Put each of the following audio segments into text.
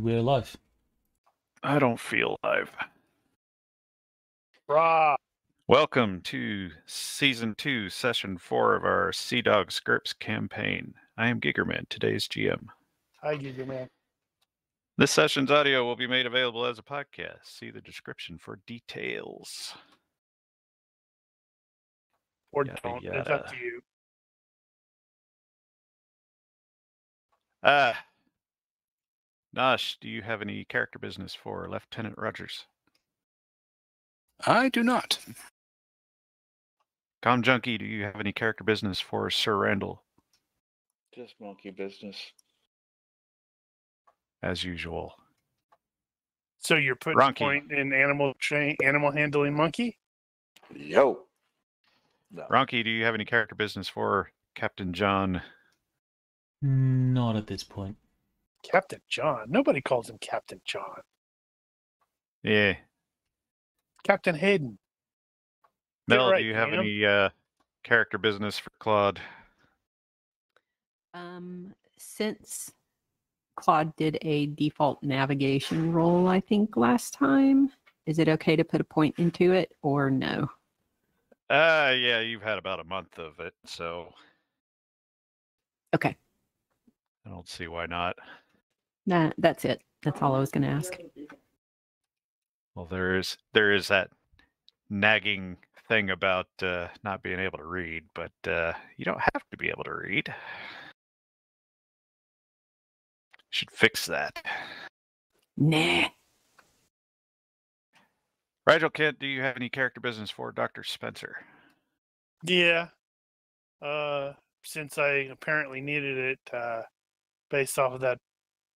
we're live. I don't feel live. Rah! Welcome to Season 2, Session 4 of our Sea Dogs GURPS campaign. I am Gigermann, today's GM. Hi, Gigermann. This session's audio will be made available as a podcast. See the description for details. Or don't. It's up to you. Nosh, do you have any character business for Lieutenant Rogers? I do not. Junkie, do you have any character business for Sir Randall? Just monkey business. As usual. So you're putting a point in animal handling monkey? Yo. No. Ronky, do you have any character business for Captain John? Not at this point. Captain John? Nobody calls him Captain John. Yeah. Captain Hayden. Belle, right, do you have any character business for Claude? Since Claude did a default navigation roll, I think, last time, is it okay to put a point into it or no? Yeah, you've had about a month of it, so. Okay. I don't see why not. Nah, that's it. That's all I was going to ask. Well, there is that nagging thing about not being able to read, but you don't have to be able to read. Should fix that. Nah. Rigel Kent, do you have any character business for Dr. Spenser? Yeah. Since I apparently needed it based off of that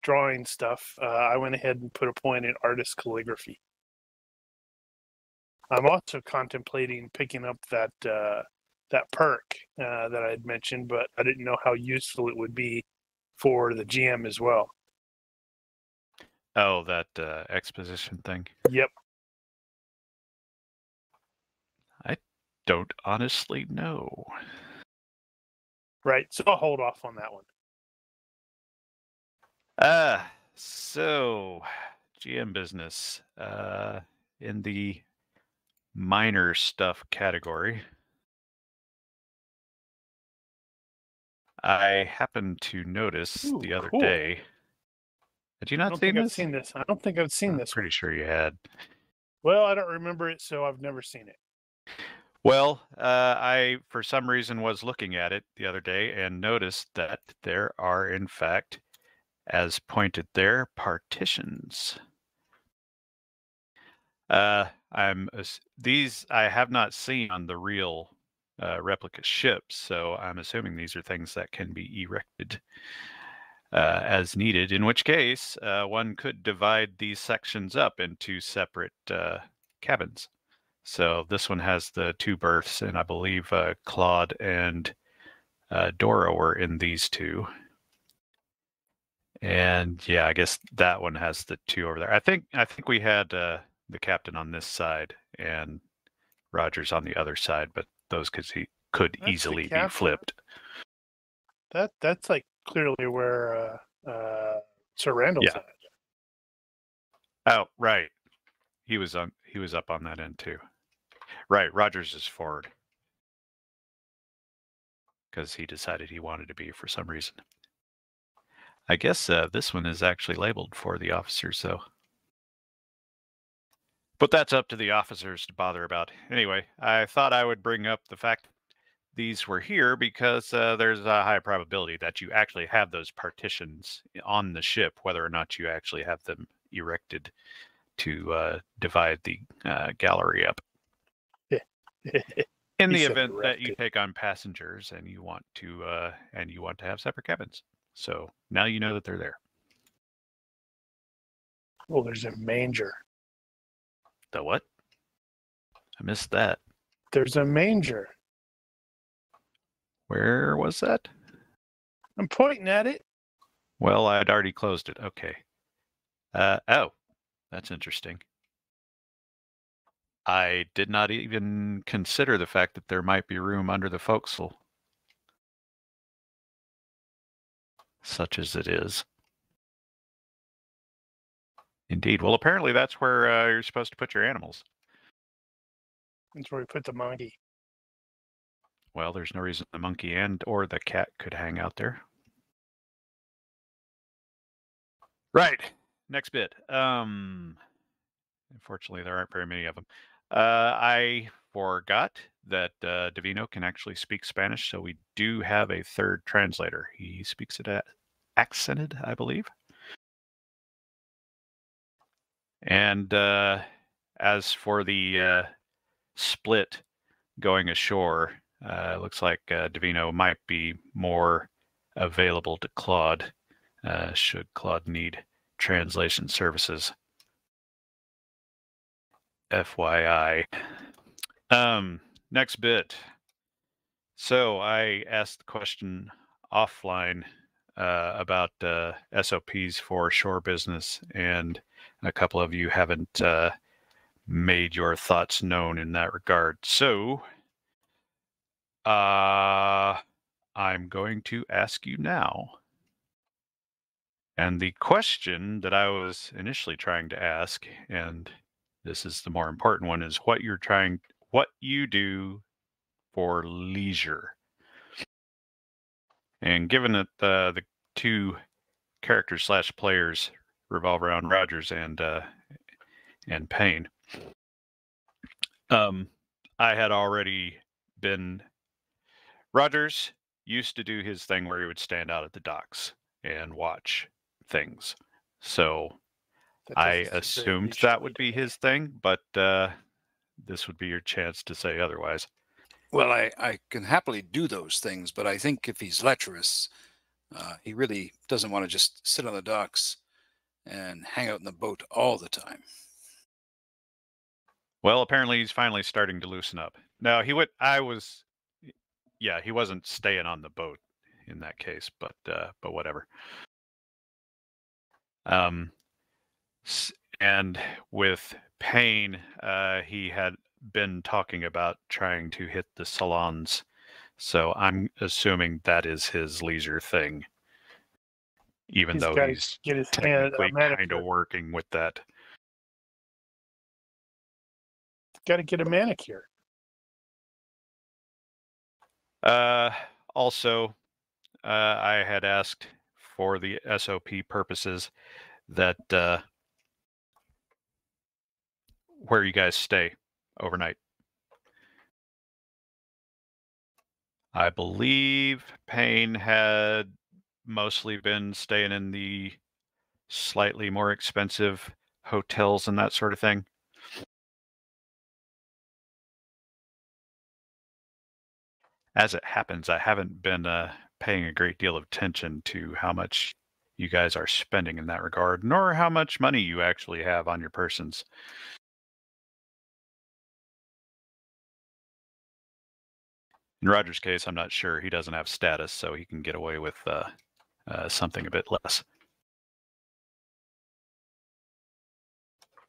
drawing stuff, I went ahead and put a point in artist calligraphy. I'm also contemplating picking up that perk that I had mentioned, but I didn't know how useful it would be for the GM as well. Oh, that exposition thing? Yep. I don't honestly know. Right, so I'll hold off on that one. So GM business in the minor stuff category. I happened to notice the other day. Had you not seen this? I don't think I've seen this. Pretty sure you had. Well, I don't remember it, so I've never seen it. Well, I, for some reason, was looking at it the other day and noticed that there are, in fact, as pointed there, partitions. These I have not seen on the real replica ships, so I'm assuming these are things that can be erected as needed, in which case one could divide these sections up into separate cabins. So this one has the 2 berths, and I believe Claude and Dora were in these 2. And yeah, I guess that one has the 2 over there. I think we had the captain on this side and Rogers on the other side, but those could easily be flipped. That's like clearly where Sir Randall's at. Oh, right. He was up on that end too. Right, Rogers is forward. Because he decided he wanted to be for some reason. I guess this one is actually labeled for the officers, though. But that's up to the officers to bother about. Anyway, I thought I would bring up the fact that these were here because there's a high probability that you actually have those partitions on the ship, whether or not you actually have them erected to divide the gallery up. In the event that you take on passengers and you want to have separate cabins. So now you know that they're there. Oh, there's a manger. The what? I missed that. There's a manger. Where was that? I'm pointing at it. Well, I'd already closed it. Okay. Oh, that's interesting. I did not even consider the fact that there might be room under the forecastle. Such as it is. Indeed. Well, apparently that's where you're supposed to put your animals. That's where we put the monkey. Well, there's no reason the monkey or the cat could hang out there. Right. Next bit. Unfortunately, there aren't very many of them. I forgot that Divino can actually speak Spanish, so we do have a third translator. He speaks it accented, I believe. And as for the split going ashore, it looks like Divino might be more available to Claude, should Claude need translation services. FYI. Next bit. So I asked the question offline about SOPs for shore business, and a couple of you haven't made your thoughts known in that regard. So I'm going to ask you now. And the question that I was initially trying to ask, and this is the more important one, is what you do for leisure. And given that the two characters / players revolve around Rogers and Payne, I had already been. Rogers used to do his thing where he would stand out at the docks and watch things. So I assumed that would be his thing, but this would be your chance to say otherwise. Well, I can happily do those things, but I think if he's lecherous, he really doesn't want to just sit on the docks and hang out in the boat all the time. Well, apparently he's finally starting to loosen up. Now, he wasn't staying on the boat in that case, but whatever. And with Payne, he had been talking about trying to hit the salons. So I'm assuming that is his leisure thing, even though he's technically kind of working with that. Got to get a manicure. Also, I had asked for the SOP purposes that where you guys stay overnight. I believe Payne had mostly been staying in the slightly more expensive hotels and that sort of thing. As it happens, I haven't been paying a great deal of attention to how much you guys are spending in that regard, nor how much money you actually have on your persons. In Roger's case, I'm not sure. He doesn't have status, so he can get away with something a bit less.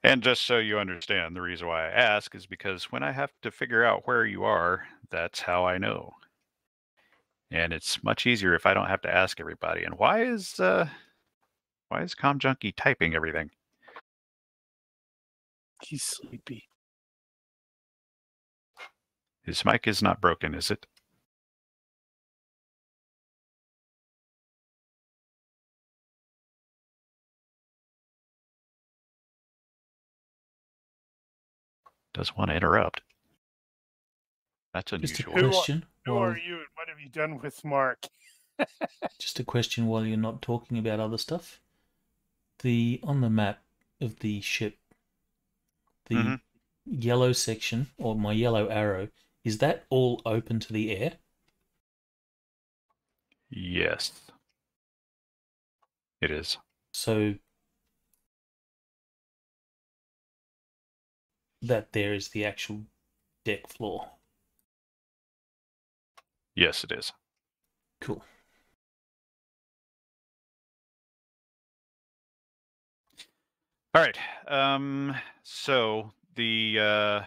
And just so you understand, the reason why I ask is because when I have to figure out where you are, that's how I know. And it's much easier if I don't have to ask everybody. And why is Com Junkie typing everything? He's sleepy. His mic is not broken, is it? Does want to interrupt. That's unusual. Just a question. Who are you and what have you done with Mark? Just a question while you're not talking about other stuff. On the map of the ship, the yellow section, or my yellow arrow, is that all open to the air? Yes. It is. So that there is the actual deck floor. Yes, it is. Cool. All right. So the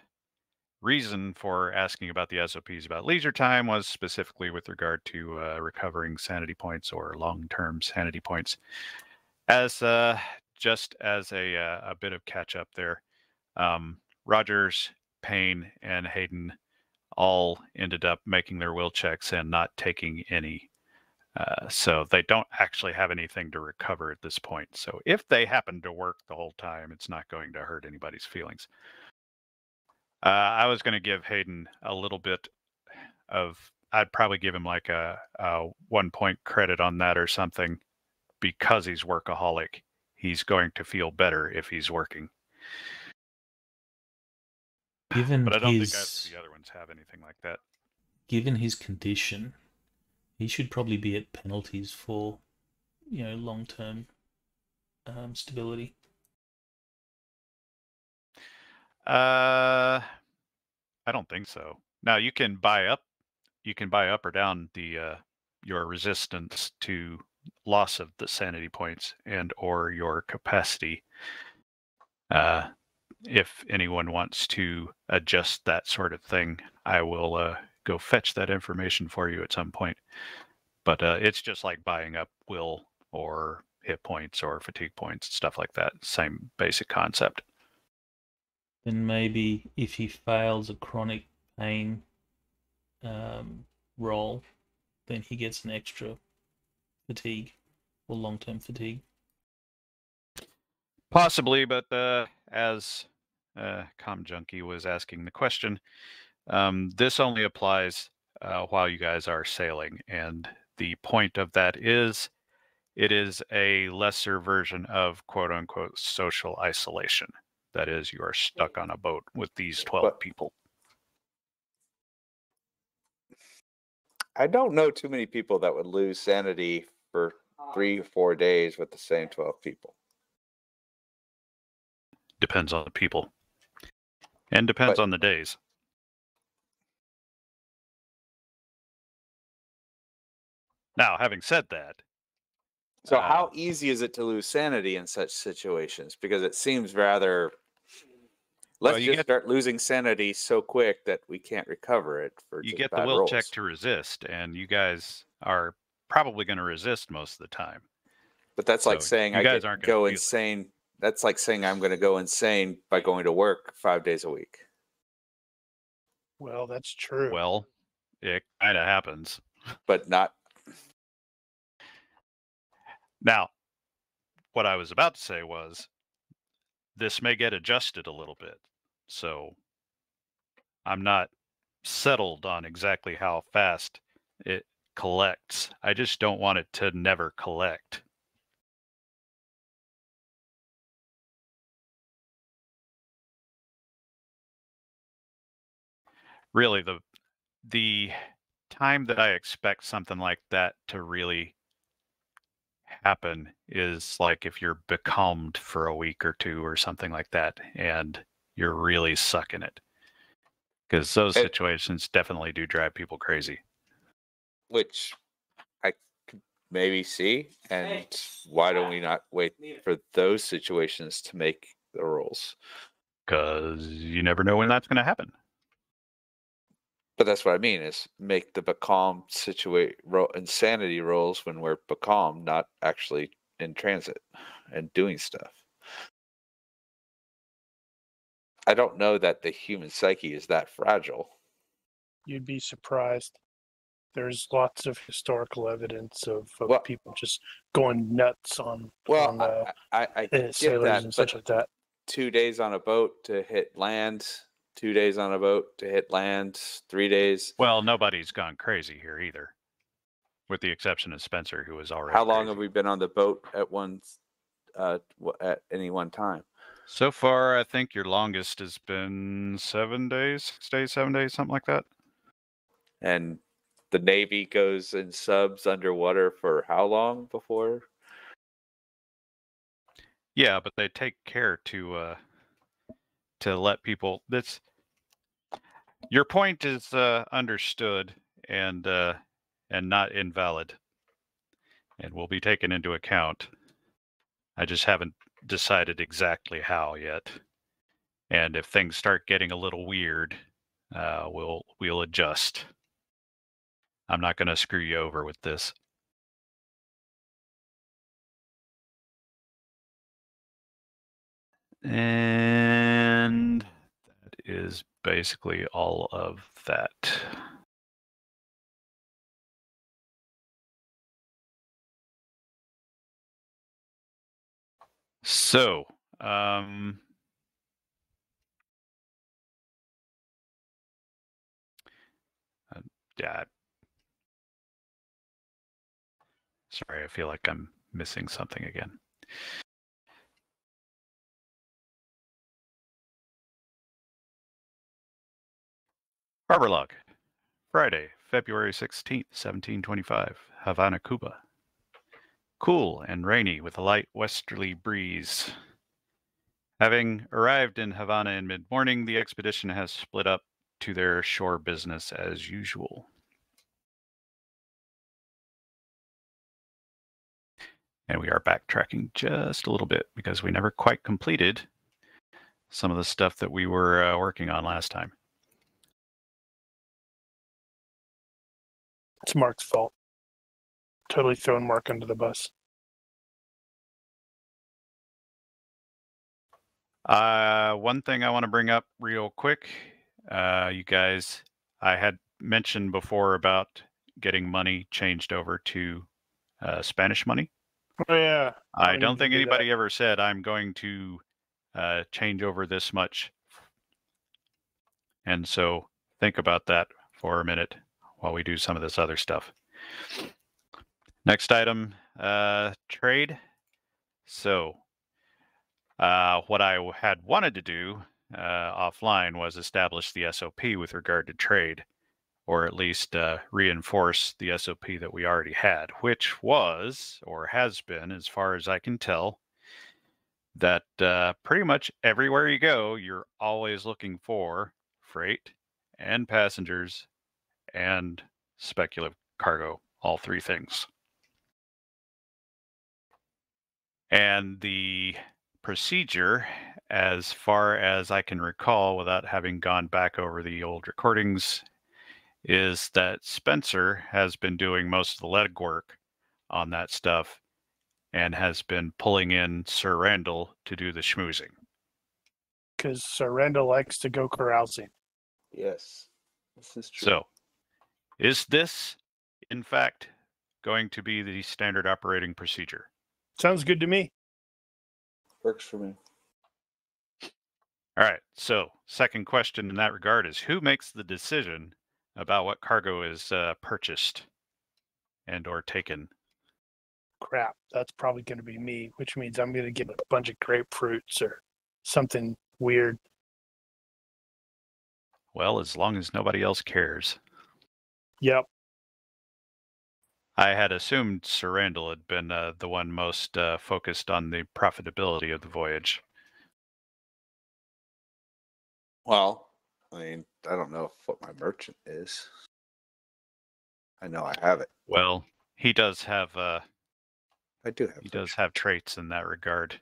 reason for asking about the SOPs about leisure time was specifically with regard to recovering sanity points or long-term sanity points. As just as a bit of catch up there, Rogers, Payne, and Hayden all ended up making their will checks and not taking any. So they don't actually have anything to recover at this point. So if they happen to work the whole time, it's not going to hurt anybody's feelings. I was going to give Hayden a little bit of, I'd probably give him like a 1 point credit on that or something, because he's workaholic. He's going to feel better if he's working. Given But I don't think his the other ones have anything like that. given his condition, he should probably be at penalties for, long-term stability. I don't think so. Now you can buy up or down the your resistance to loss of the sanity points and or your capacity. If anyone wants to adjust that sort of thing, I will go fetch that information for you at some point. But it's just like buying up will or hit points or fatigue points, stuff like that. Same basic concept. Then maybe if he fails a chronic pain roll, then he gets an extra fatigue or long-term fatigue. Possibly, but as Com Junkie was asking the question, this only applies while you guys are sailing, and the point of that is it is a lesser version of quote-unquote social isolation. That is, you are stuck on a boat with these 12 people. I don't know too many people that would lose sanity for 3 or 4 days with the same 12 people. Depends on the people. And depends on the days. Now, having said that. So how easy is it to lose sanity in such situations? Because it seems rather... Let's just start losing sanity so quick that we can't recover it for just bad rolls. You get the will check to resist, and you guys are probably going to resist most of the time. But that's like saying I could go insane. That's like saying I'm going to go insane by going to work 5 days a week. Well, that's true. Well, it kind of happens. But not... Now, what I was about to say was, this may get adjusted a little bit. So I'm not settled on exactly how fast it collects. I just don't want it to never collect. Really, the time that I expect something like that to really happen is like if you're becalmed for a week or two or something like that, and you're really sucking it. Because those situations definitely do drive people crazy. Which I could maybe see. And why don't we not wait for those situations to make the rules? Because you never know when that's going to happen. But that's what I mean, is make the becalmed insanity rolls when we're becalmed, not actually in transit and doing stuff. I don't know that the human psyche is that fragile. You'd be surprised. There's lots of historical evidence of people just going nuts on I get sailors that, and such like that. 2 days on a boat to hit land, 2 days on a boat to hit land, 3 days. Well, nobody's gone crazy here either, with the exception of Spenser, who was already. How long have we been on the boat at any one time? So far, I think your longest has been 7 days, 6 days, 7 days, something like that. And the Navy goes in subs underwater for how long before? Yeah, but they take care to let people. Your point is understood and not invalid, and will be taken into account. I just haven't decided exactly how yet. And if things start getting a little weird, we'll adjust. I'm not going to screw you over with this. And that is basically all of that. So, yeah. Sorry, I feel like I'm missing something again. Harbor log. Friday, February 16th, 1725, Havana, Cuba. Cool and rainy with a light westerly breeze. Having arrived in Havana in mid-morning, the expedition has split up to their shore business as usual. And we are backtracking just a little bit because we never quite completed some of the stuff that we were working on last time. It's Mark's fault. Totally throwing Mark under the bus. One thing I want to bring up real quick, you guys, I had mentioned before about getting money changed over to Spanish money. Oh, yeah. I don't think anybody ever said I'm going to change over this much. And so think about that for a minute while we do some of this other stuff. Next item, trade. So what I had wanted to do offline was establish the SOP with regard to trade, or at least reinforce the SOP that we already had, which was, or has been, as far as I can tell, that pretty much everywhere you go, you're always looking for freight and passengers and speculative cargo, all three things. And the procedure, as far as I can recall, without having gone back over the old recordings, is that Spenser has been doing most of the legwork on that stuff and has been pulling in Sir Randall to do the schmoozing. Because Sir Randall likes to go carousing. Yes, this is true. So, is this, in fact, going to be the standard operating procedure? Sounds good to me. Works for me. All right. So, second question in that regard is, who makes the decision about what cargo is purchased and or taken? Crap, that's probably going to be me, which means I'm going to get a bunch of grapefruits or something weird. Well, as long as nobody else cares. Yep. I had assumed Sir Randall had been the one most focused on the profitability of the voyage. Well, I mean, I don't know what my merchant is. I know I have it. Well, he does have I do have. he does have traits in that regard.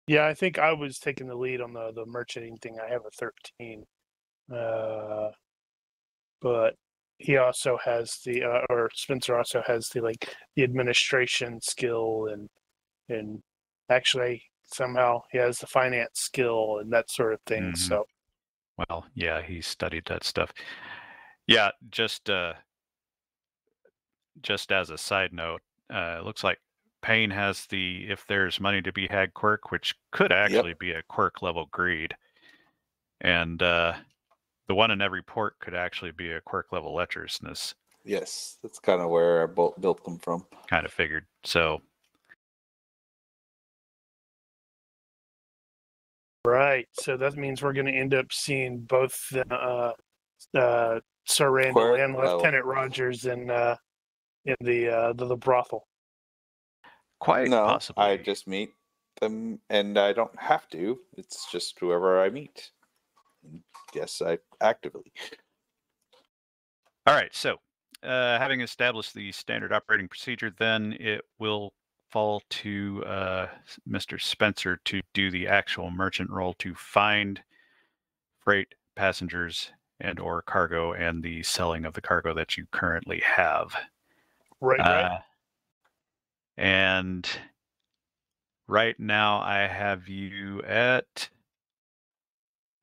Yeah, I think I was taking the lead on the merchanting thing. I have a 13. But he also has the or Spenser also has the the administration skill and actually somehow he has the finance skill and that sort of thing. Mhm. So Well, yeah, he studied that stuff. Yeah, just as a side note, it looks like Payne has the if there's money to be had quirk, which could actually be a quirk level greed. And the one in every port could actually be a quirk level lecherousness. Yes, that's kind of where I built them from. Kind of figured. So right, so that means we're going to end up seeing both Sir Randall Quirk and level. Lieutenant Rogers in the brothel. quite No, possibly. I just meet them, and I don't have to. It's just whoever I meet. Yes, I actively. All right, so having established the standard operating procedure, then it will fall to Mr. Spenser to do the actual merchant roll to find freight, passengers, and or cargo, and the selling of the cargo that you currently have. Right. And right now I have you at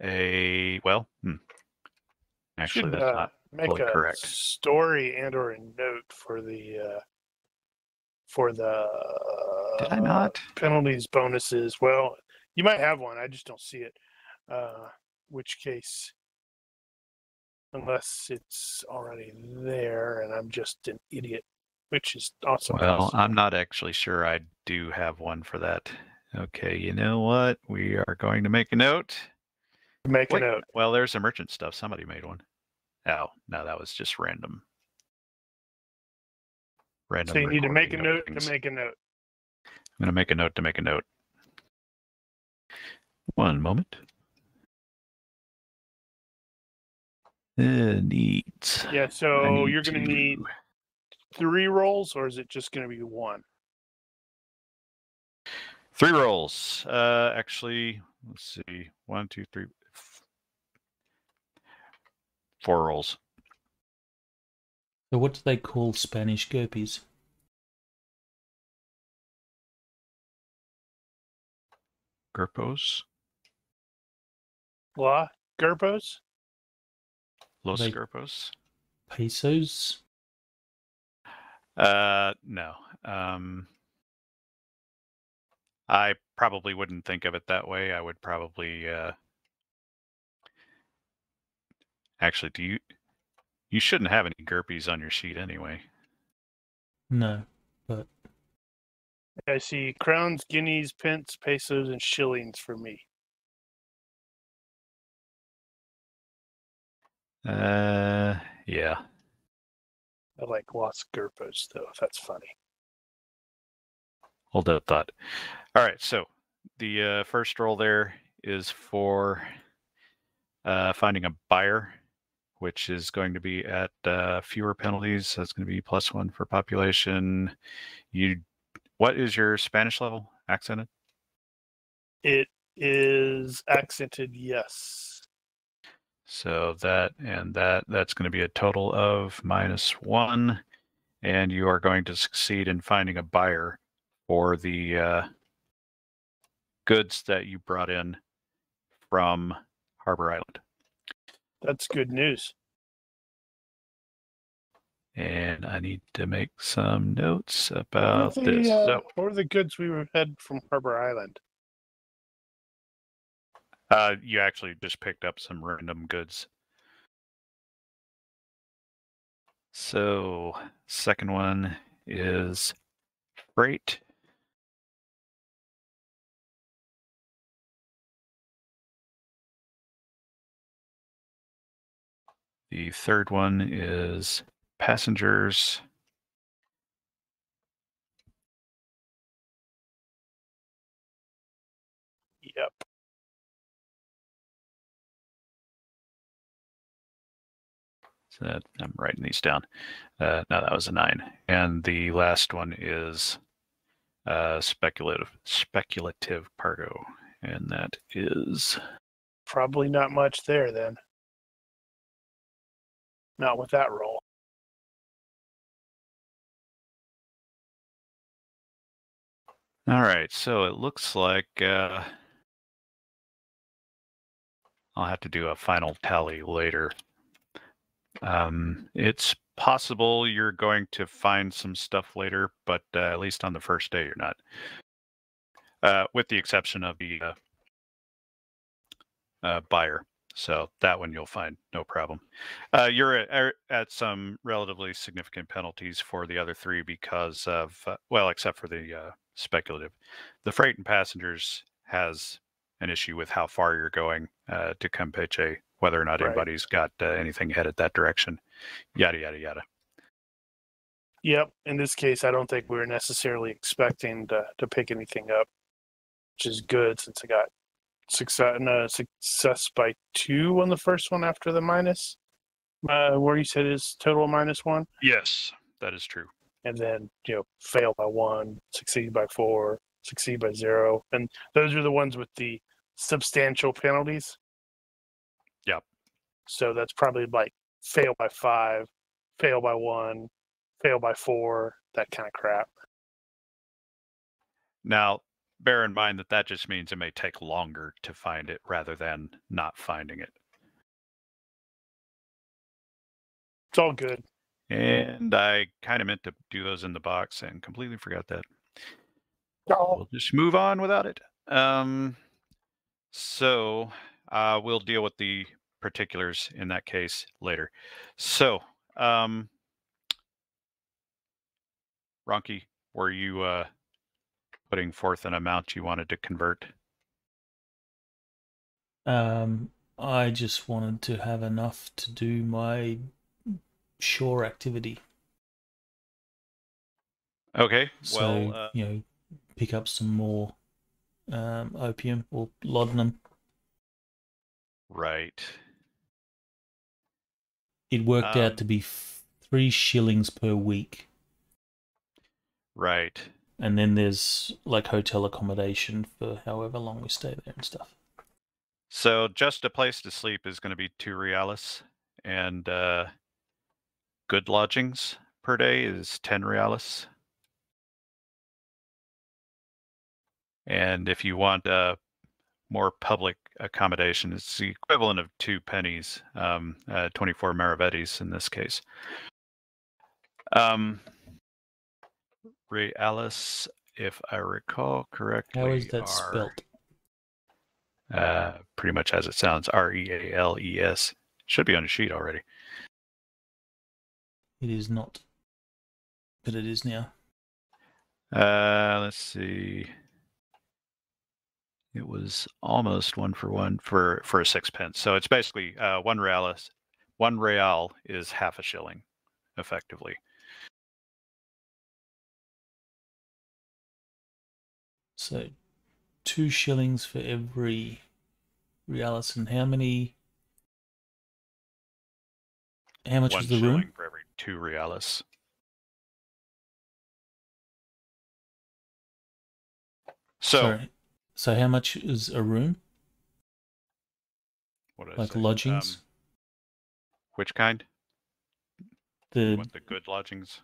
a actually Should that's not make fully a correct. story and/or a note for the Did I not? penalties, bonuses. Well, you might have one. I just don't see it. Which case, unless it's already there and I'm just an idiot, which is also Well, possible. I'm not actually sure I do have one for that. Okay, you know what? We are going to make a note. Make a note. Well, there's a merchant stuff. Somebody made one. Oh, no, that was just random. So you need to make a recording of note things. to make a note. I'm going to make a note to make a note. One moment. Needs. Yeah, so you're going to need 3 rolls, or is it just going to be 1? 3 rolls. Actually, let's see. 1, 2, 3, 4 rolls. So what do they call Spanish GURPS? GURPS? La GURPS? Los They- GURPS? Pesos? No. I probably wouldn't think of it that way. I would probably actually you shouldn't have any GURPS on your sheet anyway. No, but I see crowns, guineas, pence, pesos, and shillings for me. Yeah. I like Los GURPS, though, if that's funny. Hold that thought. All right, so the first roll there is for finding a buyer, which is going to be at fewer penalties. That's going to be +1 for population. What is your Spanish level? Accented? It is accented, yes. So that and that's going to be a total of -1, and you are going to succeed in finding a buyer for the goods that you brought in from Harbor Island. That's good news. And I need to make some notes about this. What were the goods we had from Harbor Island? You actually just picked up some random goods. So, second one is freight. The third one is passengers. Yep. So that, I'm writing these down. No, that was a 9. And the last one is speculative cargo, and that is Probably not much there then. Not with that roll. all right. So it looks like I'll have to do a final tally later. It's possible you're going to find some stuff later, but at least on the first day, you're not. With the exception of the buyer. So that one you'll find no problem. You're at some relatively significant penalties for the other 3 because of, well, except for the speculative. The freight and passengers has an issue with how far you're going to Campeche, whether or not anybody's got anything headed that direction, yada, yada, yada. Yep. In this case, I don't think we were necessarily expecting to pick anything up, which is good since I got success by 2 on the first one after the minus, where you said is total -1. Yes, that is true. And then, fail by 1, succeed by 4, succeed by 0. And those are the ones with the substantial penalties. Yep. So that's probably like fail by 5, fail by 1, fail by 4, that kind of crap. Now, bear in mind that just means it may take longer to find it rather than not finding it. It's all good. And I kind of meant to do those in the box and completely forgot that. Oh. We'll just move on without it. So we'll deal with the particulars in that case later. So, Ronky, were you putting forth an amount you wanted to convert? I just wanted to have enough to do my shore activity. Okay, So, well, pick up some more opium or laudanum. right. It worked out to be 3 shillings per week. Right. And then there's like hotel accommodation for however long we stay there and stuff. So just a place to sleep is going to be 2 reales, and good lodgings per day is 10 reales. And if you want more public accommodation, it's the equivalent of 2 pennies, 24 maravedis in this case. Reales, if I recall correctly, How is that spelt? Pretty much as it sounds, R-E-A-L-E-S. Should be on a sheet already. It is not, but it is now. Let's see. It was almost 1 for 1 for a 6p. So it's basically 1 real. 1 real is half a shilling, effectively. So 2 shillings for every realis, and how much was the room? 1 shilling for every 2 reales. So how much is a room? What did I say? Lodgings? Which kind? The good lodgings?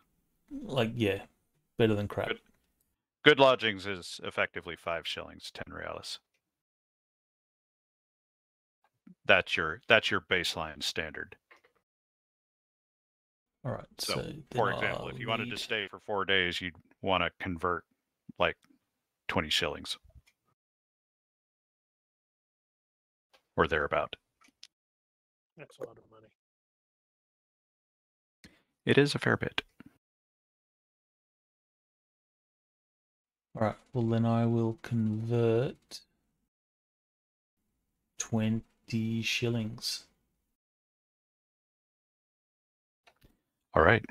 better than crap. Good lodgings is effectively 5 shillings, 10 reales. That's your baseline standard. All right. So for example, if you wanted to stay for 4 days, you'd want to convert like 20 shillings. Or thereabout. That's a lot of money. It is a fair bit. All right. Well, then I will convert 20 shillings. All right.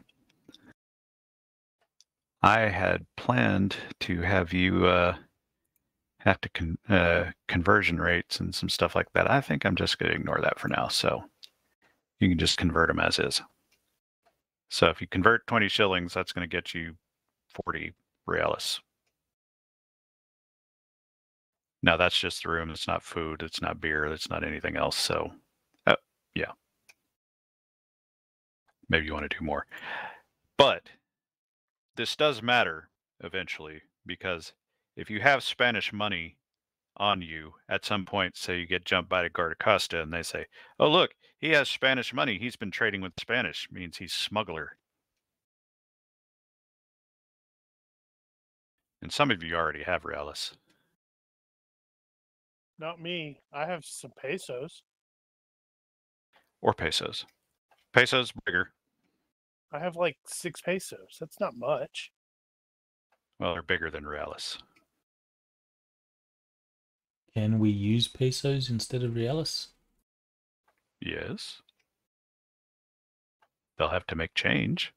I had planned to have you have to conversion rates and some stuff like that. I think I'm just going to ignore that for now. So you can just convert them as is. So if you convert 20 shillings, that's going to get you 40 reales. Now that's just the room. It's not food. It's not beer. It's not anything else. So yeah. Maybe you want to do more. But this does matter eventually, because if you have Spanish money on you at some point, say you get jumped by the Guardacosta and they say, oh, look, he has Spanish money. He's been trading with Spanish. Means he's smuggler. And some of you already have reales. Not me. I have some pesos. Or pesos. Pesos bigger. I have like 6 pesos. That's not much. Well, they're bigger than reales. Can we use pesos instead of reales? Yes. They'll have to make change.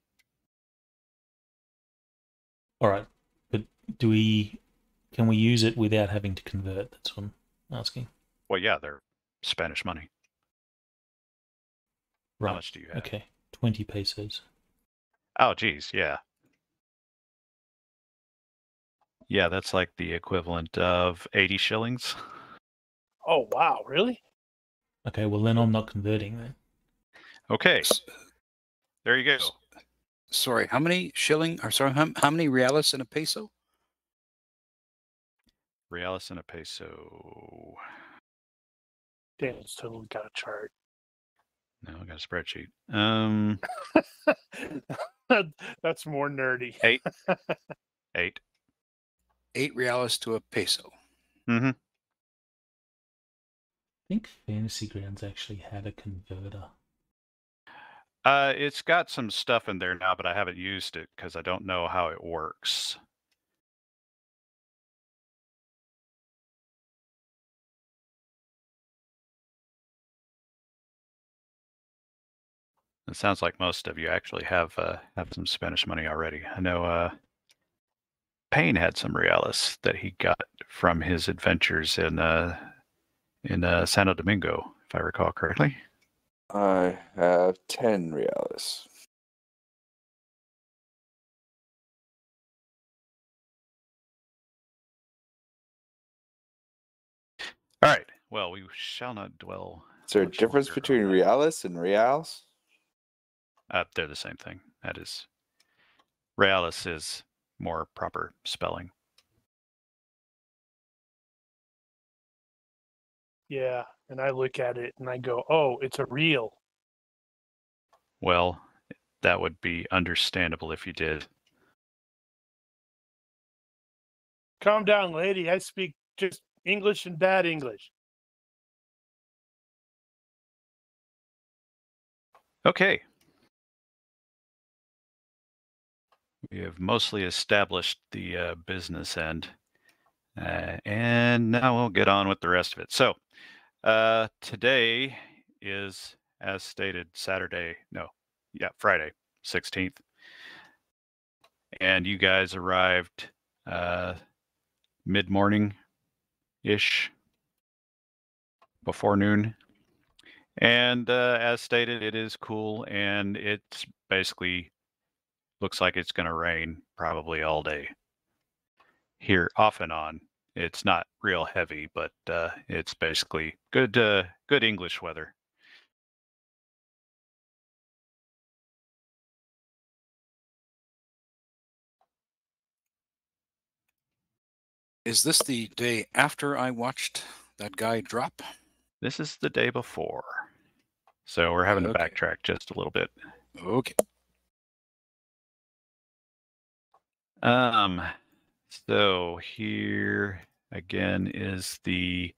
All right. But can we use it without having to convert? That's what I'm asking. Well, yeah, they're Spanish money. Right. How much do you have? Okay. 20 pesos. Oh, geez, yeah. Yeah, that's like the equivalent of 80 shillings. Oh, wow. Really? Okay, well, then I'm not converting then. Okay. There you go. Sorry, how many shilling? Or sorry, how many reales in a peso? Realis and a peso. Daniel's totally got a chart. No, I got a spreadsheet. That's more nerdy. 8. 8. 8 reales to a peso. Mm-hmm. I think Fantasy Grounds actually had a converter. It's got some stuff in there now, but I haven't used it because I don't know how it works. It sounds like most of you actually have some Spanish money already. I know Payne had some reales that he got from his adventures in Santo Domingo, if I recall correctly. I have 10 reales. All right. Well, we shall not dwell. Is there a much difference longer between on that. reales and reals? They're the same thing. That is, realis is more proper spelling. Yeah, and I look at it and I go, "Oh, it's a real." Well, that would be understandable if you did. Calm down, lady. I speak just English and bad English. Okay. We have mostly established the business end. And now we'll get on with the rest of it. So today is, as stated, Friday, 16th. And you guys arrived mid-morning-ish, before noon. And as stated, it is cool, and it's basically looks like it's going to rain probably all day. Here, off and on. It's not real heavy, but it's basically good English weather. Is this the day after I watched that guy drop? This is the day before. So we're having to Okay. backtrack just a little bit. Okay. So here again is the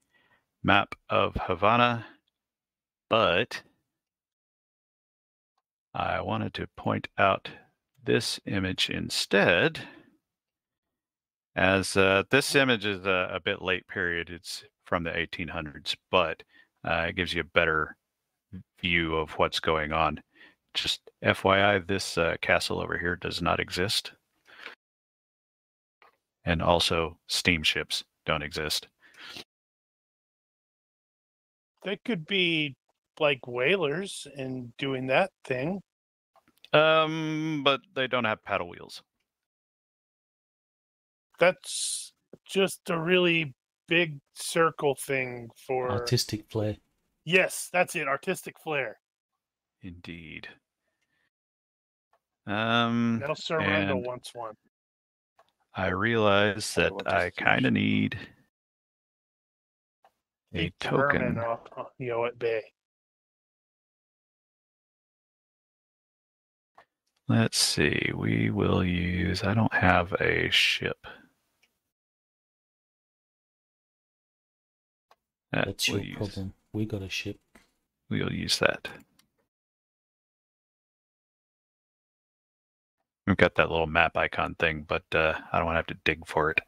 map of Havana, but I wanted to point out this image instead, as this image is a bit late period. It's from the 1800s, but it gives you a better view of what's going on. Just FYI, this castle over here does not exist. And also, steamships don't exist. They could be like whalers and doing that thing. But they don't have paddle wheels. That's just a really big circle thing for Artistic flair. Yes, that's it. Artistic flair. Indeed. That'll Sorrento and wants one. I realize that I kind of need a token. At bay. Let's see. We will use. I don't have a ship. That's your problem. We got a ship. We'll use that. We've got that little map icon thing, but I don't want to have to dig for it.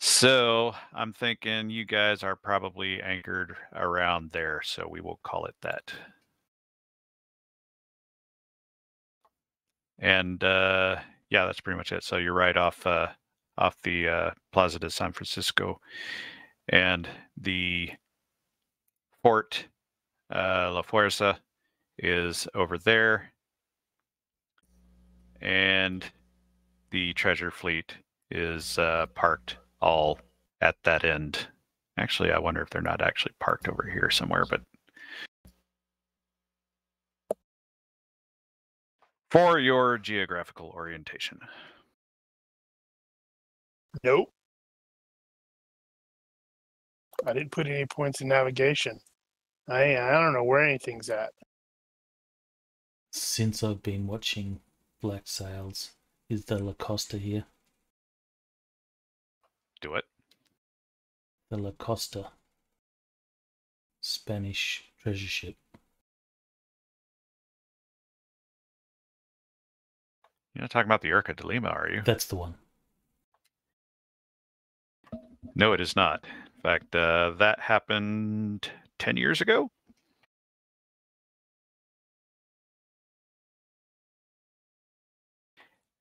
So I'm thinking you guys are probably anchored around there, so we will call it that. And yeah, that's pretty much it. So you're right off the Plaza de San Francisco, and the Fort La Fuerza is over there, and the treasure fleet is parked all at that end. Actually, I wonder if they're not actually parked over here somewhere, but for your geographical orientation. Nope. I didn't put any points in navigation. I don't know where anything's at. Since I've been watching Black Sails, is the La Costa here? Do it. The La Costa, Spanish treasure ship. You're not talking about the Urca de Lima, are you? That's the one. No, it is not. In fact, that happened 10 years ago.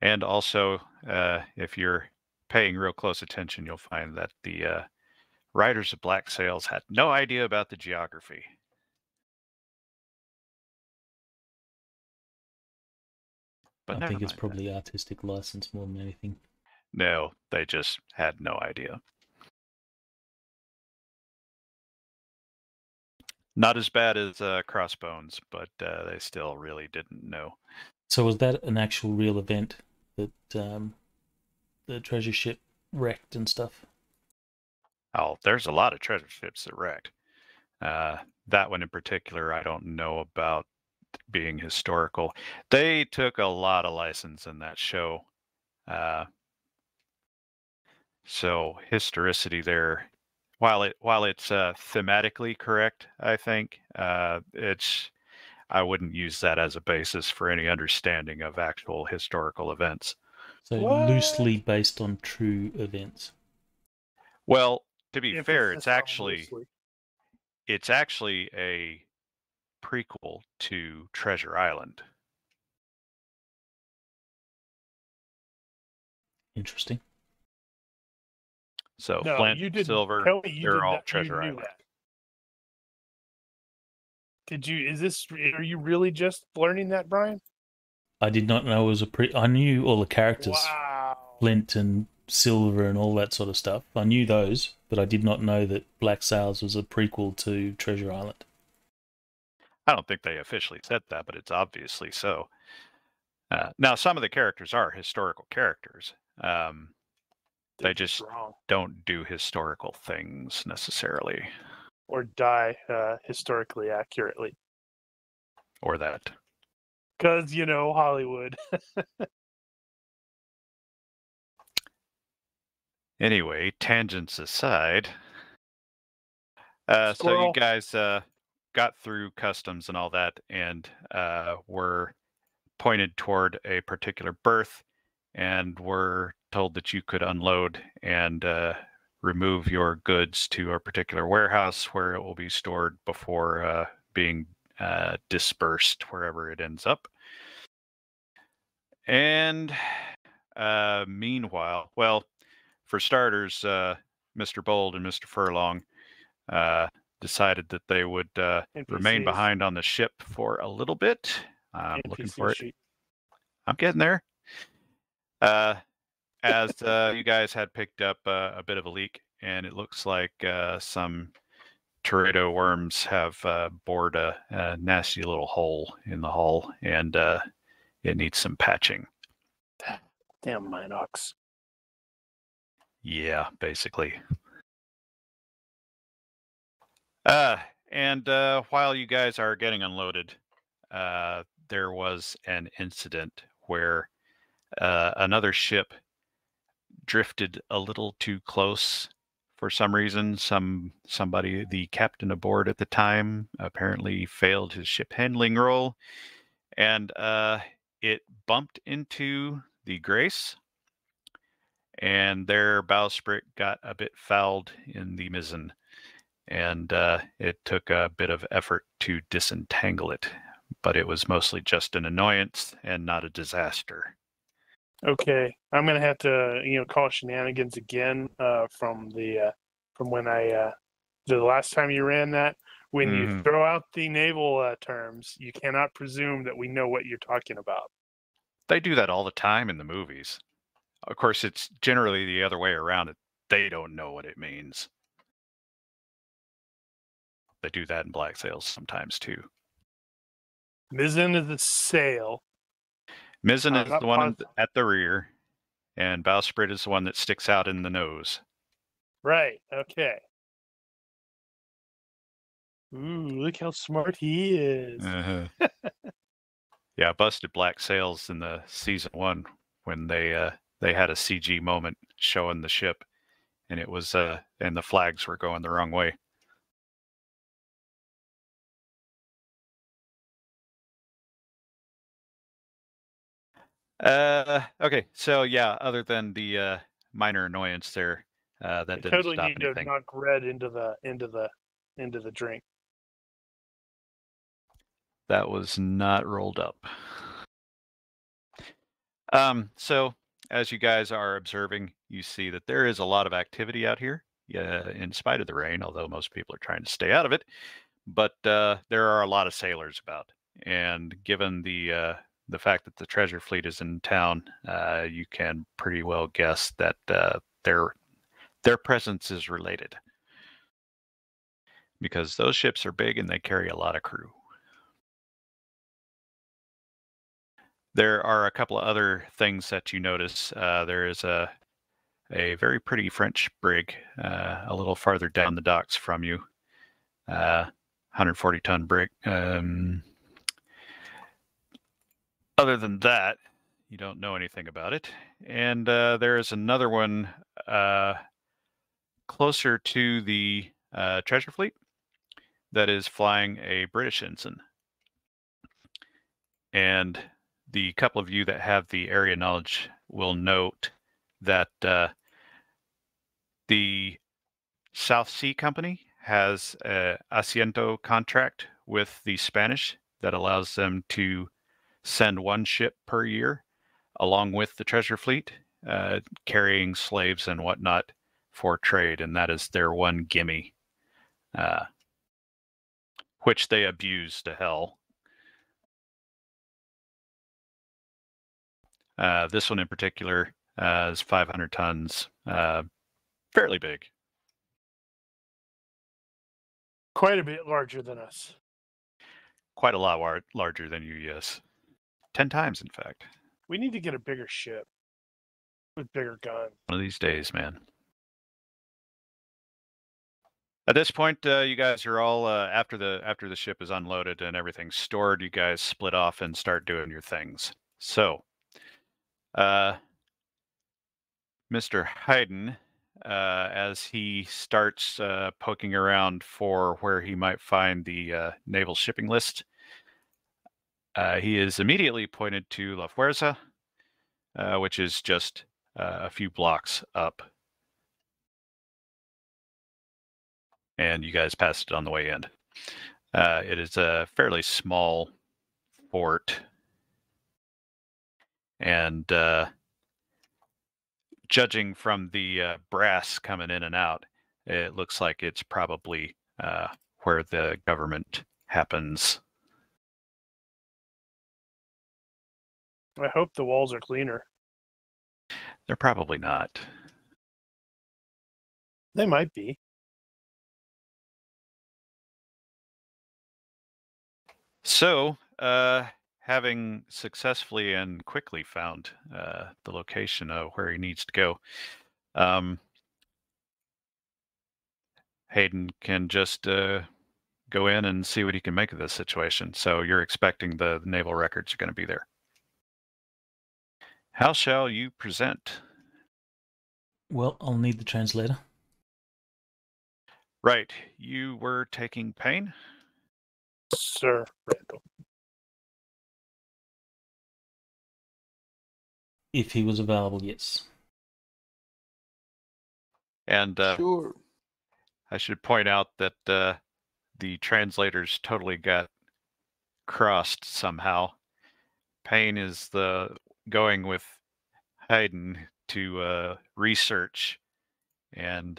And also, if you're paying real close attention, you'll find that the writers of Black Sails had no idea about the geography. But I think it's probably artistic license more than anything. No, they just had no idea. Not as bad as Crossbones, but they still really didn't know. So was that an actual real event that the treasure ship wrecked and stuff? Oh, there's a lot of treasure ships that wrecked. That one in particular, I don't know about being historical. They took a lot of license in that show. So historicity there, while it's thematically correct, I think I wouldn't use that as a basis for any understanding of actual historical events. So loosely based on true events. Well, to be fair, it's actually a prequel to Treasure Island. Interesting. So Flint, Silver, they're all Treasure Island. Did you? Are you really just learning that, Brian? I did not know it was I knew all the characters. Wow. Flint and Silver and all that sort of stuff. I knew those, but I did not know that Black Sails was a prequel to Treasure Island. I don't think they officially said that, but it's obviously so. Now, some of the characters are historical characters. They just don't do historical things necessarily. Or die historically accurately. Or that. Because, Hollywood. Anyway, tangents aside. So you guys got through customs and all that and were pointed toward a particular berth and were told that you could unload and remove your goods to a particular warehouse where it will be stored before being dispersed wherever it ends up. And meanwhile, well, for starters, Mr. Bold and Mr. Furlong decided that they would remain behind on the ship for a little bit. I'm looking for it. I'm getting there. As you guys had picked up a bit of a leak, and it looks like some Teredo worms have bored a nasty little hole in the hull, and it needs some patching. Damn Minox. Yeah, basically. And while you guys are getting unloaded, there was an incident where another ship drifted a little too close for some reason. Somebody, the captain aboard at the time, apparently failed his ship handling role, and it bumped into the Grace, and their bowsprit got a bit fouled in the mizzen, and it took a bit of effort to disentangle it, but it was mostly just an annoyance and not a disaster. Okay, I'm gonna have to, call shenanigans again from when the last time you ran that. When you throw out the naval terms, you cannot presume that we know what you're talking about. They do that all the time in the movies. Of course, it's generally the other way around. They don't know what it means. They do that in Black Sails sometimes too. Mizzen is the sail. Mizzen is the one at the rear, and bowsprit is the one that sticks out in the nose. Right. Okay. Ooh, look how smart he is. Uh-huh. Yeah, busted black sails in the season 1 when they had a CG moment showing the ship, and it was and the flags were going the wrong way. Okay, so yeah, other than the minor annoyance there, that didn't totally stop need to anything. knock red into the drink. That was not rolled up. So as you guys are observing, you see that there is a lot of activity out here, in spite of the rain, although most people are trying to stay out of it. But there are a lot of sailors about, and given the fact that the treasure fleet is in town, you can pretty well guess that their presence is related, because those ships are big and they carry a lot of crew. There are a couple of other things that you notice. There is a very pretty French brig a little farther down the docks from you. 140-ton brig. Other than that, you don't know anything about it. And there is another one closer to the treasure fleet that is flying a British ensign. And the couple of you that have the area knowledge will note that the South Sea Company has a Asiento contract with the Spanish that allows them to send one ship per year along with the treasure fleet, carrying slaves and whatnot for trade, and that is their one gimme, which they abuse to hell. This one in particular is 500 tons, fairly big. Quite a bit larger than us. Quite a lot larger than you, yes. 10 times, in fact. We need to get a bigger ship with bigger guns. One of these days, man. At this point, you guys are all after the ship is unloaded and everything's stored. You guys split off and start doing your things. So, Mr. Hayden, as he starts poking around for where he might find the naval shipping list, he is immediately pointed to La Fuerza, which is just a few blocks up. And you guys passed it on the way in. It is a fairly small fort, and judging from the brass coming in and out, it looks like it's probably where the government happens. I hope the walls are cleaner. They're probably not. They might be. So, having successfully and quickly found the location of where he needs to go, Hayden can just go in and see what he can make of this situation. So you're expecting the naval records are going to be there. How shall you present? Well, I'll need the translator. Right. You were taking Payne? Sir Randall. If he was available, yes. And Sure. I should point out that the translators totally got crossed somehow. Payne is going with Hayden to research, and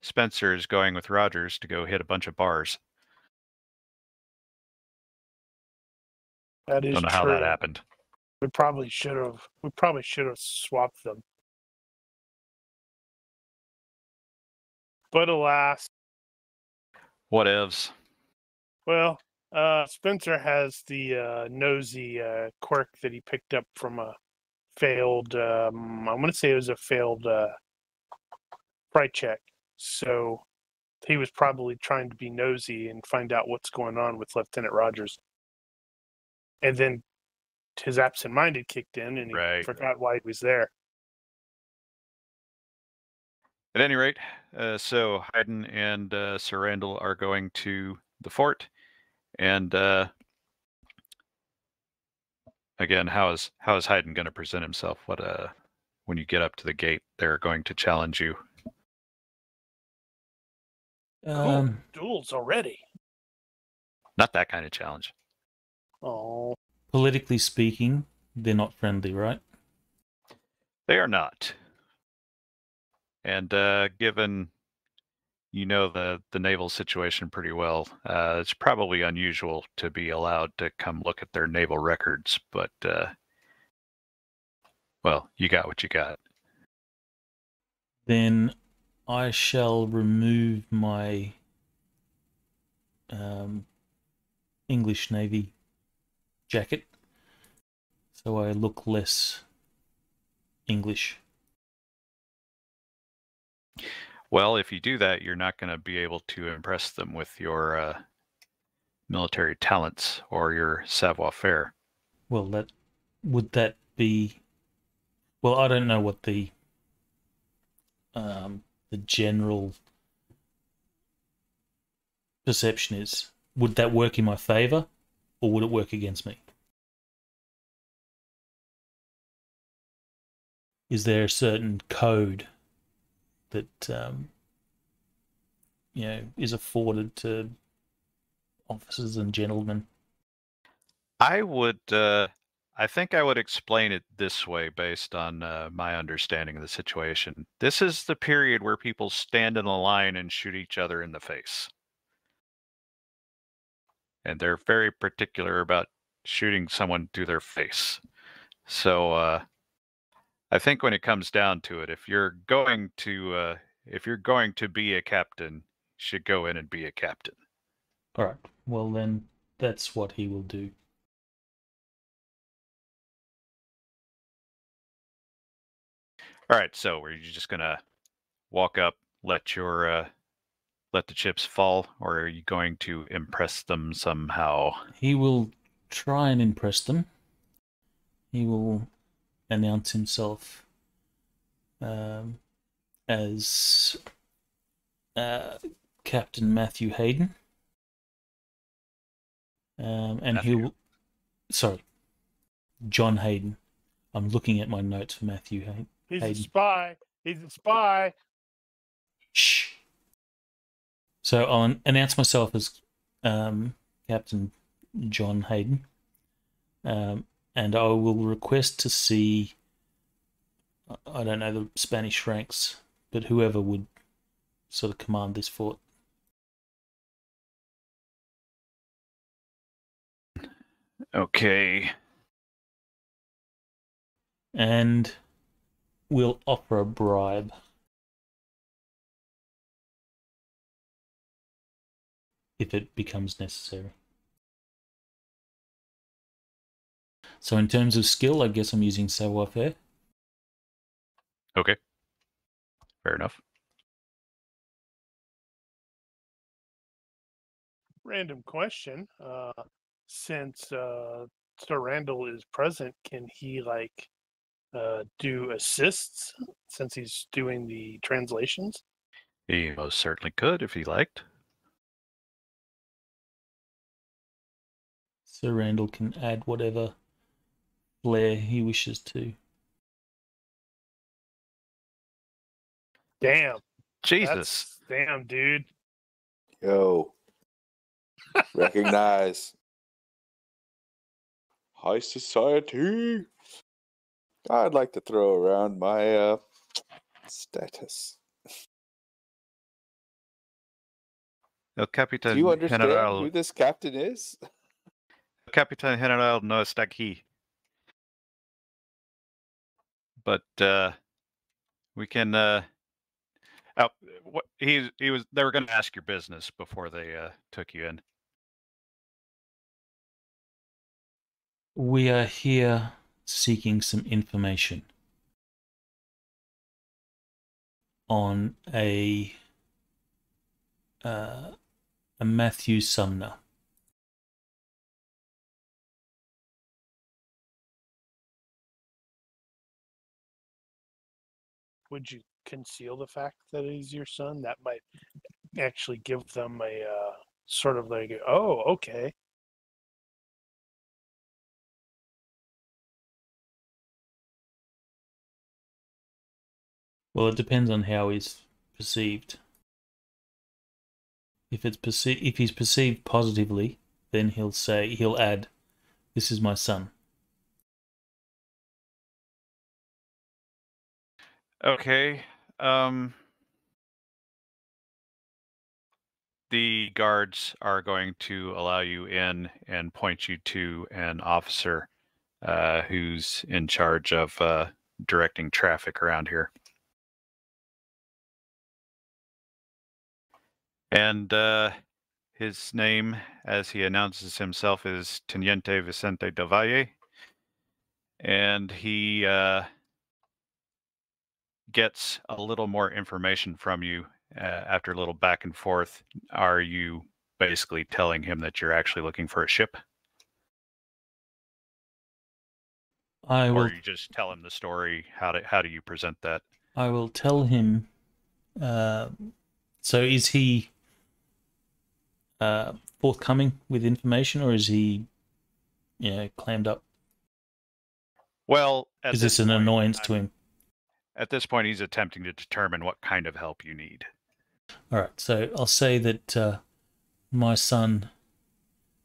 Spenser is going with Rogers to go hit a bunch of bars. That is Don't know true. how that happened. We probably should have swapped them. But alas. Whatevs. Well, Spenser has the nosy quirk that he picked up from a failed, I'm going to say it was a failed fright check. So he was probably trying to be nosy and find out what's going on with Lieutenant Rogers. And then his absent-minded kicked in, and he forgot why he was there. At any rate, so Hayden and Sir Randall are going to the fort, and again, how is Hayden going to present himself? What when you get up to the gate, they're going to challenge you. Cool. Duels already. Not that kind of challenge. Oh. Politically speaking, they're not friendly, right? They are not. And given you know the naval situation pretty well, it's probably unusual to be allowed to come look at their naval records, but well, you got what you got. Then I shall remove my English Navy jacket so I look less English. Well, if you do that, you're not going to be able to impress them with your military talents or your savoir-faire. Well, would that be... Well, I don't know what the general perception is. Would that work in my favor, or would it work against me? Is there a certain code that is afforded to officers and gentlemen? I think I would explain it this way based on my understanding of the situation. This is the period where people stand in a line and shoot each other in the face. And they're very particular about shooting someone to their face. So I think when it comes down to it, if you're going to be a captain, you should go in and be a captain. All right. Well, then that's what he will do. All right. So are you just gonna walk up, let the chips fall, or are you going to impress them somehow? He will try and impress them. He will announce himself as Captain Matthew Hayden. And he will... Sorry. John Hayden. I'm looking at my notes for Matthew Hayden. He's a spy. He's a spy. Shh. So I'll announce myself as Captain John Hayden. And I will request to see, I don't know the Spanish ranks, but whoever would sort of command this fort. Okay. And we'll offer a bribe. If it becomes necessary. So in terms of skill, I guess I'm using savoir-faire. Okay. Fair enough. Random question. Since Sir Randall is present, can he do assists since he's doing the translations? He most certainly could if he liked. Sir Randall can add whatever flair he wishes to. Damn. Jesus. Damn, dude. Yo. Recognize. High society. I'd like to throw around my status. El Capitan Do you understand General, who this captain is? El Capitan General no está aquí. But we can. They were going to ask your business before they took you in. We are here seeking some information on a a Matthew Sumner. Would you conceal the fact that he's your son? That might actually give them a sort of like, oh, okay. Well, it depends on how he's perceived. If he's perceived positively, then he'll add, "This is my son." Okay. The guards are going to allow you in and point you to an officer who's in charge of directing traffic around here. And his name, as he announces himself, is Teniente Vicente del Valle. And he gets a little more information from you after a little back and forth. Are you basically telling him that you're actually looking for a ship? Or you just tell him the story? How do you present that? I will tell him. So is he forthcoming with information, or is he, clammed up? Well, is this an annoyance to him? At this point, he's attempting to determine what kind of help you need. All right, so I'll say that my son,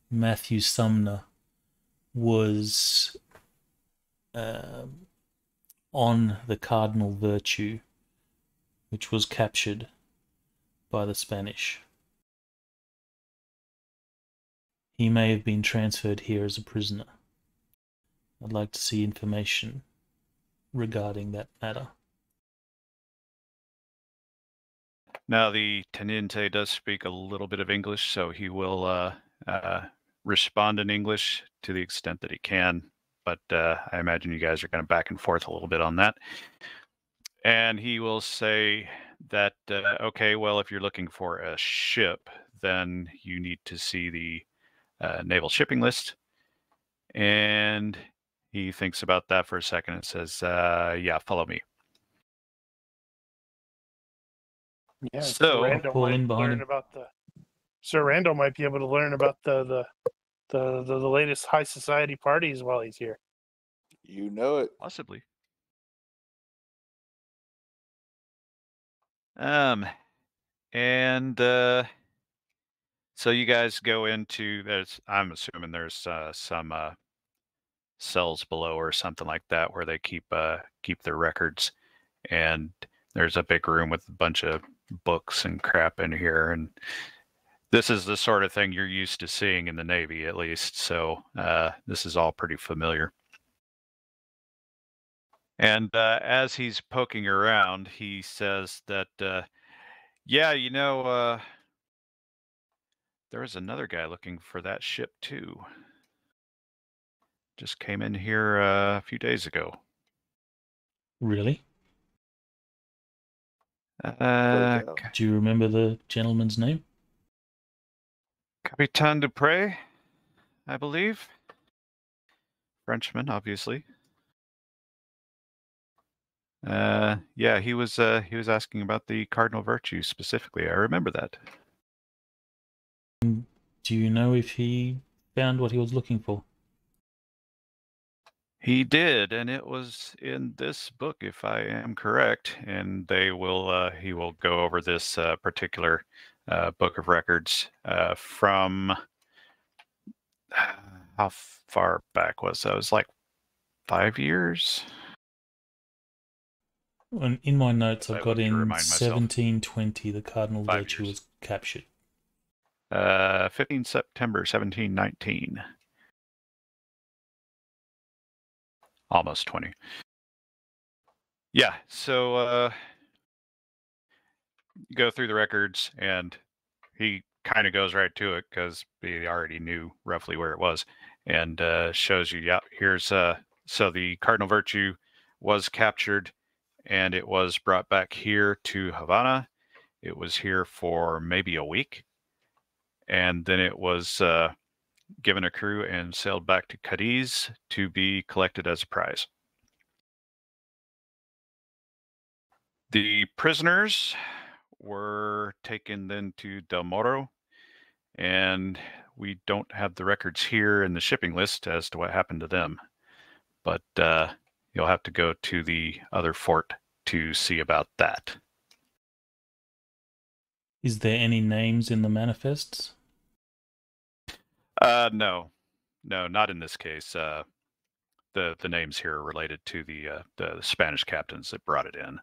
Matthew Sumner, was on the Cardinal Virtue, which was captured by the Spanish. He may have been transferred here as a prisoner. I'd like to see information regarding that matter. Now, the Teniente does speak a little bit of English, so he will respond in English to the extent that he can. But I imagine you guys are going to back and forth a little bit on that. And he will say that, okay, well, if you're looking for a ship, then you need to see the naval shipping list. And he thinks about that for a second and says, yeah, follow me. Yeah, so Sir Randall might be able to learn about the latest high society parties while he's here. You know it. Possibly. And so you guys go into I'm assuming there's some cells below or something like that where they keep their records, and there's a big room with a bunch of books and crap in here, and this is the sort of thing you're used to seeing in the Navy, at least, so this is all pretty familiar. And as he's poking around, he says that yeah, there was another guy looking for that ship too. Just came in here a few days ago. Really? Do you remember the gentleman's name? Capitaine Dupre, I believe. Frenchman, obviously. Yeah, he was asking about the Cardinal Virtue specifically. I remember that. Do you know if he found what he was looking for? He did, and it was in this book, if I am correct. And he will go over this particular book of records from how far back was that? It was like 5 years. In my notes, I've got in 1720 the Cardinal Virtue was captured. 15 September 1719. Almost 20. Yeah, so go through the records, and he kind of goes right to it because he already knew roughly where it was, and shows you, yeah, here's so the Cardinal Virtue was captured, and it was brought back here to Havana, It was here for maybe a week, and then it was given a crew and sailed back to Cadiz to be collected as a prize. The prisoners were taken then to Del Moro, and we don't have the records here in the shipping list as to what happened to them. But you'll have to go to the other fort to see about that. Is there any names in the manifests? No, not in this case. The names here are related to the Spanish captains that brought it in.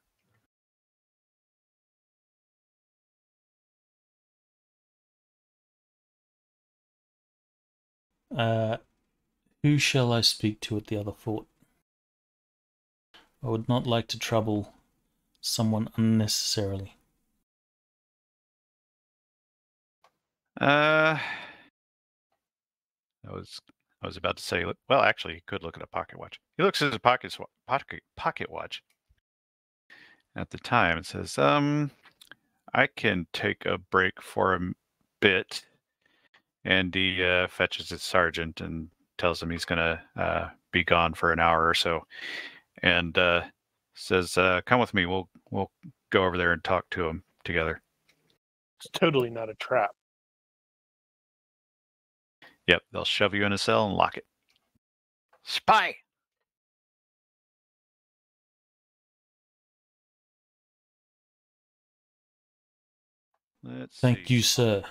Who shall I speak to at the other fort? I would not like to trouble someone unnecessarily. I was about to say, well, actually, he could look at a pocket watch. He looks at his pocket watch at the time and says, I can take a break for a bit. And he fetches his sergeant and tells him he's going to be gone for an hour or so, and says, "Come with me. We'll go over there and talk to him together." It's totally not a trap. Yep, they'll shove you in a cell and lock it. Spy. Thank you, sir.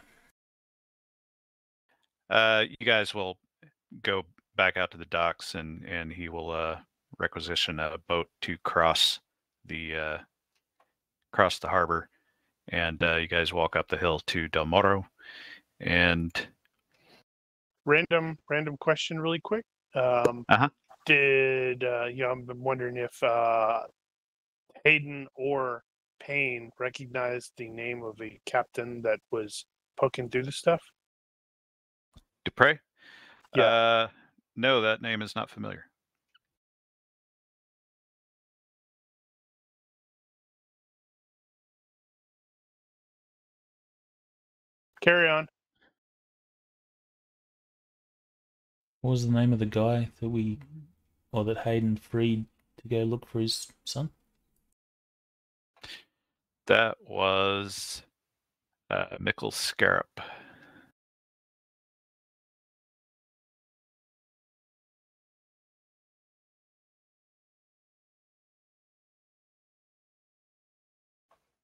You guys will go back out to the docks, and he will requisition a boat to cross the harbor, and you guys walk up the hill to Del Moro. And random question, really quick. Did I'm wondering if Hayden or Payne recognized the name of the captain that was poking through the stuff? Dupre? Yeah. No, that name is not familiar. Carry on. What was the name of the guy that Hayden freed to go look for his son? That was Mikkel Scarab.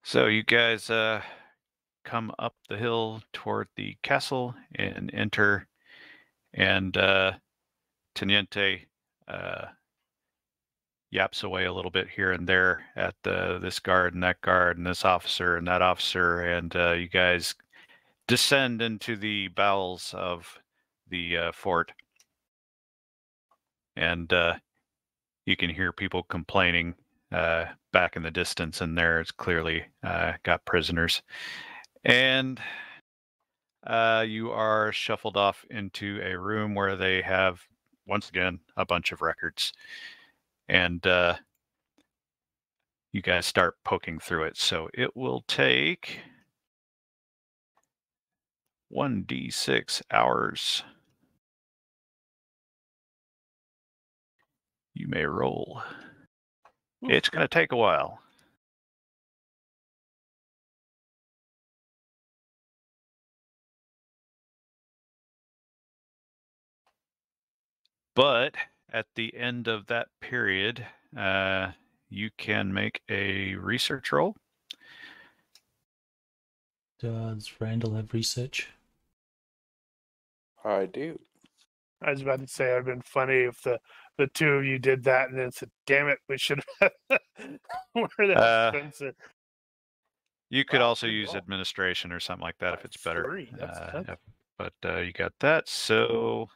So you guys come up the hill toward the castle and enter, and Teniente yaps away a little bit here and there at this guard and this officer and that officer, and you guys descend into the bowels of the fort, and you can hear people complaining back in the distance, and there it's clearly got prisoners. And you are shuffled off into a room where they have, once again, a bunch of records. And you guys start poking through it. So it will take 1d6 hours. You may roll. It's going to take a while. But at the end of that period, you can make a research roll. Does Randall have research? I do. I was about to say, it'd been funny if the two of you did that and then said, damn it, we should have where that Spenser. You could also use administration or something like that if it's better. 3. That's but you got that. So,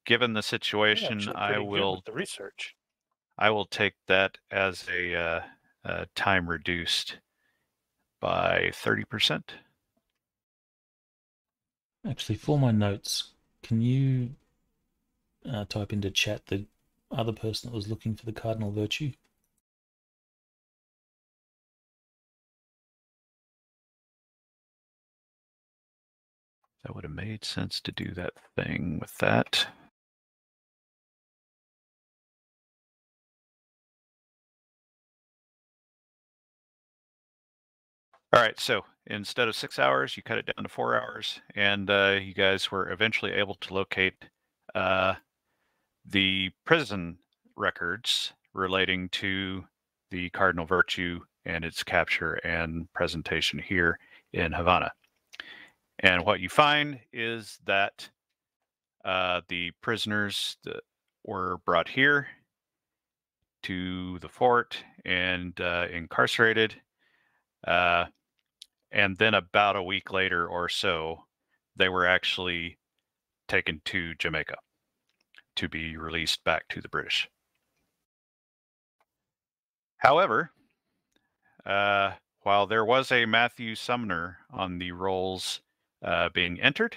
given the situation, I will the research. I will take that as a time reduced by 30%. Actually, for my notes, can you type into chat the other person that was looking for the cardinal virtue? That would have made sense to do that thing with that. All right, so instead of 6 hours, you cut it down to 4 hours, and you guys were eventually able to locate the prison records relating to the Cardinal Virtue and its capture and presentation here in Havana. And what you find is that the prisoners that were brought here to the fort and incarcerated. And then about a week later or so, they were actually taken to Jamaica to be released back to the British. However, while there was a Matthew Sumner on the rolls being entered,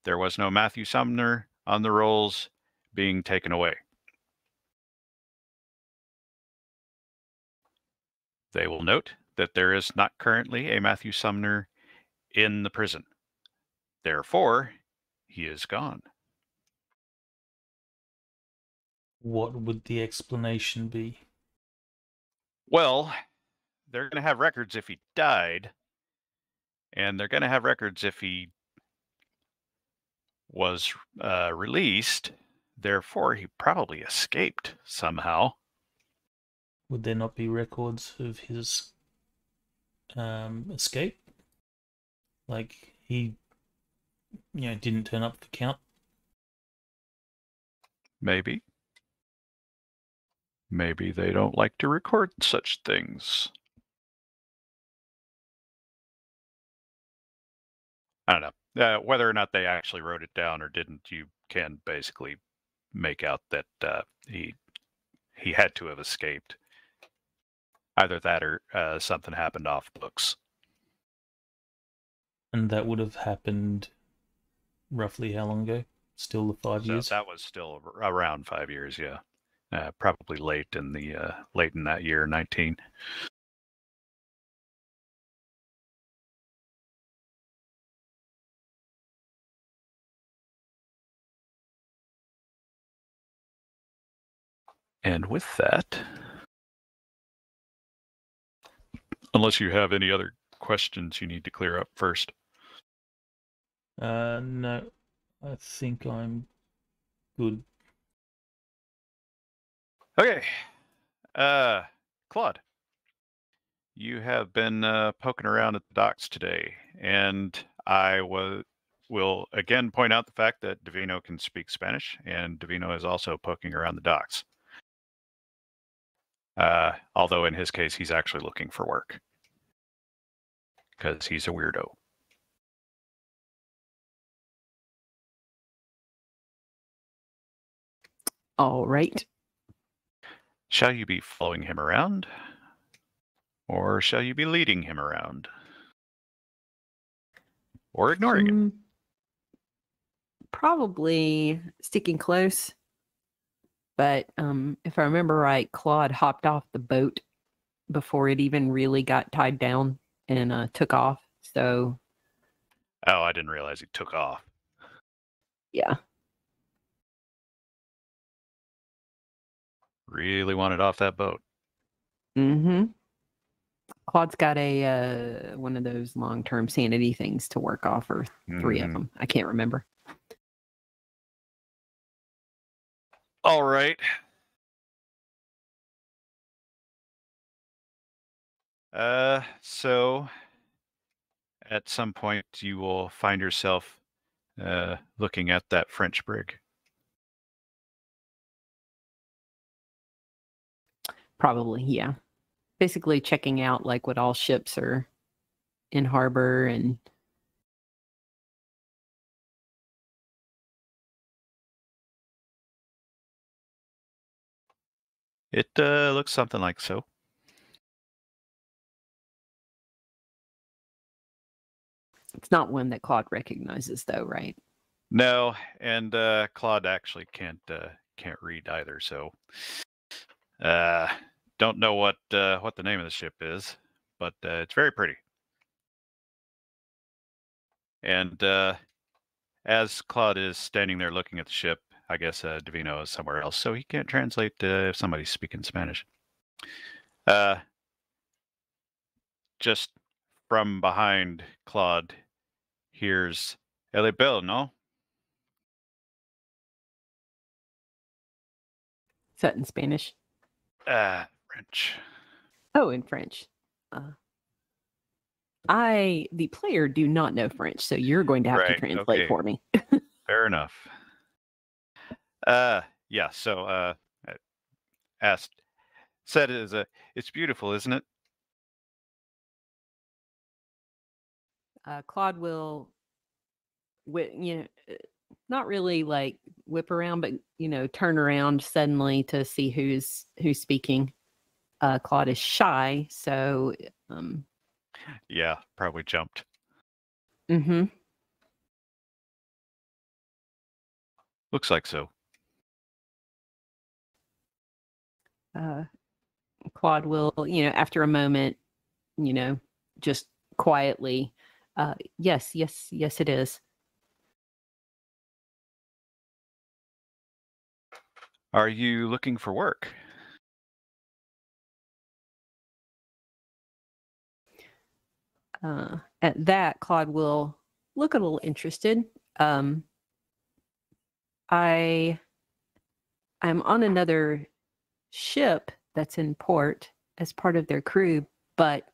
there was no Matthew Sumner on the rolls being taken away. They will note that there is not currently a Matthew Sumner in the prison. Therefore, he is gone. What would the explanation be? Well, they're going to have records if he died, and they're going to have records if he was released. Therefore, he probably escaped somehow. Would there not be records of his escape? Like he, didn't turn up for count? Maybe. Maybe they don't like to record such things. I don't know. Whether or not they actually wrote it down or didn't, you can basically make out that he had to have escaped. Either that or something happened off books. And that would have happened roughly how long ago? Still the 5 years? That was still around 5 years, yeah. Probably late in that year, 19. And with that, unless you have any other questions you need to clear up first. No, I think I'm good. Okay. Claude, you have been poking around at the docks today, and I will again point out the fact that Divino can speak Spanish, and Divino is also poking around the docks. Although in his case, he's actually looking for work because he's a weirdo. All right. Shall you be following him around? Or shall you be leading him around? Or ignoring him? Probably sticking close. But if I remember right, Claude hopped off the boat before it even really got tied down and took off. So. Oh, I didn't realize he took off. Yeah. Really wanted off that boat. Mm-hmm. Claude's got a one of those long-term sanity things to work off, or 3 of them. I can't remember. All right. So at some point you will find yourself looking at that French brig. Probably, yeah. Basically checking out like what all ships are in harbor and It looks something like so. it's not one that Claude recognizes though, right? No, and Claude actually can't read either, so don't know what the name of the ship is, but it's very pretty. And as Claude is standing there looking at the ship, I guess Divino is somewhere else, so he can't translate if somebody's speaking Spanish. Just from behind Claude, hears "Elle Belle, no?" Is that in Spanish? French. Oh, in French. The player, do not know French, so you're going to have to translate for me. Fair enough. Yeah. So, said it's beautiful, isn't it? Claude will, not really like whip around, but turn around suddenly to see who's speaking. Claude is shy, so yeah, probably jumped. Mm-hmm. Looks like so. Claude will, after a moment, just quietly, yes, it is. Are you looking for work? At that, Claude will look a little interested. I'm on another ship that's in port as part of their crew, but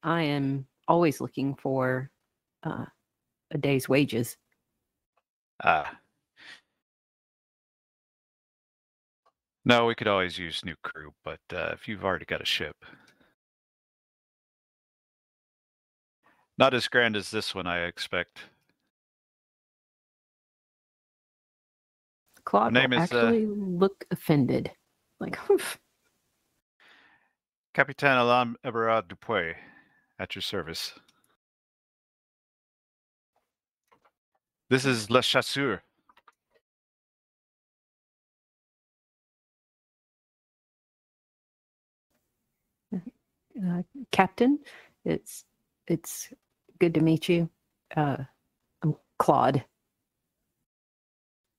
I am always looking for a day's wages. No, we could always use new crew, but if you've already got a ship. Not as grand as this one, I expect. Claude will actually look offended. Like, oof. Capitaine Alain Eberard Dupuy, at your service. This is Le Chasseur. Captain, it's good to meet you. I'm Claude.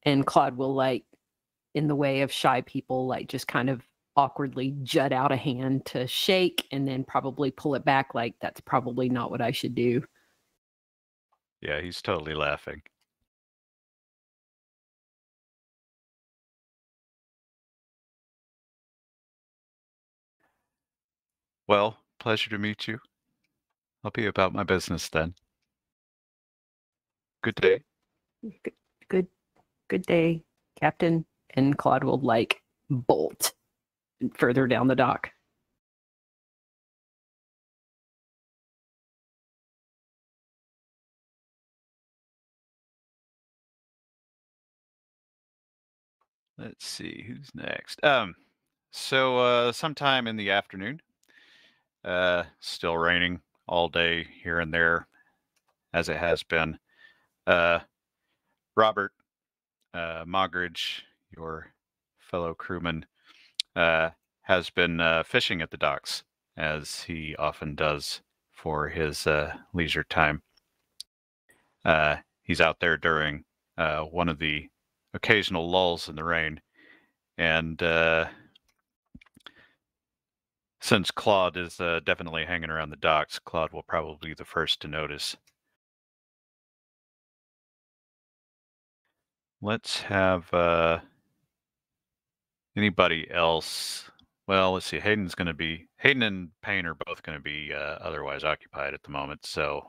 And Claude will, like, in the way of shy people, like, just kind of awkwardly jut out a hand to shake and then probably pull it back like that's probably not what I should do. Yeah, he's totally laughing. Well, pleasure to meet you. I'll be about my business then. Good day. Good day, Captain. And Claude will, like, bolt further down the dock. Let's see, who's next? So sometime in the afternoon, still raining all day here and there, as it has been. Robert Mogridge, your fellow crewman, has been fishing at the docks, as he often does for his leisure time. He's out there during one of the occasional lulls in the rain, and since Claude is definitely hanging around the docks, Claude will probably be the first to notice. Let's have anybody else. Well, let's see. Hayden and Payne are both going to be otherwise occupied at the moment. So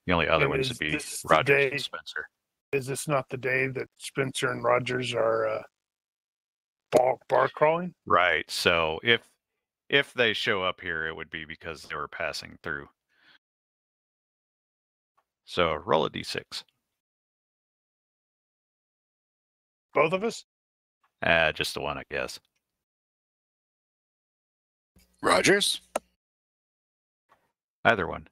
the only other ones would be Rogers and Spenser. Is this not the day that Spenser and Rogers are bar crawling? Right. So if they show up here, it would be because they were passing through. So roll a d6. Both of us? Just the one, I guess. Rogers? Either one.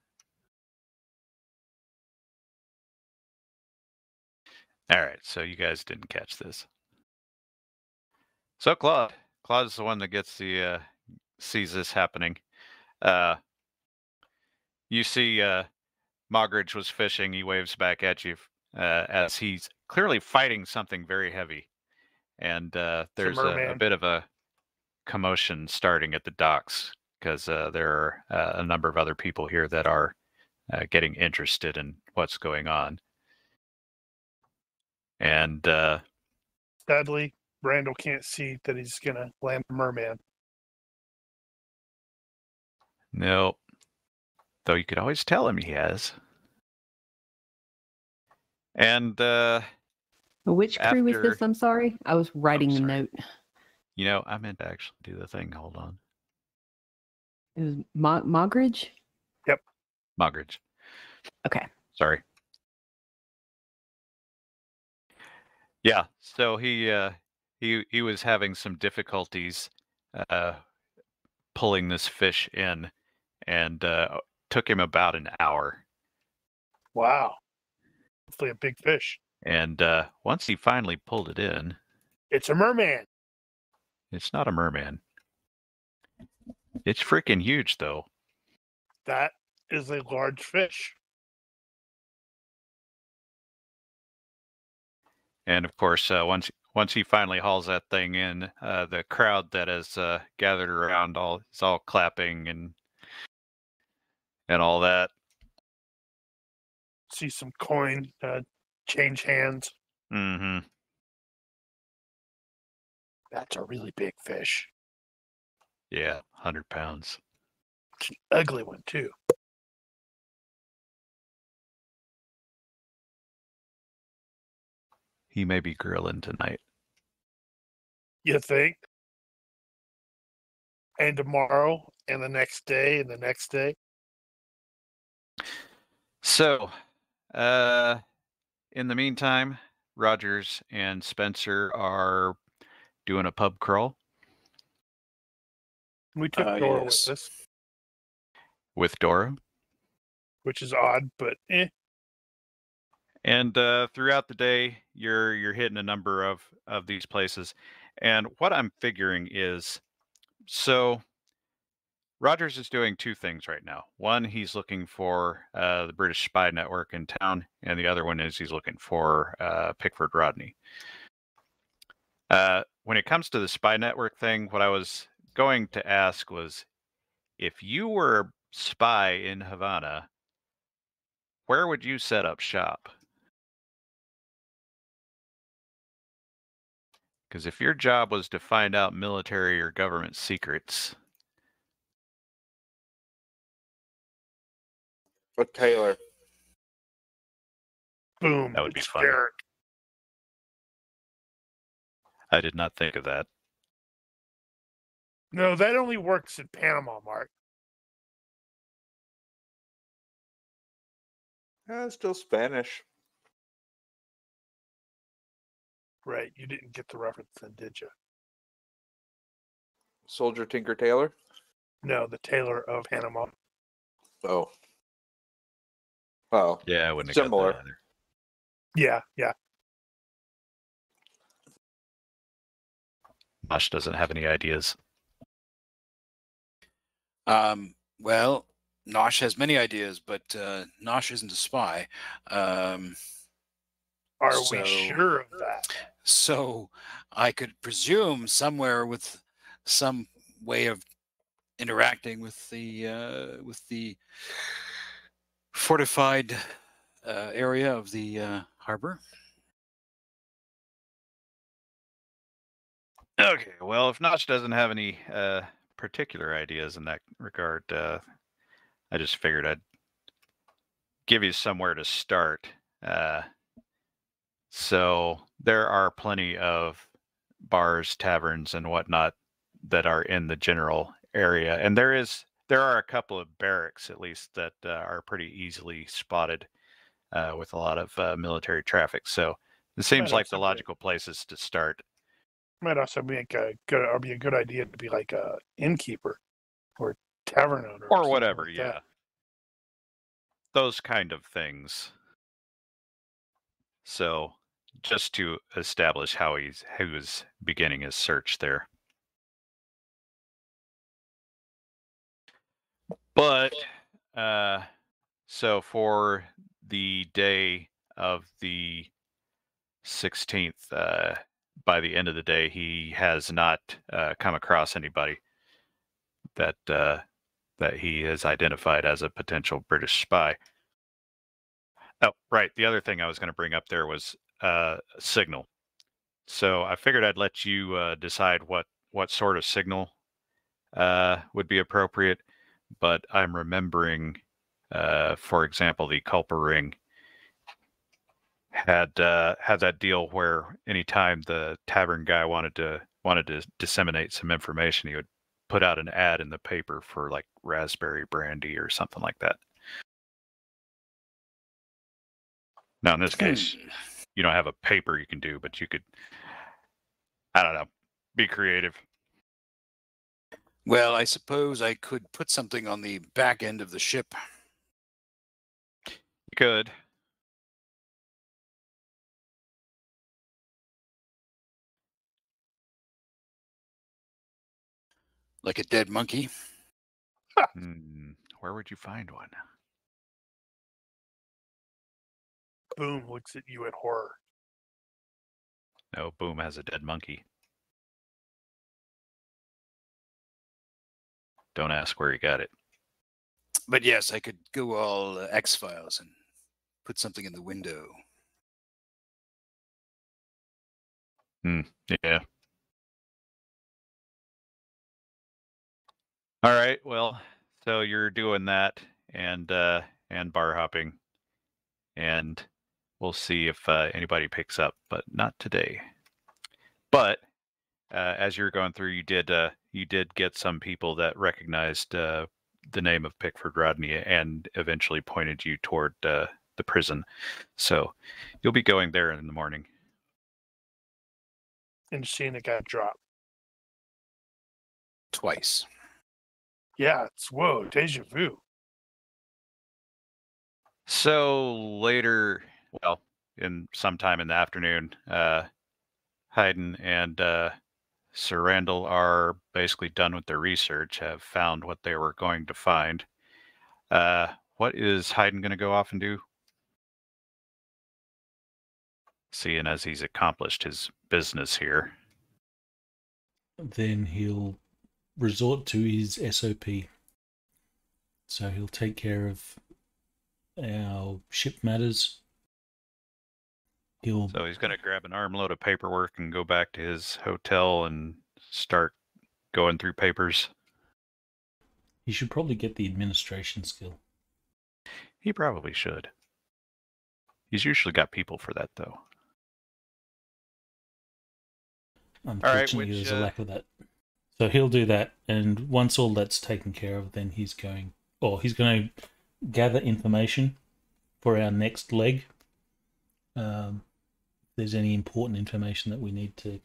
All right, so you guys didn't catch this. So Claude is the one that gets the sees this happening. You see Mogridge was fishing. He waves back at you as he's clearly fighting something very heavy. And there's a bit of a commotion starting at the docks because there are a number of other people here that are getting interested in what's going on. And sadly, Randall can't see that he's going to land a merman. No. Though you could always tell him he has. And which crew was this? I'm sorry. I was writing a note. You know, I meant to actually do the thing. Hold on. It was Mogridge? Yep. Mogridge. Okay. Sorry. Yeah, so he was having some difficulties pulling this fish in, and took him about an hour. Wow. Hopefully a big fish. And once he finally pulled it in... It's a merman. It's not a merman. It's freaking huge, though. That is a large fish. And of course, once he finally hauls that thing in, the crowd that has gathered around is all clapping and all that. See some coin change hands. Mm-hmm. That's a really big fish. Yeah, 100 pounds. It's an ugly one, too. He may be grilling tonight. You think? And tomorrow, and the next day, and the next day? So, in the meantime, Rogers and Spenser are doing a pub crawl. We took Dora with us. With Dora? Which is odd, but eh. And throughout the day, you're hitting a number of these places. And what I'm figuring is, so Rogers is doing two things right now. One, he's looking for the British spy network in town, and the other one is he's looking for Pickford Rodney. When it comes to the spy network thing, what I was going to ask was, if you were a spy in Havana, where would you set up shop? Because if your job was to find out military or government secrets... But Taylor. Boom. That would be fun. I did not think of that. No, that only works in Panama, Mark. It's still Spanish. Right. You didn't get the reference then, did you? Soldier Tinker Tailor? No, the Tailor of Panama. Oh. Oh. Yeah, I wouldn't have similar. got that either. Yeah. Mosh doesn't have any ideas. Well, Nosh has many ideas, but Nosh isn't a spy. Are we sure of that? So I could presume somewhere with some way of interacting with the fortified area of the harbor. Okay, well, if Notch doesn't have any particular ideas in that regard, I just figured I'd give you somewhere to start. So there are plenty of bars, taverns, and whatnot that are in the general area, and there are a couple of barracks, at least, that are pretty easily spotted with a lot of military traffic. So it seems like the logical places to start. Might also be a good idea to be like a innkeeper or tavern owner or whatever. Like yeah, those kind of things. So just to establish how he was beginning his search there. But so for the day, of the 16th, by the end of the day, he has not come across anybody that he has identified as a potential British spy. Oh, right. The other thing I was going to bring up there was signal. So I figured I'd let you decide what sort of signal would be appropriate. But I'm remembering, for example, the Culper ring had that deal where anytime the tavern guy wanted to disseminate some information, he would put out an ad in the paper for like raspberry brandy or something like that. Now, in this case, you don't have a paper you can do, but you could, I don't know, be creative. Well, I suppose I could put something on the back end of the ship. You could. Like a dead monkey? Where would you find one? Boom looks at you in horror. No, Boom has a dead monkey. Don't ask where he got it. But yes, I could go all X-Files and put something in the window. Yeah. All right. Well, so you're doing that and bar hopping, and we'll see if anybody picks up, but not today. But as you're going through, you did get some people that recognized the name of Pickford Rodney and eventually pointed you toward the prison. So you'll be going there in the morning. And seeing it got dropped. Twice. Yeah, it's whoa, deja vu. So later, well, in sometime in the afternoon, Hayden and Sir Randall are basically done with their research, have found what they were going to find. What is Hayden going to go off and do? Seeing as he's accomplished his business here. Then he'll resort to his SOP. So he'll take care of our ship matters. So he's going to grab an armload of paperwork and go back to his hotel and start going through papers. He should probably get the administration skill. He probably should. He's usually got people for that, though. Unfortunately, there's a lack of that. So he'll do that, and once all that's taken care of, then he's going to gather information for our next leg. If there's any important information that we need to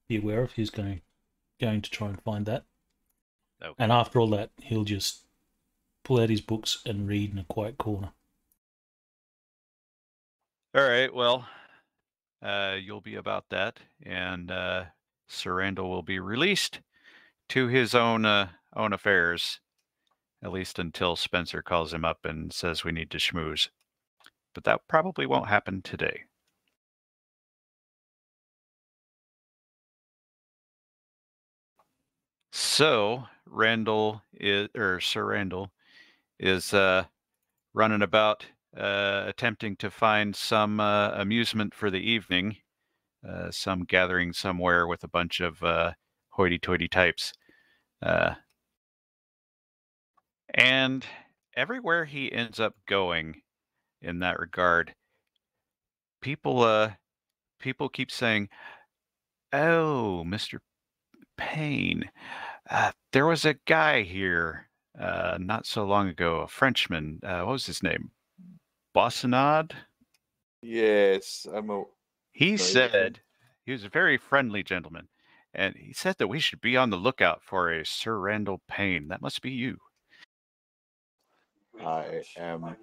be aware of, he's going to try and find that. Okay. And after all that, he'll just pull out his books and read in a quiet corner. All right, well, you'll be about that, and Sir Randall will be released to his own affairs, at least until Spenser calls him up and says we need to schmooze. But that probably won't happen today. So Sir Randall is running about, attempting to find some amusement for the evening, some gathering somewhere with a bunch of hoity-toity types. And everywhere he ends up going in that regard, people keep saying, "Oh, Mr. Payne, there was a guy here not so long ago, a Frenchman. What was his name? Bossonade?" Yes, He said he was a very friendly gentleman, and he said that we should be on the lookout for a Sir Randall Payne. That must be you. I am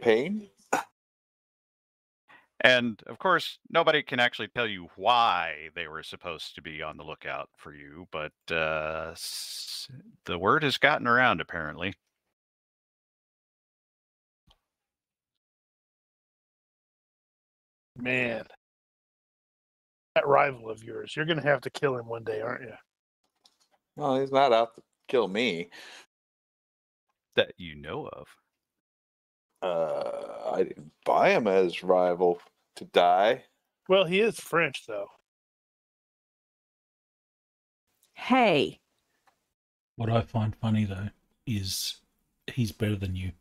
Payne. And of course, nobody can actually tell you why they were supposed to be on the lookout for you, but the word has gotten around apparently. Man. That rival of yours, you're going to have to kill him one day, aren't you? Well, he's not out to kill me. That you know of. I didn't buy him as rival to die. Well, he is French, though. Hey. What I find funny, though, is he's better than you.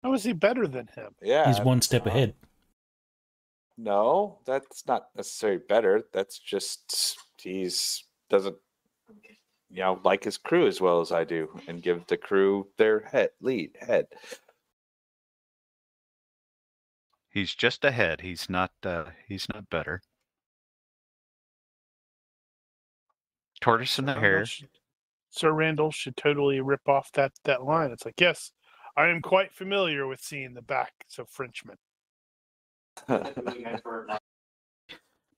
How is he better than him? Yeah. He's one step ahead. No, that's not necessarily better. That's just doesn't like his crew as well as I do, and give the crew their lead head. He's just ahead. He's not better. Tortoise and the hare. Sir Randall should totally rip off that line. It's like, yes, I am quite familiar with seeing the backs of Frenchmen.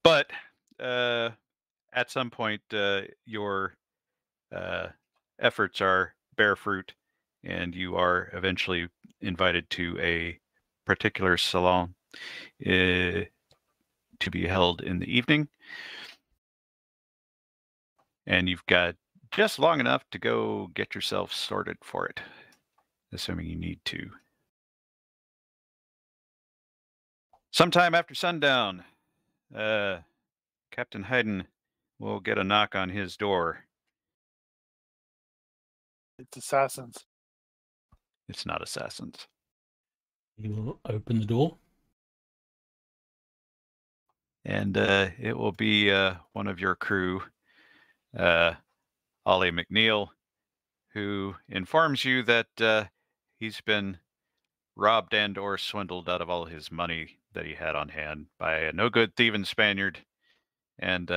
But at some point, your efforts bear fruit, and you are eventually invited to a particular salon to be held in the evening. And you've got just long enough to go get yourself sorted for it, assuming you need to. Sometime after sundown, Captain Hayden will get a knock on his door. It's assassins. It's not assassins. He will open the door. And it will be one of your crew, Ollie McNeil, who informs you that he's been robbed and or swindled out of all his money that he had on hand by a no-good thieving Spaniard, and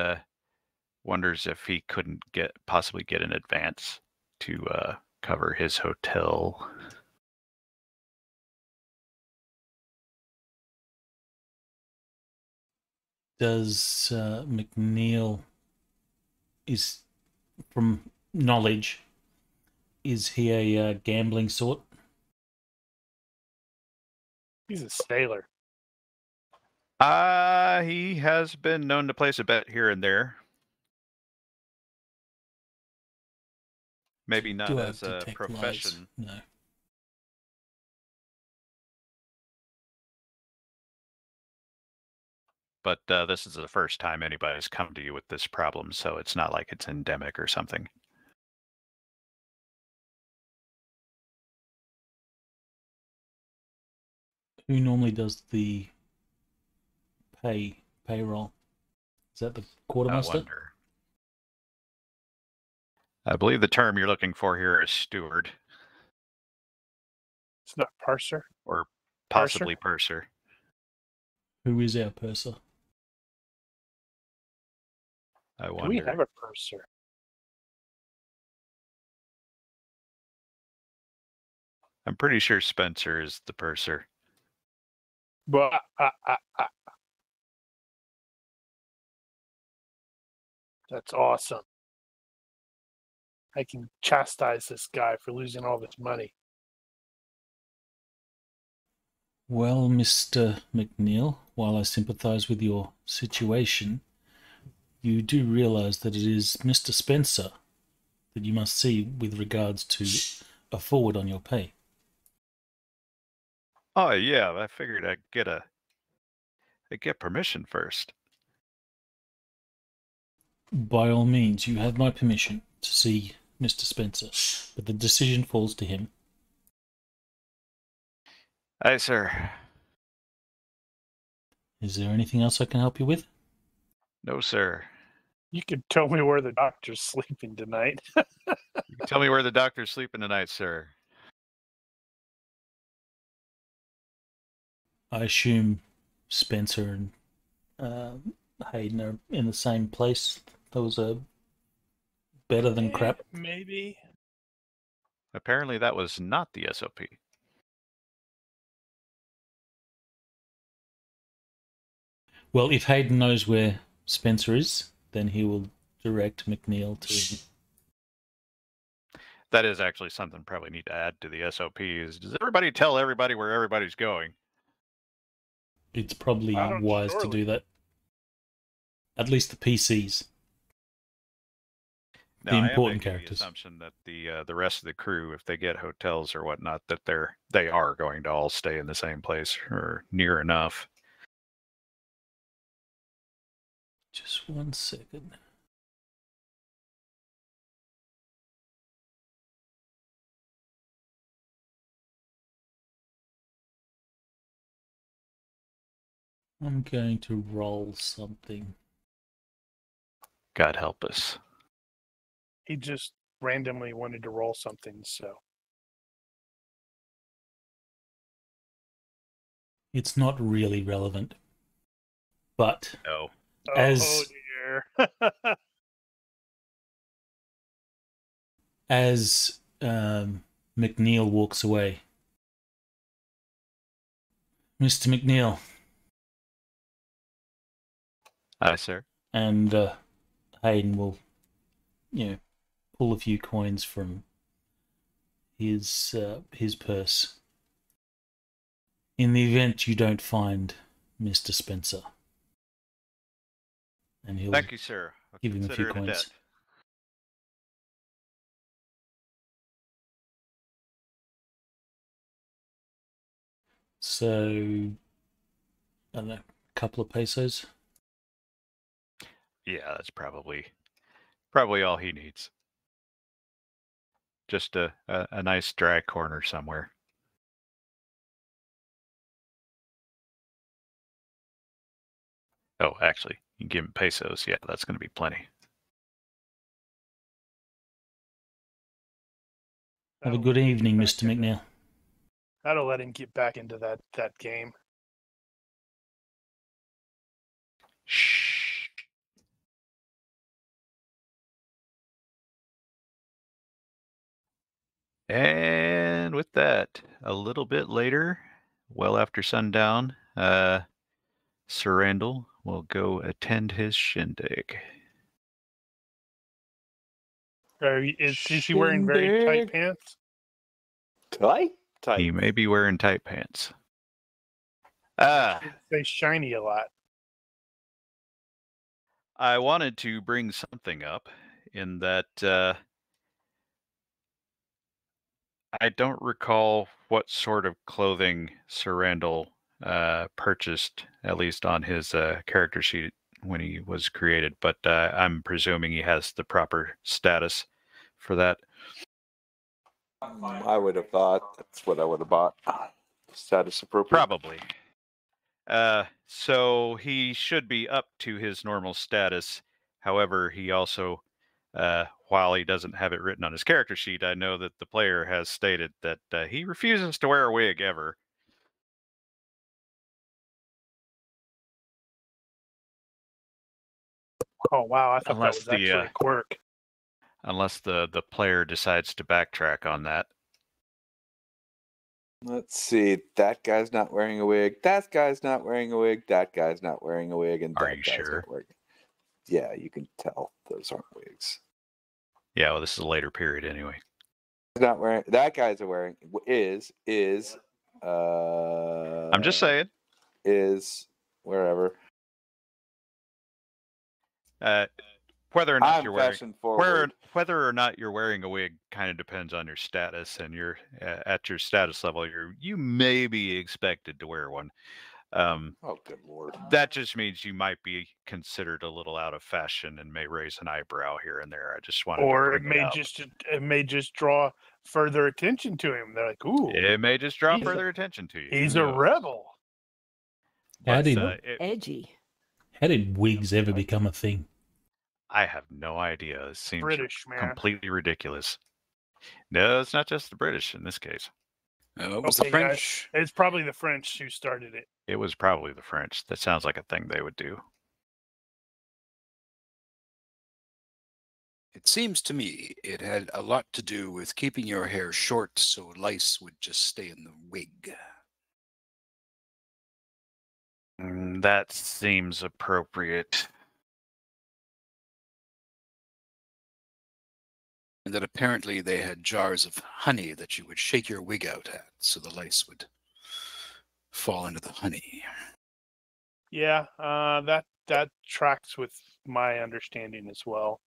wonders if he couldn't possibly get an advance to cover his hotel. Does McNeil, is from knowledge, is he a gambling sort? He's a sailor. He has been known to place a bet here and there. Maybe not as a profession. Lies? No. But this is the first time anybody's come to you with this problem, so it's not like it's endemic or something. Who normally does the payroll? Is that the quartermaster? I believe the term you're looking for here is steward. It's not purser? Or possibly purser. Who is our purser? I wonder. Do we have a purser? I'm pretty sure Spenser is the purser. Well, that's awesome. I can chastise this guy for losing all this money. Well, Mr. McNeil, while I sympathize with your situation, you do realize that it is Mr. Spenser that you must see with regards to a forward on your pay. Oh yeah, I figured I'd get permission first. By all means, you have my permission to see Mr. Spenser, but the decision falls to him. Aye, sir. Is there anything else I can help you with? No, sir. You could tell me where the doctor's sleeping tonight. You can tell me where the doctor's sleeping tonight, sir. I assume Spenser and Hayden are in the same place. Those are better than crap. Maybe. Apparently that was not the SOP. Well, if Hayden knows where Spenser is, then he will direct McNeil to him. That is actually something probably need to add to the SOP is, does everybody tell everybody where everybody's going? it's probably I don't wise to surely. do that. At least the PCs. No, The I am important making characters. the assumption that the rest of the crew, if they get hotels or whatnot, that they are going to all stay in the same place or near enough. Just 1 second. I'm going to roll something. God help us. He just randomly wanted to roll something, so. It's not really relevant. But No. as Oh dear. as McNeil walks away, Mr. McNeil, Aye, sir. and Hayden will, pull a few coins from his purse. In the event you don't find Mr. Spenser, and he'll Thank you, sir. I'll give him a few consider it coins. debt. So, I don't know, a couple of pesos. Yeah, that's probably all he needs. Just a nice dry corner somewhere. Oh, actually, you can give him pesos. Yeah, that's going to be plenty. Have a good evening, Mr. McNeil. That'll let him get back into that game. Shh. And with that, a little bit later, well after sundown, Sir Randall will go attend his shindig. Is he wearing very tight pants? Tight? He may be wearing tight pants. They shiny a lot. I wanted to bring something up in that I don't recall what sort of clothing Sir Randall purchased, at least on his character sheet when he was created, but I'm presuming he has the proper status for that. I would have thought that's what I would have bought. Status appropriate. Probably. So he should be up to his normal status. However, he also, while he doesn't have it written on his character sheet, I know that the player has stated that he refuses to wear a wig ever. Oh wow, I thought that was actually a quirk. Unless the player decides to backtrack on that. Let's see. That guy's not wearing a wig. That guy's not wearing a wig. That guy's not wearing a wig. And Are that you guy's sure? not wearing. Yeah, you can tell those aren't wigs. Yeah, well, this is a later period anyway. He's not wearing. That guy's wearing is. I'm just saying. Is wherever. Whether or not you're wearing whether or not you're wearing a wig kind of depends on your status, and you're at your status level. You may be expected to wear one. Oh, good lord! That just means you might be considered a little out of fashion and may raise an eyebrow here and there. I just wanted to bring it up. It may just draw further attention to him. They're like, ooh, It may just draw further attention to you. He's a rebel. Edgy. How did wigs ever become a thing? I have no idea. It seems British, man. completely ridiculous. No, it's not just the British in this case. It was the French. Guys, it's probably the French who started it. It was probably the French. That sounds like a thing they would do. It seems to me it had a lot to do with keeping your hair short so lice would just stay in the wig. That seems appropriate. And that apparently they had jars of honey that you would shake your wig out at so the lice would fall into the honey. Yeah, that tracks with my understanding as well.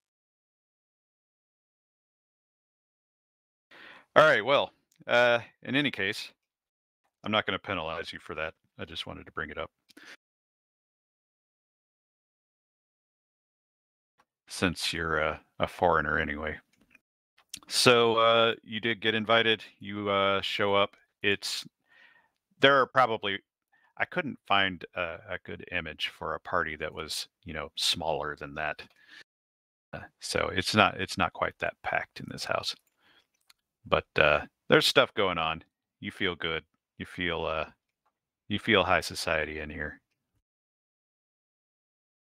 All right. Well, in any case, I'm not going to penalize you for that. I just wanted to bring it up. Since you're a foreigner anyway. So you did get invited. You show up. There are probably, I couldn't find a good image for a party that was, smaller than that. So it's not quite that packed in this house. But there's stuff going on. You feel good. You feel high society in here.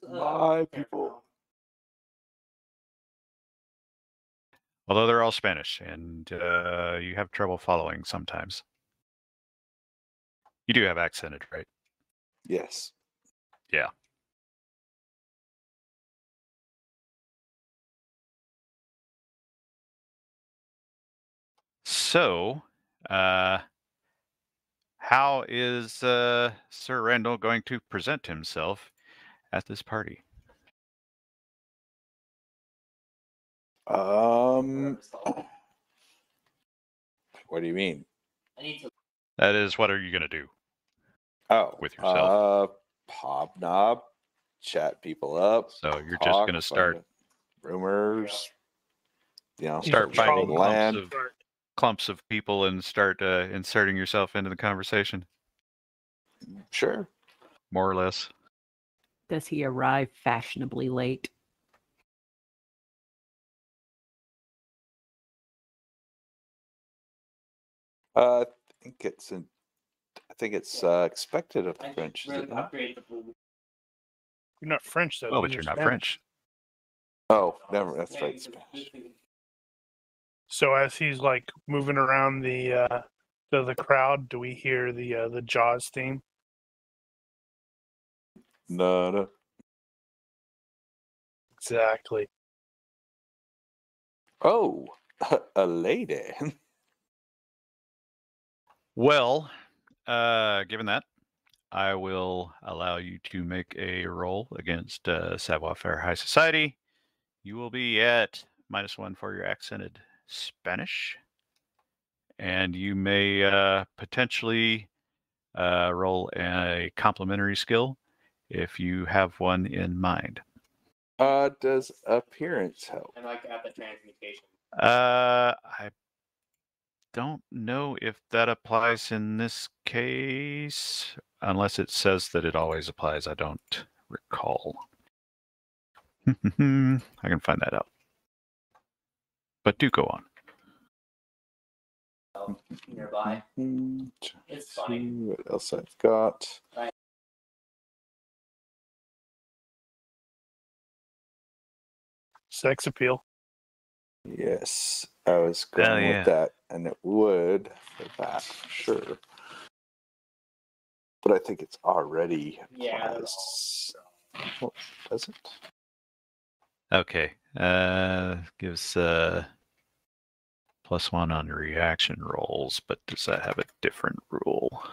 My people. Although they're all Spanish, and you have trouble following sometimes. You do have accented, right? Yes. Yeah. So, how is Sir Randall going to present himself at this party? What do you mean? That is, what are you going to do? Oh, with yourself? Hobnob, chat people up. So you're just going to start rumors. Start finding land. clumps of people and start inserting yourself into the conversation. Sure. More or less. Does he arrive fashionably late? I think it's expected of the French. Is it not? You're not French, though. Well, but you're not French. Oh, never. That's right. Spanish. So as he's like moving around the crowd, do we hear the Jaws theme? No. Exactly. Oh, a lady. Well, given that, I will allow you to make a roll against Savoir-Faire High Society. You will be at -1 for your accented Spanish. And you may potentially roll a complementary skill if you have one in mind. Does appearance help? And like at the transmutation. I don't know if that applies in this case, unless it says that it always applies. I don't recall. I can find that out. But do go on. Nearby. It's funny. What else I've got? Sex appeal. Yes, I was going with that, and it would for that for sure. But I think it's already applies. Oh, does it? Okay. Gives +1 on reaction rolls, but does that have a different rule?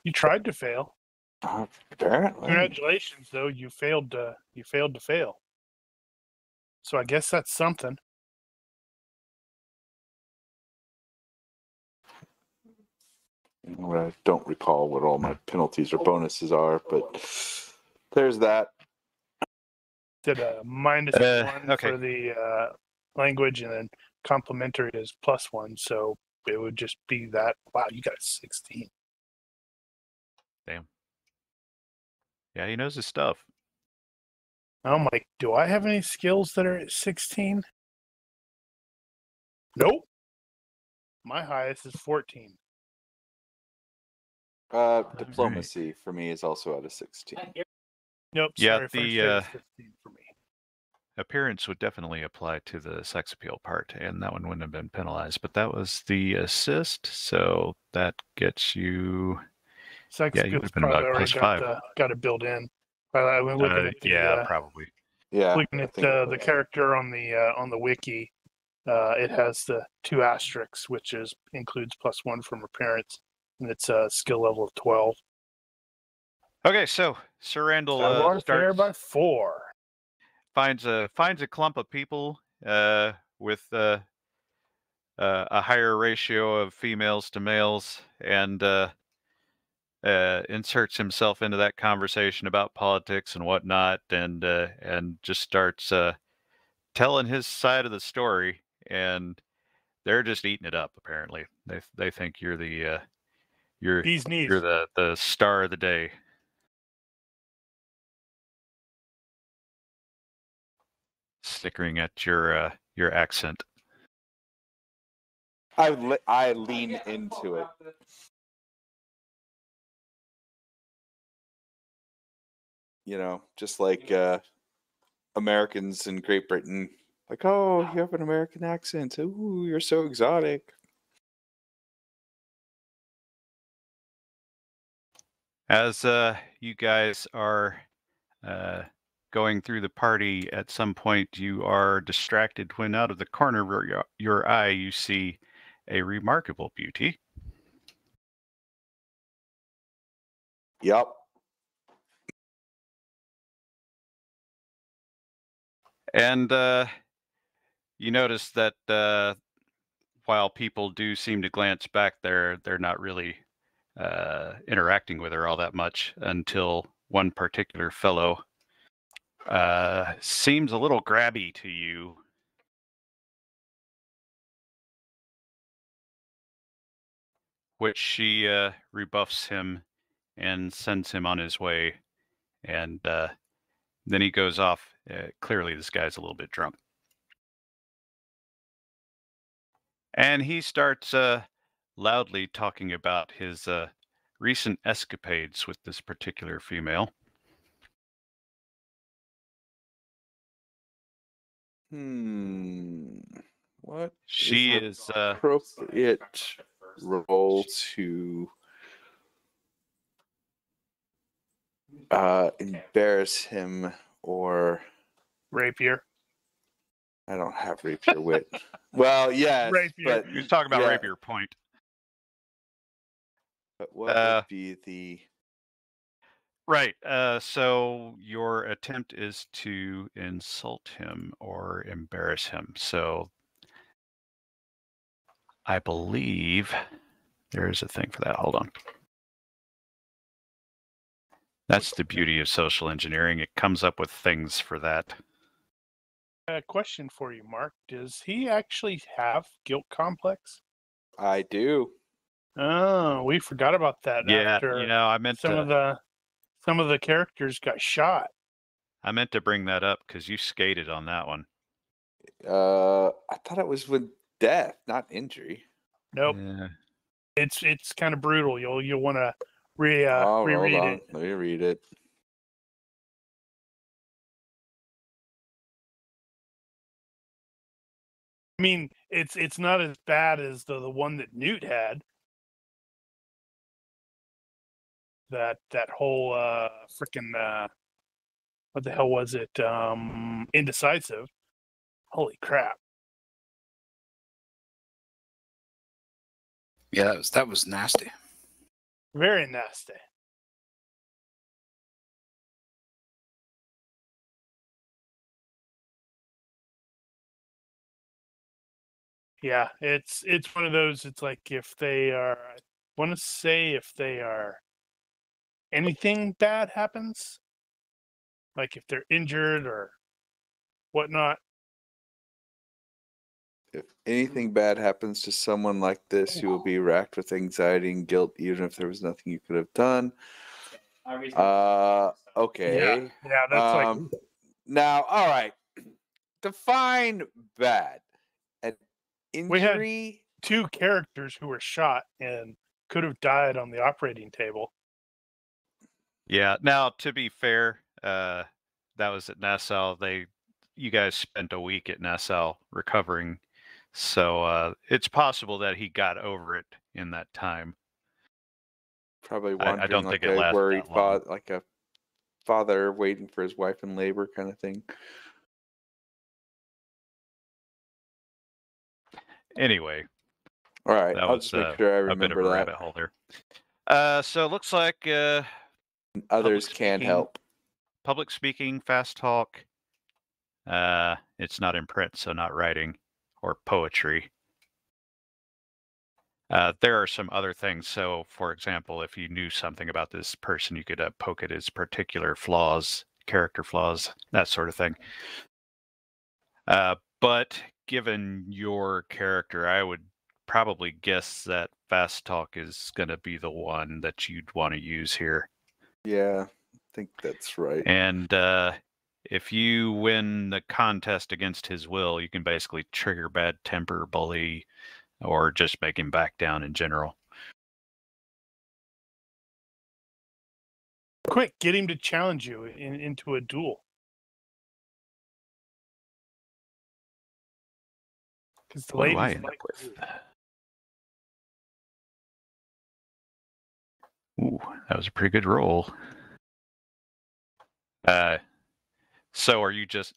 You tried to fail. Apparently. Congratulations, though. You failed to fail. So I guess that's something. I don't recall what all my penalties or bonuses are, but there's that. Did a -1 for the language, and then complimentary is +1, so it would just be that. Wow, you got a 16. Damn. Yeah, he knows his stuff. I'm like, do I have any skills that are at 16? Nope. My highest is 14. Diplomacy for me is also at a 16. Nope. Yeah, sorry, first aid is 15 for me. appearance would definitely apply to the sex appeal part, and that one wouldn't have been penalized. But that was the assist, so that gets you. Sex Yeah, you appeal's would have been probably about already +5. got it built in. I was looking at the Yeah, probably. Yeah. looking at the character on the wiki. It has the 2 asterisks, which includes +1 from appearance, and it's a skill level of 12. Okay, so Sir Randall Warfare by 4. finds a clump of people with a higher ratio of females to males, and inserts himself into that conversation about politics and whatnot, and just starts telling his side of the story, and they're just eating it up. Apparently, they think you're the you're Bee's knees. you're the star of the day. Snickering at your accent. I lean into it. You know, just like Americans in Great Britain, like, oh, you have an American accent. Ooh, you're so exotic. As you guys are going through the party, at some point you are distracted when out of the corner of your eye you see a remarkable beauty. Yep. And you notice that while people do seem to glance back there, they're not really interacting with her all that much until one particular fellow seems a little grabby to you. Which she rebuffs him and sends him on his way. And then he goes off. Clearly, this guy's a little bit drunk. And he starts loudly talking about his recent escapades with this particular female. What She is appropriate role to embarrass him or Rapier. I don't have rapier wit. Well, yes, Rapier. but He was talking about rapier point. But what would be the right? So your attempt is to insult him or embarrass him. So I believe there is a thing for that. Hold on. That's the beauty of social engineering. It comes up with things for that. A question for you, Mark. Does he actually have guilt complex? I do. Oh, we forgot about that. Yeah, after you know, I meant some of the characters got shot. I meant to bring that up because you skated on that one. I thought it was with death, not injury. Nope. Yeah. It's kind of brutal. You'll want to reread it. Let me read it. I mean, it's not as bad as the one that Newt had. That whole freaking what the hell was it? Indecisive. Holy crap! Yeah, that was nasty. Very nasty. Yeah, it's one of those. It's like if they are, I want to say if they are, anything bad happens, like if they're injured or whatnot. If anything bad happens to someone like this, you will be racked with anxiety and guilt, even if there was nothing you could have done. Okay. Yeah, that's like now. All right. Define bad. An injury. we had 2 characters who were shot and could have died on the operating table. Yeah. Now, to be fair, that was at Nassau. They you guys spent a week at Nassau recovering, so it's possible that he got over it in that time. Probably I wandering don't like think it a lasted worried that long. like a father waiting for his wife in labor kind of thing. Anyway, All right, that I'll was just make sure I a bit of remember a that. rabbit hole there. So it looks like Others public can't speaking- help. public speaking, fast talk. It's not in print, so not writing or poetry. There are some other things. So, for example, if you knew something about this person, you could poke at his particular flaws, character flaws, that sort of thing. But given your character, I would probably guess that fast talk is going to be the one that you'd want to use here. Yeah, I think that's right. And if you win the contest against his will, you can basically trigger bad temper, bully, or just make him back down in general. Quick, get him to challenge you into a duel. Because the What do I ladies end up like with? you. Ooh, that was a pretty good roll. So are you just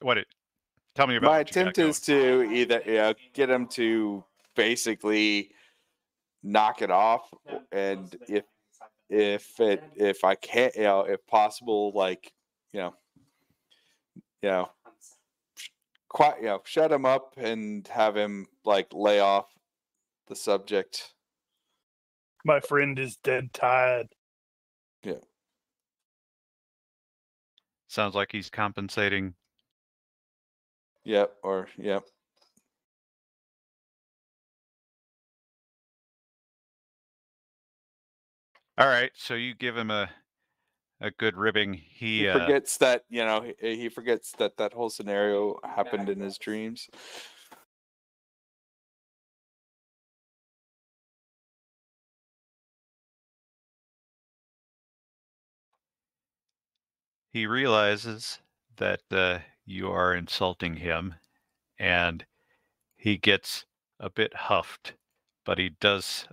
tell me about My what you got attempt is to either get him to basically knock it off, and if I can't, if possible, like quite shut him up and have him like lay off the subject. My friend is dead tired. Yeah. Sounds like he's compensating. Yep. Or yep. All right, so you give him a good ribbing. He forgets that he forgets that whole scenario happened in his dreams. He realizes that you are insulting him, and he gets a bit huffed, but he does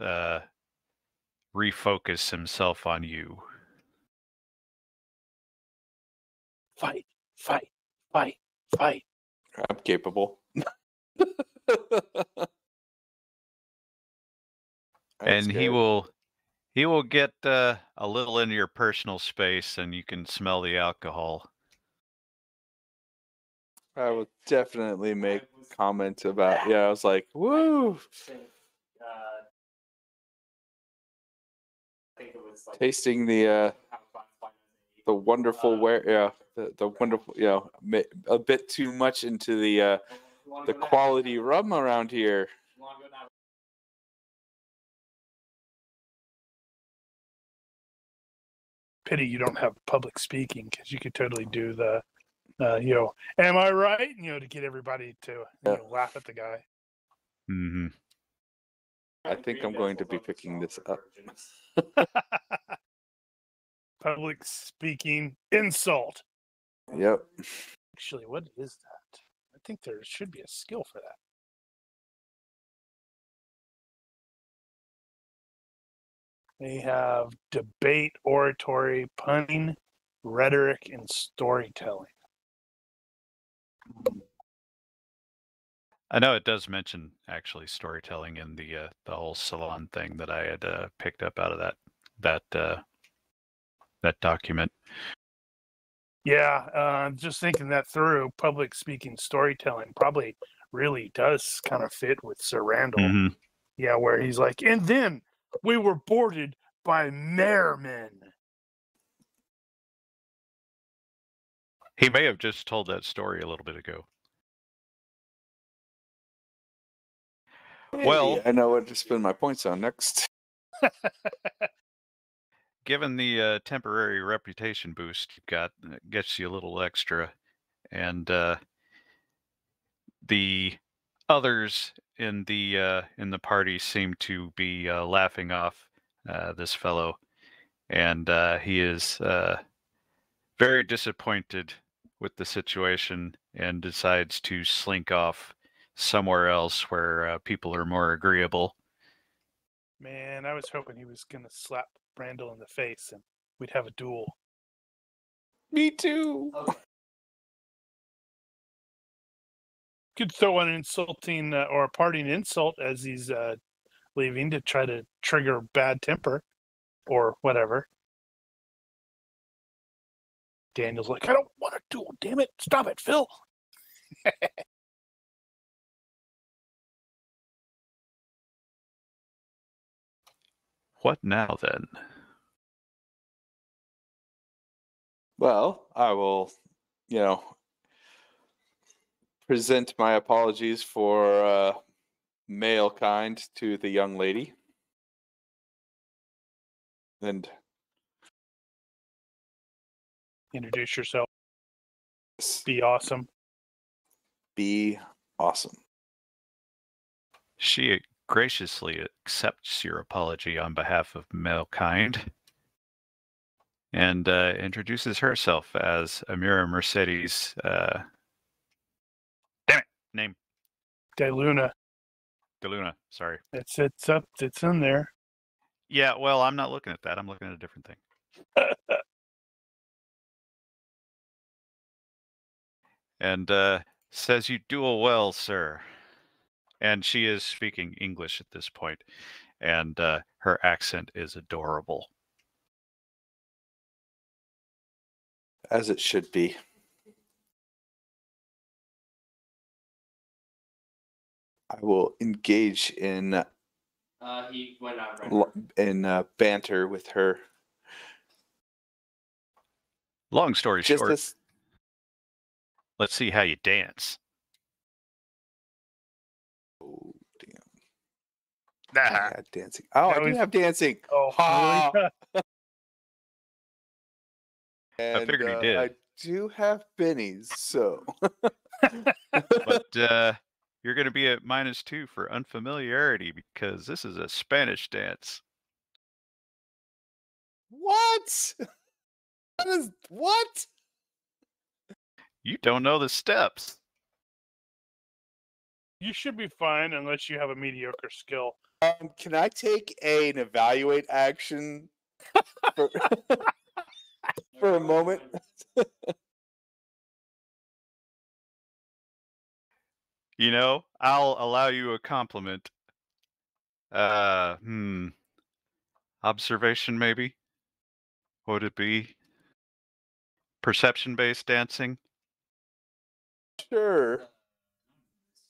refocus himself on you. Fight, fight, fight, fight. I'm capable. And he will get a little into your personal space, and you can smell the alcohol. I will definitely make comments about. I was like, "Woo!" Tasting the wonderful the wonderful a bit too much into the quality rum around here. Pity you don't have public speaking, because you could totally do the am I right? To get everybody to laugh at the guy. Mm-hmm. I think I'm going to be picking this up. Public speaking insult. Yep. Actually, what is that? I think there should be a skill for that. They have debate, oratory, punning, rhetoric, and storytelling. I know it does mention actually storytelling in the whole salon thing that I had picked up out of that document. Yeah, just thinking that through, public speaking storytelling probably really does kind of fit with Sir Randall. Mm-hmm. Yeah, where he's like, and then we were boarded by maremen. He may have just told that story a little bit ago. Hey, well, I know what to spend my points on next. Given the temporary reputation boost you got, gets you a little extra, and the others in the party seem to be laughing off this fellow, and he is very disappointed with the situation and decides to slink off somewhere else where people are more agreeable. Man, I was hoping he was going to slap Randall in the face and we'd have a duel. Me too. Okay. Could throw an insulting or a parting insult as he's leaving to try to trigger bad temper or whatever. Daniel's like, I don't want to duel, damn it. Stop it, Phil. What now, then? Well, I will, present my apologies for male kind to the young lady. And Introduce yourself. Be awesome. be awesome. She graciously accepts your apology on behalf of male kind and introduces herself as Amira Mercedes. Damn it, name. DeLuna. DeLuna, sorry. It's up. It's in there. Yeah, well, I'm not looking at that. I'm looking at a different thing. And says you duel well, sir. And she is speaking English at this point, and her accent is adorable. As it should be. I will engage in He went out banter with her. Long story Just short, as let's see how you dance. oh damn! Nah. I had dancing. Oh, I do have dancing. Oh, Ha! really? And, figured he did. I do have bennies, so. But you're going to be at -2 for unfamiliarity because this is a Spanish dance. What? What? You don't know the steps. You should be fine unless you have a mediocre skill. Can I take an evaluate action for, for a moment? You know, I'll allow you a compliment. Observation, maybe? What would it be? Perception-based dancing? Sure.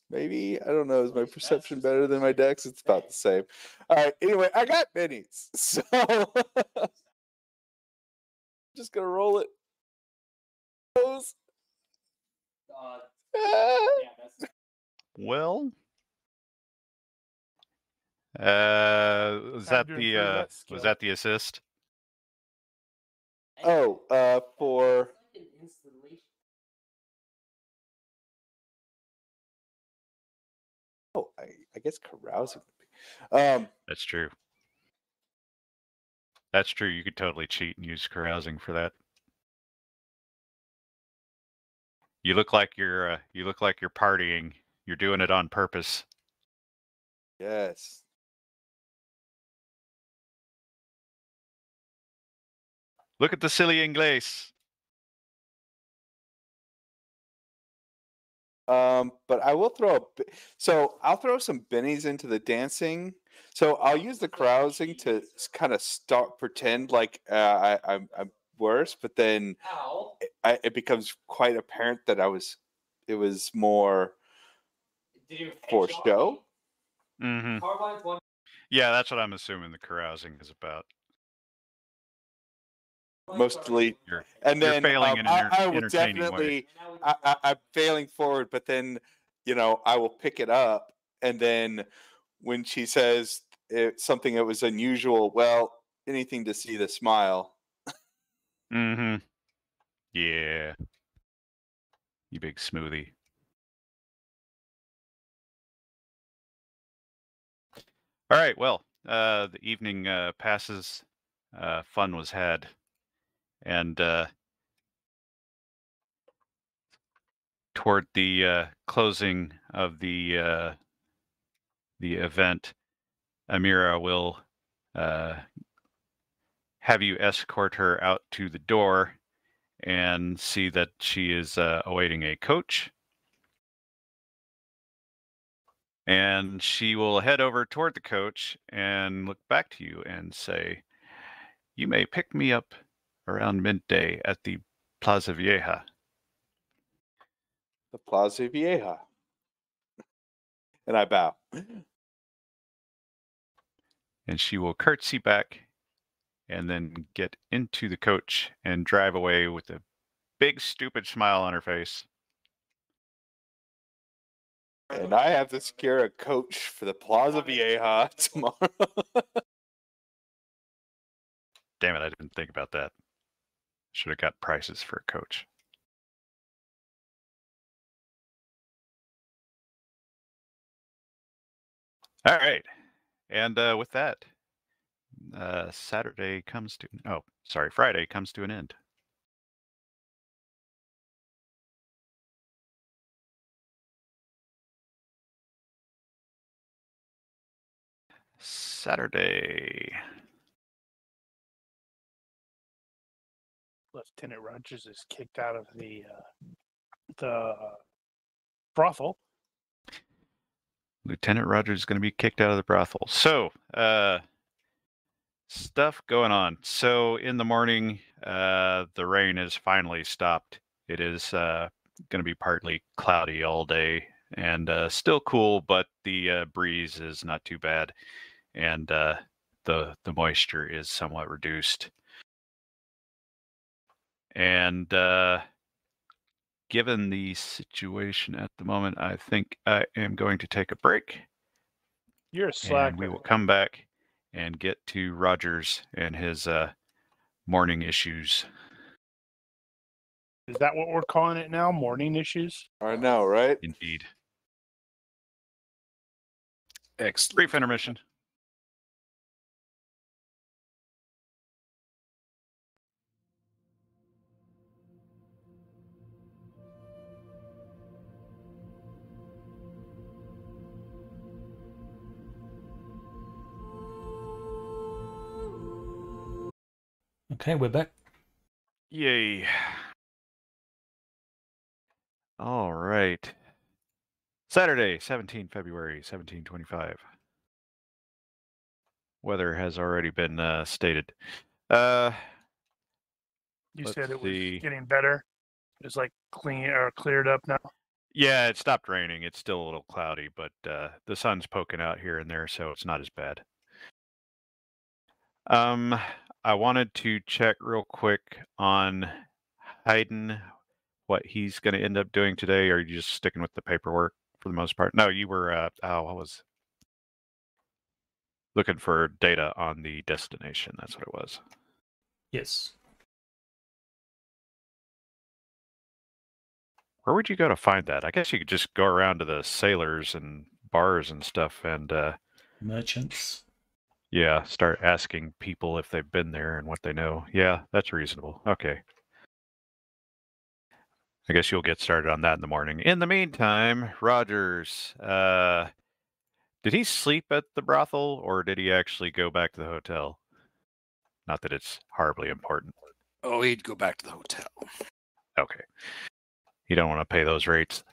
Maybe, I don't know, is my perception better than my dex? It's about the same. All right, anyway, I got bennies, so just gonna roll it. Well, was that the assist? Oh, for I guess carousing would be. That's true. That's true. You could totally cheat and use carousing for that. You look like you're partying. You're doing it on purpose. Yes. Look at the silly Inglés. But I will I'll throw some bennies into the dancing. So I'll use the carousing to kind of pretend like I'm worse, but then it becomes quite apparent that it was more for show. Mm-hmm. Yeah, that's what I'm assuming the carousing is about. Mostly, and then I will definitely. I'm failing forward, but then I will pick it up, and then when she says something that was unusual, well, anything to see the smile. Mm-hmm. Yeah. You big smoothie. All right. Well, the evening passes. Fun was had, and toward the closing of the event, Amira will have you escort her out to the door and see that she is awaiting a coach. And she will head over toward the coach and look back to you and say, "You may pick me up around midday at the Plaza Vieja." The Plaza Vieja. And I bow. And she will curtsy back and then get into the coach and drive away with a big, stupid smile on her face. And I have to secure a coach for the Plaza Vieja tomorrow. Damn it, I didn't think about that. Should have got prices for a coach. All right. And with that, Friday comes to an end. Saturday. Lieutenant Rogers is kicked out of the brothel. Lieutenant Rogers is going to be kicked out of the brothel. So, stuff going on. So, in the morning, the rain has finally stopped. It is going to be partly cloudy all day and still cool, but the breeze is not too bad. And the moisture is somewhat reduced. And given the situation at the moment, I think I am going to take a break. You're a slacker. And we will come back and get to Rogers and his morning issues. Is that what we're calling it now? Morning issues? I know, right? Indeed. Excellent. Brief intermission. Okay, we're back. Yay. All right. Saturday, 17 February, 1725. Weather has already been stated. You Let's said it was see. getting better. It's like clean or cleared up now. Yeah, it stopped raining. It's still a little cloudy, but the sun's poking out here and there, so it's not as bad. I wanted to check real quick on Hayden, what he's going to end up doing today. Or are you just sticking with the paperwork for the most part? No, you were, what was looking for data on the destination. That's what it was. Yes. Where would you go to find that? I guess you could just go around to the sailors and bars and stuff and Merchants. yeah, start asking people if they've been there and what they know. Yeah, that's reasonable. Okay. I guess you'll get started on that in the morning. In the meantime, Rogers, did he sleep at the brothel or did he actually go back to the hotel? Not that it's horribly important. Oh, he'd go back to the hotel. Okay. You don't want to pay those rates.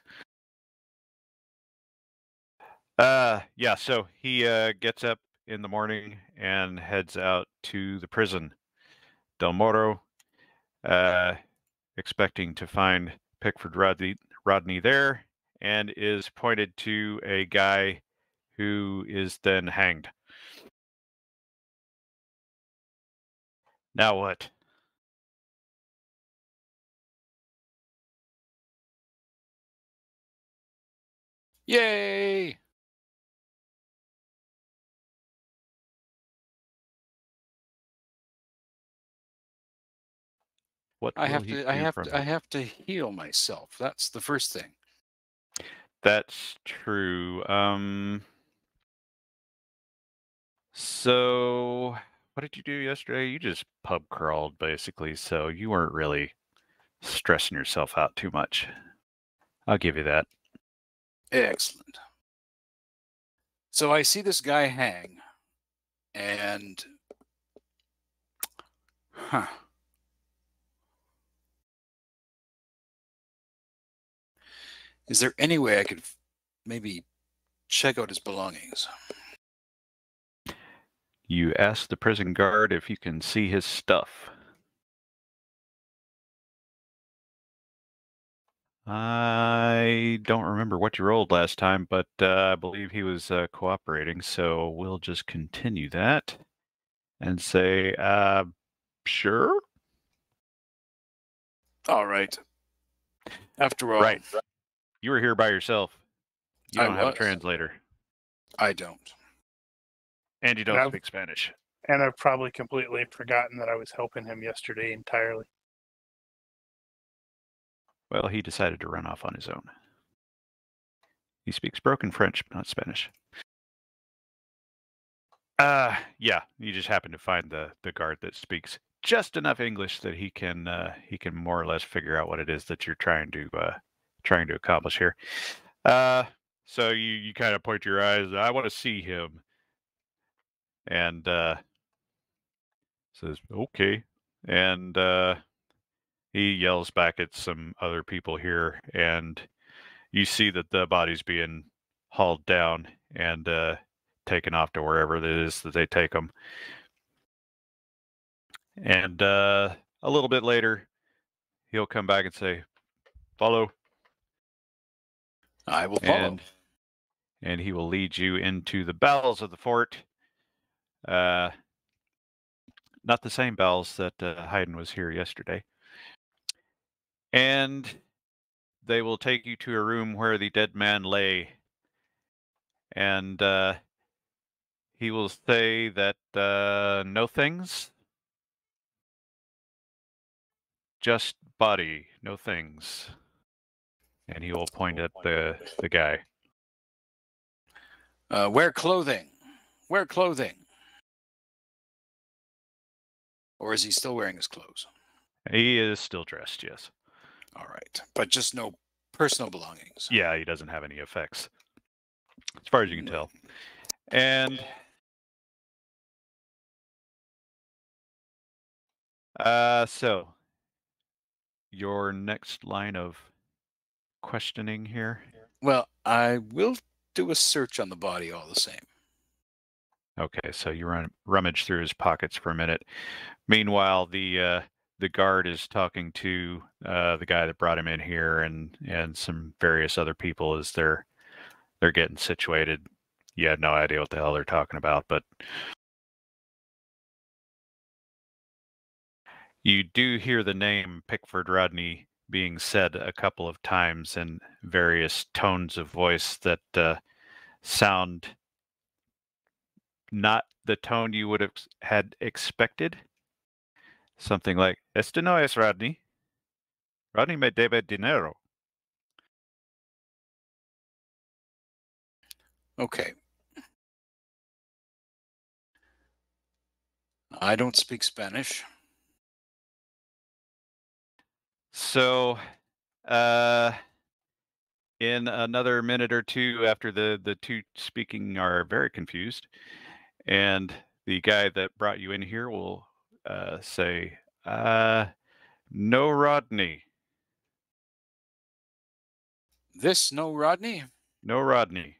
Yeah, so he gets up in the morning and heads out to the prison. Del Moro, expecting to find Pickford Rodney there, and is pointed to a guy who is then hanged. Now what? Yay! What I will have he to. do I have to heal myself. That's the first thing. That's true. So what did you do yesterday? You just pub crawled basically, so you weren't really stressing yourself out too much. I'll give you that. Excellent. So I see this guy hang, and is there any way I could maybe check out his belongings? You ask the prison guard if you can see his stuff. I don't remember what you rolled last time, but I believe he was cooperating, so we'll just continue that and say, sure? All right. After all, Right. You were here by yourself. You I don't have a was. translator. I don't. And you And don't I've- speak Spanish. And I've probably completely forgotten that I was helping him yesterday entirely. Well, he decided to run off on his own. He speaks broken French, but not Spanish. Yeah, you just happen to find the guard that speaks just enough English that he can more or less figure out what it is that you're trying to accomplish here. So you kind of point your eyes. I want to see him, and says okay, and he yells back at some other people here, and you see that the body's being hauled down and taken off to wherever it is that they take them. And a little bit later, he'll come back and say, "Follow." I will follow. And he will lead you into the bowels of the fort. Not the same bowels that Hayden was here yesterday. And they will take you to a room where the dead man lay. And he will say that no things, just body, no things. And he will point at the guy. Wear clothing. Wear clothing. Or is he still wearing his clothes? He is still dressed, yes. All right. But just no personal belongings. Yeah, he doesn't have any effects, as far as you can tell. And so your next line of questioning here. Well, I will do a search on the body all the same. Okay, so you rummage through his pockets for a minute. Meanwhile, the guard is talking to the guy that brought him in here and some various other people as they're getting situated. You have no idea what the hell they're talking about, but you do hear the name Pickford Rodney being said a couple of times in various tones of voice that sound not the tone you would have had expected. Something like, "Este no es Rodney. Rodney me debe dinero." Okay. I don't speak Spanish. So, in another minute or two after the two speaking are very confused, and the guy that brought you in here will say, "No Rodney. This no Rodney? No Rodney."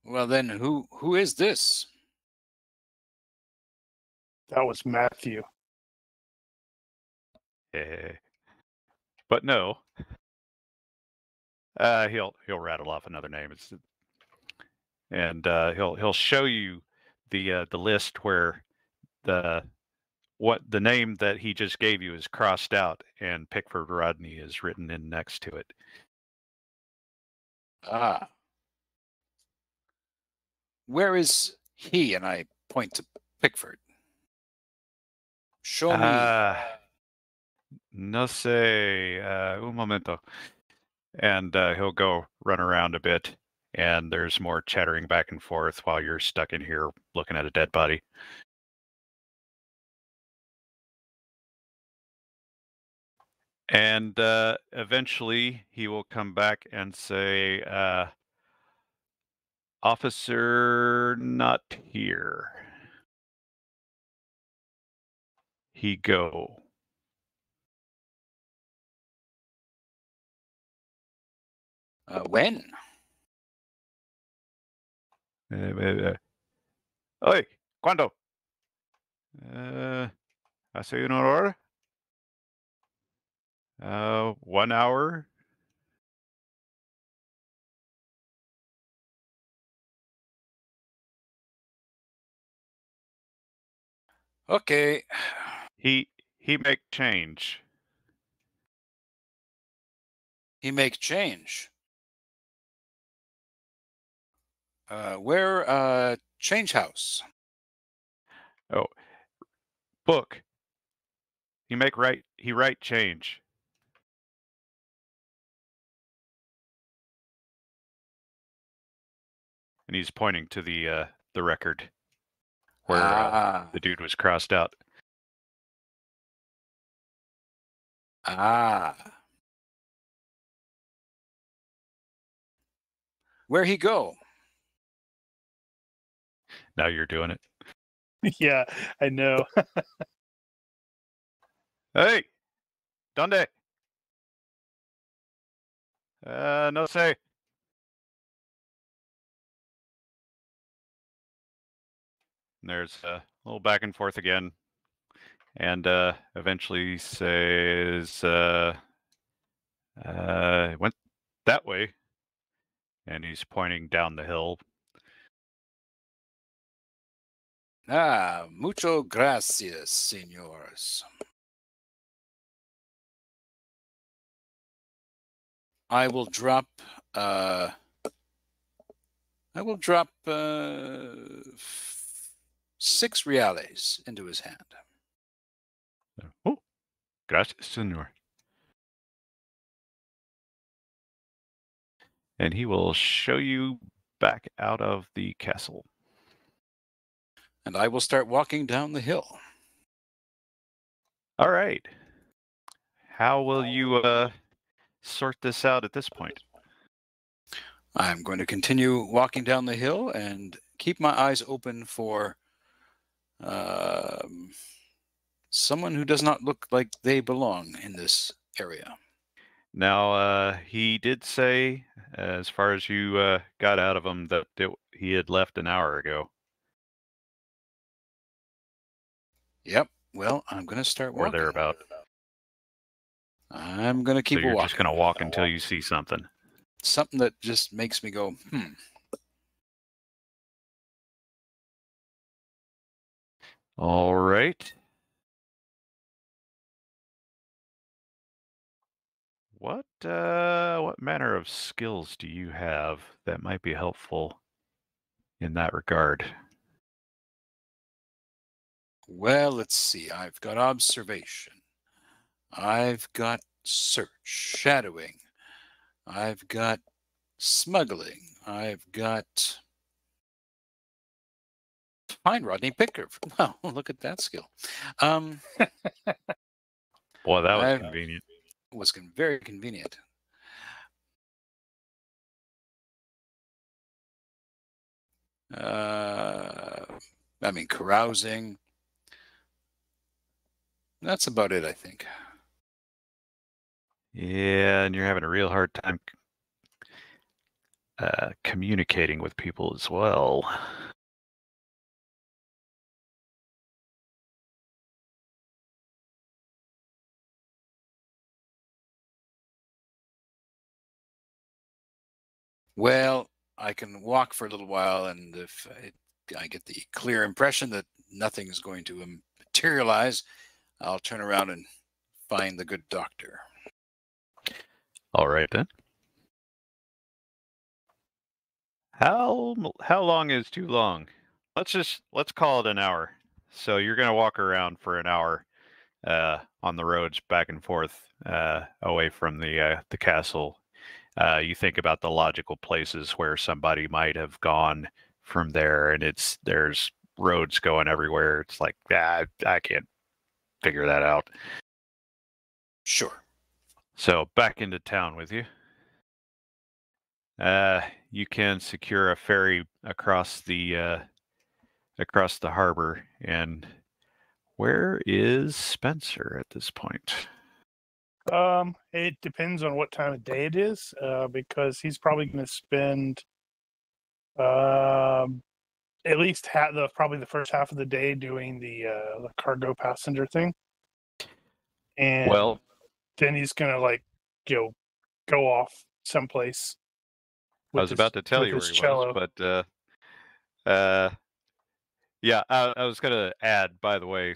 Well then, who is this? That was Matthew. But no. He'll rattle off another name. And he'll show you the list where the name that he just gave you is crossed out and Pickford Rodney is written in next to it. Ah. Where is he? And I point to Pickford. Show me. No sé, un momento. And he'll go run around a bit, and there's more chattering back and forth while you're stuck in here looking at a dead body. And eventually he will come back and say, officer not here. He go. When? Oi, ¿cuándo? ¿Hace una hora? 1 hour. Okay. He make change. He make change. Where change house? Oh, book. He make right. He write change. And he's pointing to the record where the dude was crossed out. Where he go? Now you're doing it. Yeah, I know. Hey, ¿dónde? No sé. And there's a little back and forth again. And eventually he says, went that way. And he's pointing down the hill. Mucho gracias, señores. I will drop 6 reales into his hand. Oh, gracias, señor. And he will show you back out of the castle. And I will start walking down the hill. All right. How will you sort this out at this point? I'm going to continue walking down the hill and keep my eyes open for someone who does not look like they belong in this area. Now, he did say, as far as you got out of him, that he had left an hour ago. Yep. Well, I'm going to start walking. Or thereabout. I'm going to keep walking. So you're walking. just going to walk until you see something. Something that just makes me go, All right. What manner of skills do you have that might be helpful in that regard? Well, let's see. I've got observation. I've got search, shadowing. I've got smuggling. I've got find Rodney Picker. Well, look at that skill. Boy, that was convenient. It was very convenient. I mean, carousing. That's about it, I think. Yeah, and you're having a real hard time communicating with people as well. Well, I can walk for a little while, and if I get the clear impression that nothing is going to materialize, I'll turn around and find the good doctor. All right, then. How long is too long? Let's call it an hour. So you're going to walk around for an hour on the roads back and forth away from the castle. You think about the logical places where somebody might have gone from there, and there's roads going everywhere. It's like, I can't figure that out. Sure. So back into town with you. You can secure a ferry across the harbor. And where is Spenser at this point? It depends on what time of day it is, because he's probably going to spend at least probably the first half of the day doing the cargo passenger thing, and Well, then he's going to go off someplace. I was about to tell you where he was, but yeah, I was going to add, by the way,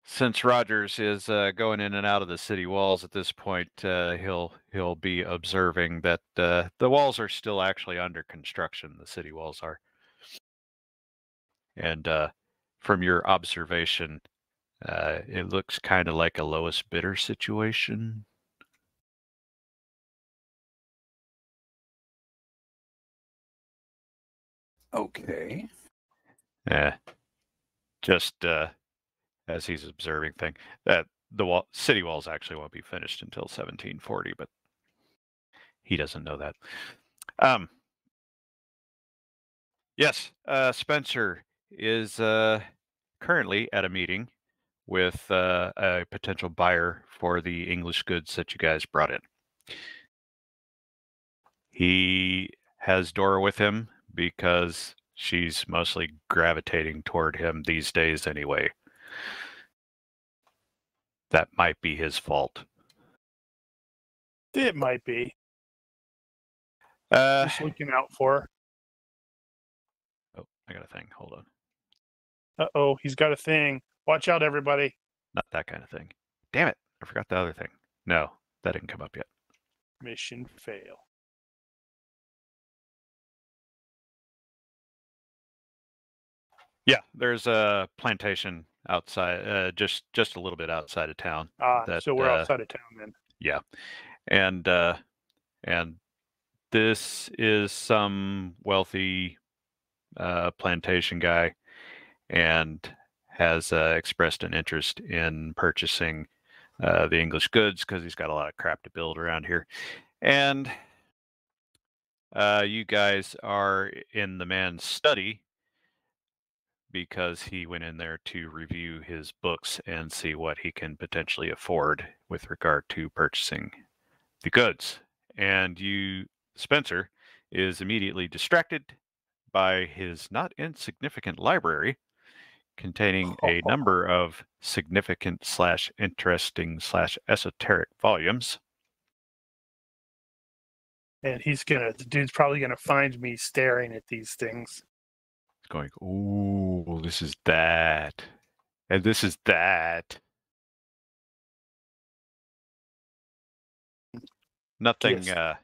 since Rogers is going in and out of the city walls at this point, he'll be observing that the walls are still actually under construction. The city walls are, and from your observation, it looks kind of like a lowest bidder situation. Okay. Yeah, just as he's observing thing that the city walls actually won't be finished until 1740, but he doesn't know that. Yes, Spenser is currently at a meeting with a potential buyer for the English goods that you guys brought in. He has Dora with him because she's mostly gravitating toward him these days anyway. That might be his fault. It might be. Just looking out for her. Oh, I got a thing. Hold on. Uh-oh, he's got a thing. Watch out, everybody. Not that kind of thing. Damn it. I forgot the other thing. No, that didn't come up yet. Mission fail. Yeah, there's a plantation outside, just a little bit outside of town. So we're outside of town then. Yeah, and this is some wealthy plantation guy, and has expressed an interest in purchasing the English goods because he's got a lot of crap to build around here, and you guys are in the man's study, because he went in there to review his books and see what he can potentially afford with regard to purchasing the goods. And Spenser, is immediately distracted by his not insignificant library containing a number of significant / interesting / esoteric volumes. And the dude's probably gonna find me staring at these things. Going, ooh, this is that. And this is that. Nothing, Yes.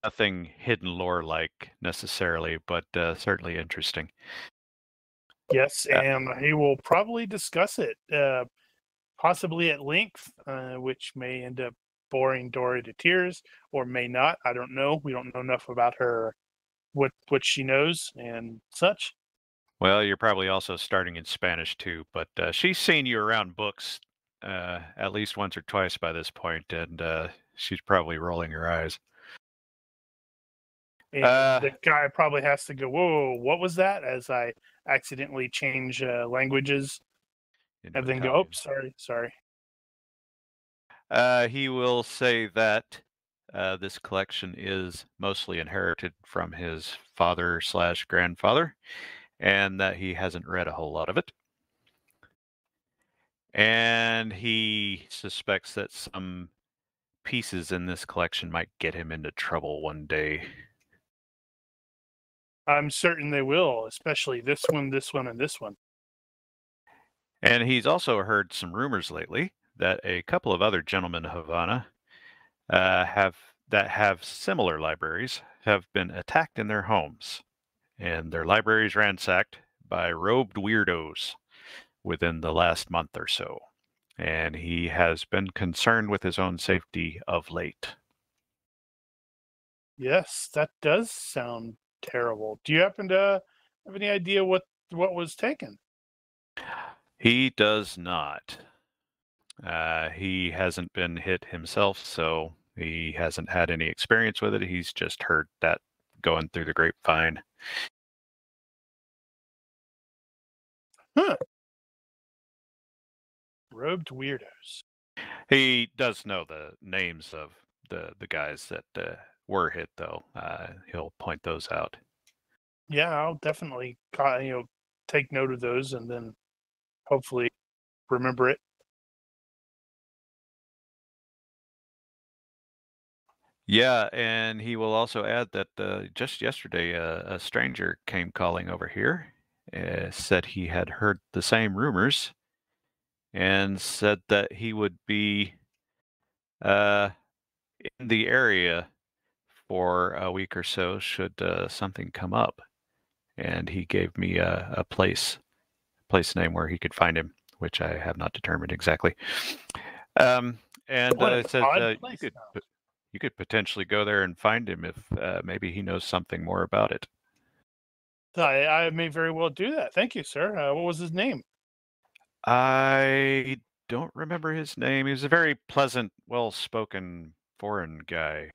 Nothing hidden lore-like necessarily, but certainly interesting. Yes, and he will probably discuss it, possibly at length, which may end up boring Dory to tears, or may not. I don't know. We don't know enough about her, what she knows and such. Well, you're probably also starting in Spanish too, but she's seen you around books at least once or twice by this point, and she's probably rolling her eyes. And the guy probably has to go, whoa, what was that? As I accidentally change languages and then go, oh, sorry. He will say that this collection is mostly inherited from his father / grandfather, and that he hasn't read a whole lot of it. And he suspects that some pieces in this collection might get him into trouble one day. I'm certain they will, especially this one, and this one. And he's also heard some rumors lately that a couple of other gentlemen of Havana that have similar libraries have been attacked in their homes, and their libraries ransacked by robed weirdos within the last month or so. And he has been concerned with his own safety of late. Yes, that does sound terrible. Do you happen to have any idea what was taken? He does not. He hasn't been hit himself, so he hasn't had any experience with it. He's just heard that going through the grapevine. Huh. Robed weirdos. He does know the names of the guys that were hit, though. He'll point those out. Yeah, I'll definitely take note of those and then hopefully remember it. Yeah, and he will also add that just yesterday, a stranger came calling over here, said he had heard the same rumors, and said that he would be in the area for a week or so should something come up. And he gave me a place name where he could find him, which I have not determined exactly. And What it says odd place you could potentially go there and find him if maybe he knows something more about it. I may very well do that. Thank you, sir. What was his name? I don't remember his name. He was a very pleasant, well-spoken foreign guy.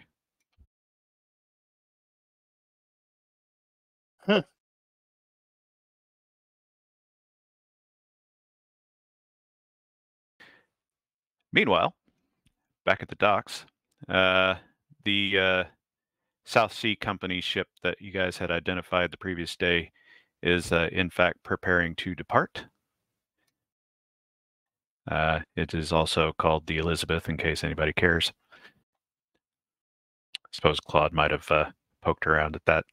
Huh. Meanwhile, back at the docks, the South Sea Company ship that you guys had identified the previous day is in fact preparing to depart. It is also called the Elizabeth, in case anybody cares. I suppose Claude might have poked around at that.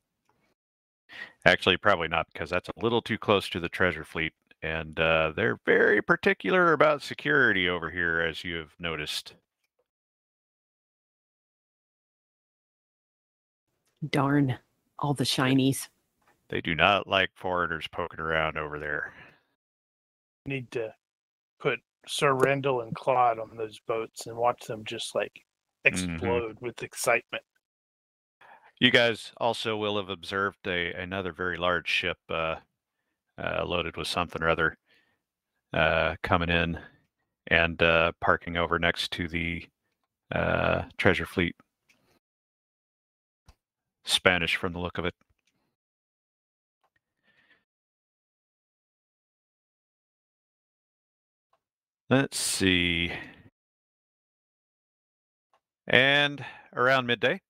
Actually, probably not, because that's a little too close to the treasure fleet, and they're very particular about security over here, as you have noticed. Darn, all the shinies. They do not like foreigners poking around over there. Need to put Sir Randall and Claude on those boats and watch them just like explode with excitement. You guys also will have observed another very large ship loaded with something or other coming in and parking over next to the treasure fleet. Spanish from the look of it. Let's see. And around midday,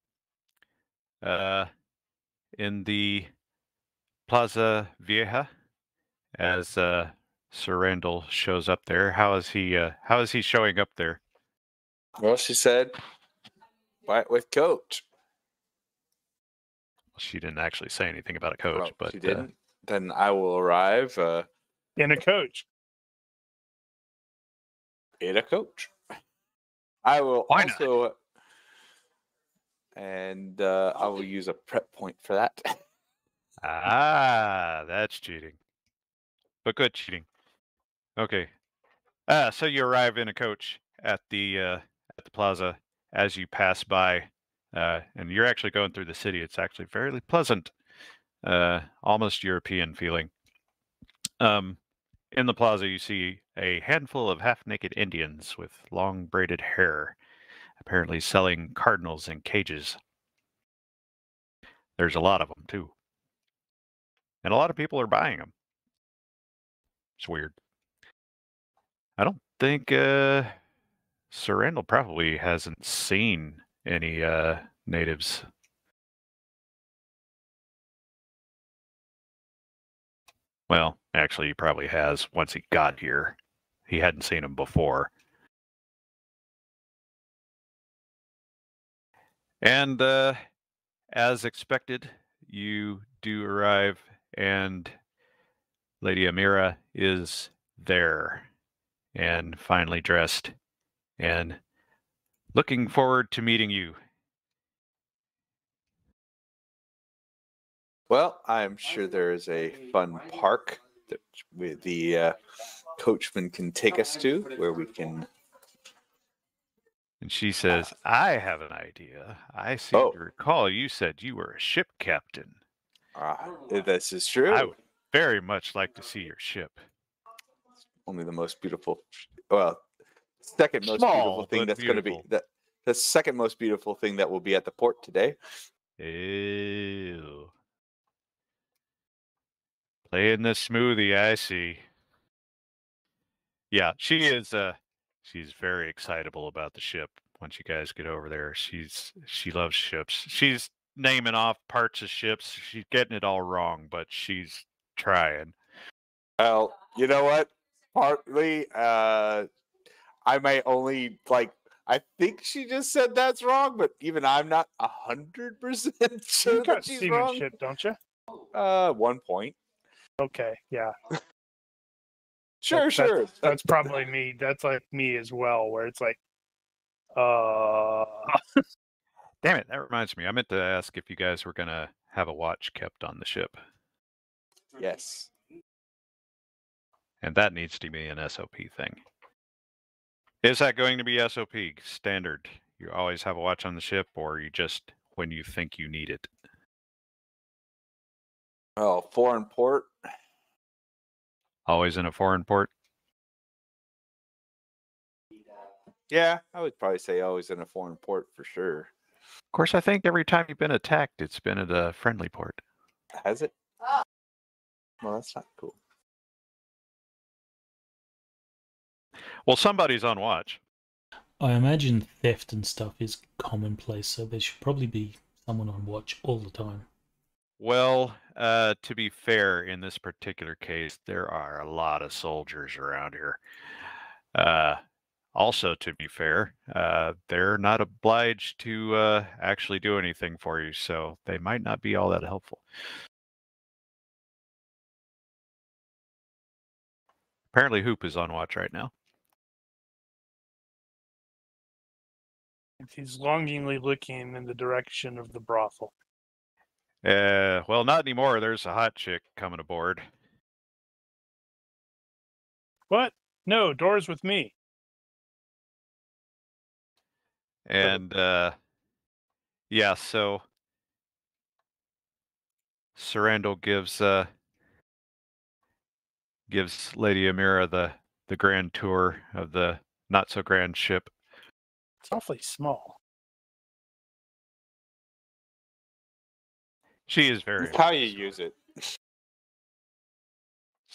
in the Plaza Vieja, as Sir Randall shows up there, how is he showing up there? Well, she said, "Buy it with coach." She didn't actually say anything about a coach, Well, but she didn't. Then I will arrive In a coach. in a coach. I will Why also, and I will use a prep point for that. that's cheating, but good cheating. Okay, so you arrive in a coach at the plaza as you pass by, and you're actually going through the city. It's actually very pleasant, almost European feeling. In the plaza, you see a handful of half-naked Indians with long braided hair, apparently selling cardinals in cages. There's a lot of them, too. And a lot of people are buying them. It's weird. I don't think Sir Randall probably hasn't seen any natives. Well, actually, he probably has once he got here. He hadn't seen them before. And as expected, you do arrive, and Lady Amira is there and finely dressed and looking forward to meeting you. Well, I'm sure there is a fun park that the coachman can take us to where we can. And she says, I have an idea. I seem to recall you said you were a ship captain. This is true. I would very much like to see your ship. only the most beautiful. Well, second most Small, beautiful thing but that's going to be beautiful. the second most beautiful thing that will be at the port today. Ew. Playing the smoothie, I see. Yeah, she is. She's very excitable about the ship. Once you guys get over there, she loves ships. She's naming off parts of ships. She's getting it all wrong, but she's trying. Well, you know what? Partly, I might only like. I think she just said that's wrong, but even I'm not 100% sure You got that she's wrong. seamanship, don't you? 1 point. Okay, yeah. Sure. That's probably me. That's like me as well, where it's like, Damn it! That reminds me. I meant to ask if you guys were gonna have a watch kept on the ship, Yes. and that needs to be an SOP thing. Is that going to be SOP standard? You always have a watch on the ship, or you just when you think you need it? Oh, foreign port. Always in a foreign port? Yeah, I would probably say always in a foreign port for sure. Of course, I think every time you've been attacked, it's been at a friendly port. Has it? Well, that's not cool. Well, somebody's on watch. I imagine theft and stuff is commonplace, so there should probably be someone on watch all the time. Well, to be fair, in this particular case, there are a lot of soldiers around here. Also, to be fair, they're not obliged to actually do anything for you, so they might not be all that helpful. Apparently, Hoop is on watch right now. he's longingly looking in the direction of the brothel. Well, not anymore. There's a hot chick coming aboard. What? No, doors with me. And, yeah, so Sarandel gives Lady Amira the grand tour of the not-so-grand ship. It's awfully small. She is very It's how you impressed. use it. It's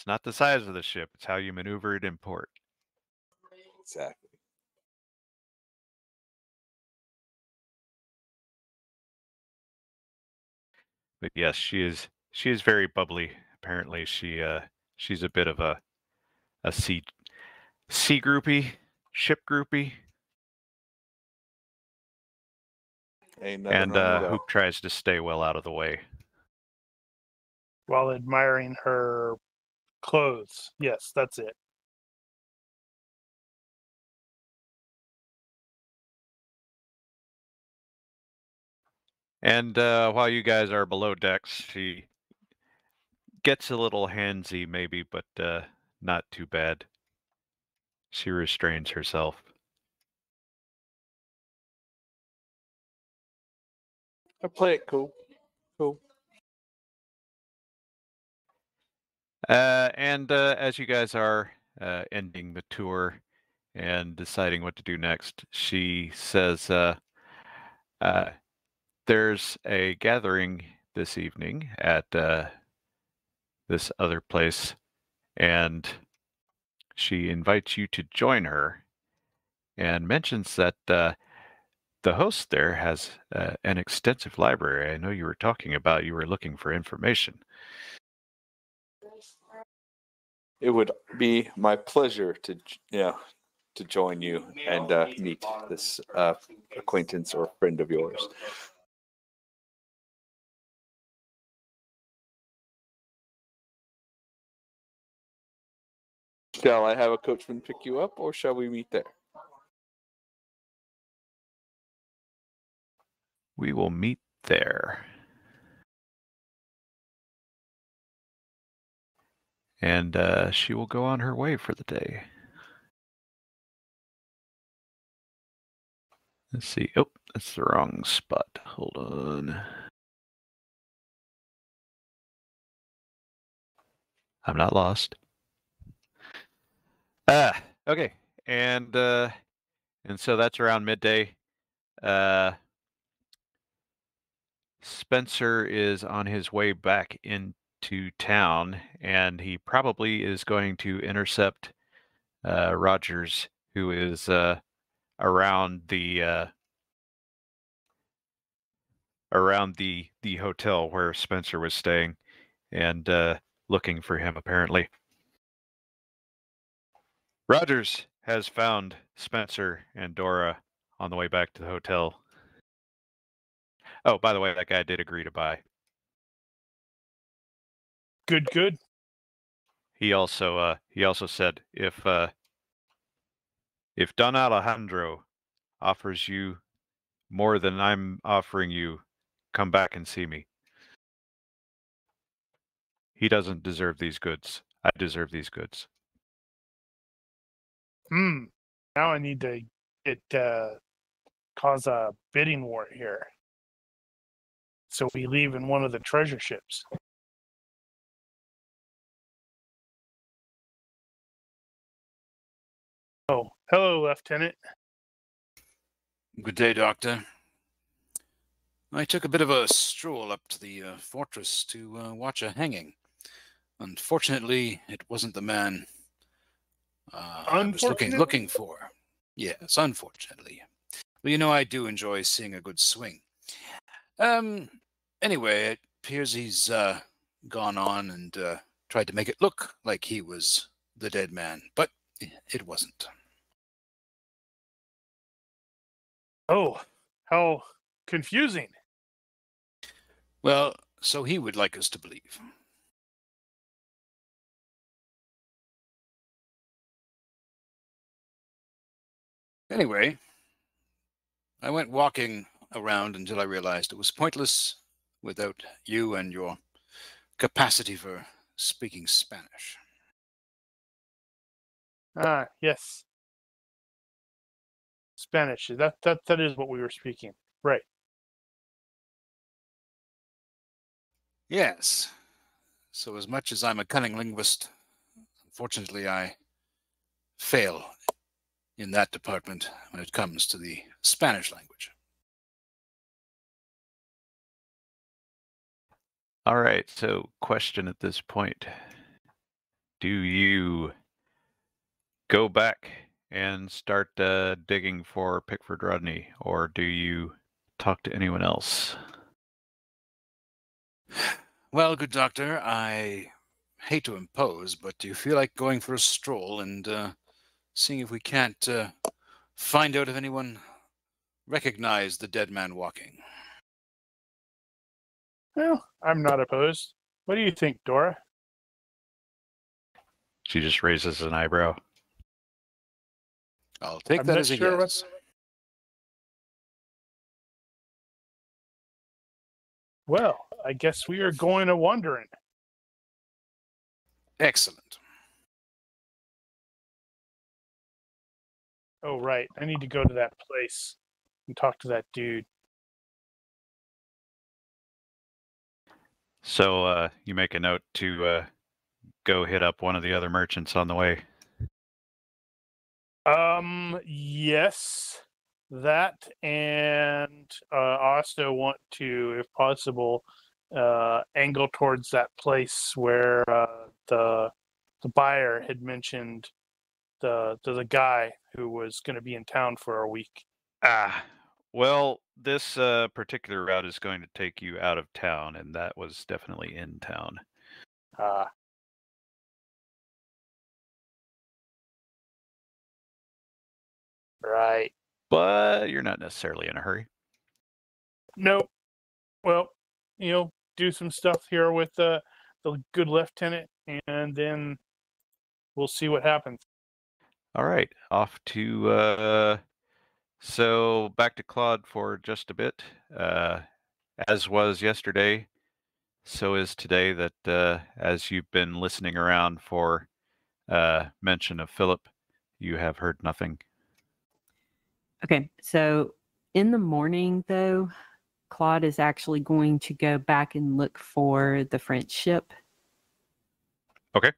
not the size of the ship. It's how you maneuver it in port. Exactly. But yes, she is very bubbly. Apparently, she's a bit of a sea groupie, ship groupie. Ain't nothing And wrong with that. Hoop tries to stay well out of the way. While admiring her clothes. Yes, that's it. And while you guys are below decks, she gets a little handsy maybe, but not too bad. She restrains herself. I play it cool. Cool. And as you guys are ending the tour and deciding what to do next, she says, there's a gathering this evening at this other place, and she invites you to join her and mentions that the host there has an extensive library. I know you were talking about you were looking for information. It would be my pleasure to join you and meet this acquaintance or friend of yours. Shall I have a coachman pick you up, or shall we meet there? We will meet there. And she will go on her way for the day. Let's see. Oh, that's the wrong spot. Hold on. I'm not lost. Okay, and so that's around midday. Spenser is on his way back into town, and he probably is going to intercept Rogers, who is around the hotel where Spenser was staying, and looking for him apparently. Rogers has found Spenser and Dora on the way back to the hotel. Oh, by the way, that guy did agree to buy. Good. He also said if Don Alejandro offers you more than I'm offering you, come back and see me. He doesn't deserve these goods. I deserve these goods. Now I need to cause a bidding war here. So we leave in one of the treasure ships. Oh, hello, Lieutenant. Good day, Doctor. I took a bit of a stroll up to the fortress to watch a hanging. Unfortunately, it wasn't the man I was looking for. Yes, unfortunately. Well, you know, I do enjoy seeing a good swing. Anyway, it appears he's gone on and tried to make it look like he was the dead man, but it wasn't. Oh, how confusing. Well, so he would like us to believe. Anyway, I went walking around until I realized it was pointless without you and your capacity for speaking Spanish. Ah, yes. Spanish. That is what we were speaking. Right. Yes. So as much as I'm a cunning linguist, unfortunately I fail in that department when it comes to the Spanish language. All right, so question at this point. Do you go back and start digging for Pickford Rodney, or do you talk to anyone else? Well, good doctor, I hate to impose, but do you feel like going for a stroll and seeing if we can't find out if anyone recognized the dead man walking? Well, I'm not opposed. What do you think, Dora? She just raises an eyebrow. I'll take I'm that not as a sure yes. Well, I guess we are going a wandering. Excellent. Oh, right. I need to go to that place and talk to that dude. So you make a note to go hit up one of the other merchants on the way. Yes, that, and I also want to, if possible, angle towards that place where the buyer had mentioned the guy who was going to be in town for a week. Well, this particular route is going to take you out of town, and that was definitely in town. Right. But you're not necessarily in a hurry. Nope. Well, do some stuff here with the good lieutenant, and then we'll see what happens. All right, off to so back to Claude for just a bit. As was yesterday, so is today. That as you've been listening around for mention of Philip, you have heard nothing. Okay, so in the morning, though, Claude is actually going to go back and look for the French ship. Okay.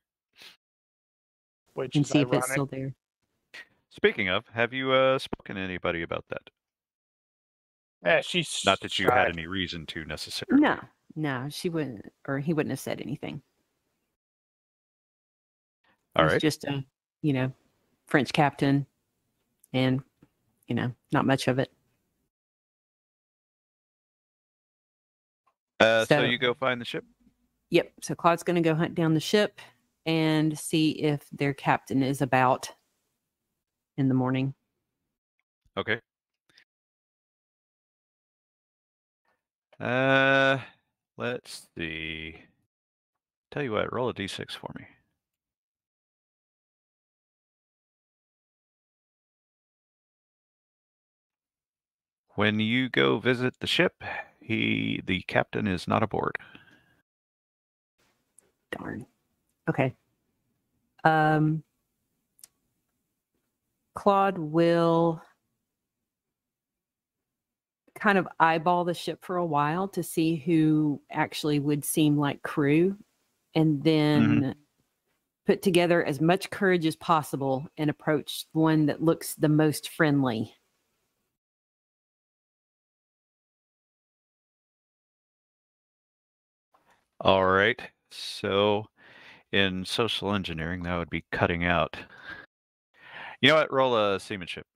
which and is see if ironic. it's still there. Speaking of, have you spoken to anybody about that? Yeah, she's Not that you shy. had any reason to necessarily. No, she wouldn't, or he wouldn't have said anything. All He's right. just a, French captain, and not much of it. So you go find the ship? Yep. So Claude's going to go hunt down the ship and see if their captain is about in the morning. Okay. Let's see. Tell you what, roll a d6 for me. When you go visit the ship, the captain is not aboard. Darn. Okay. Claude will kind of eyeball the ship for a while to see who actually would seem like crew, and then put together as much courage as possible and approach one that looks the most friendly. All right. So in social engineering, that would be cutting out. You know what? Roll a seamanship.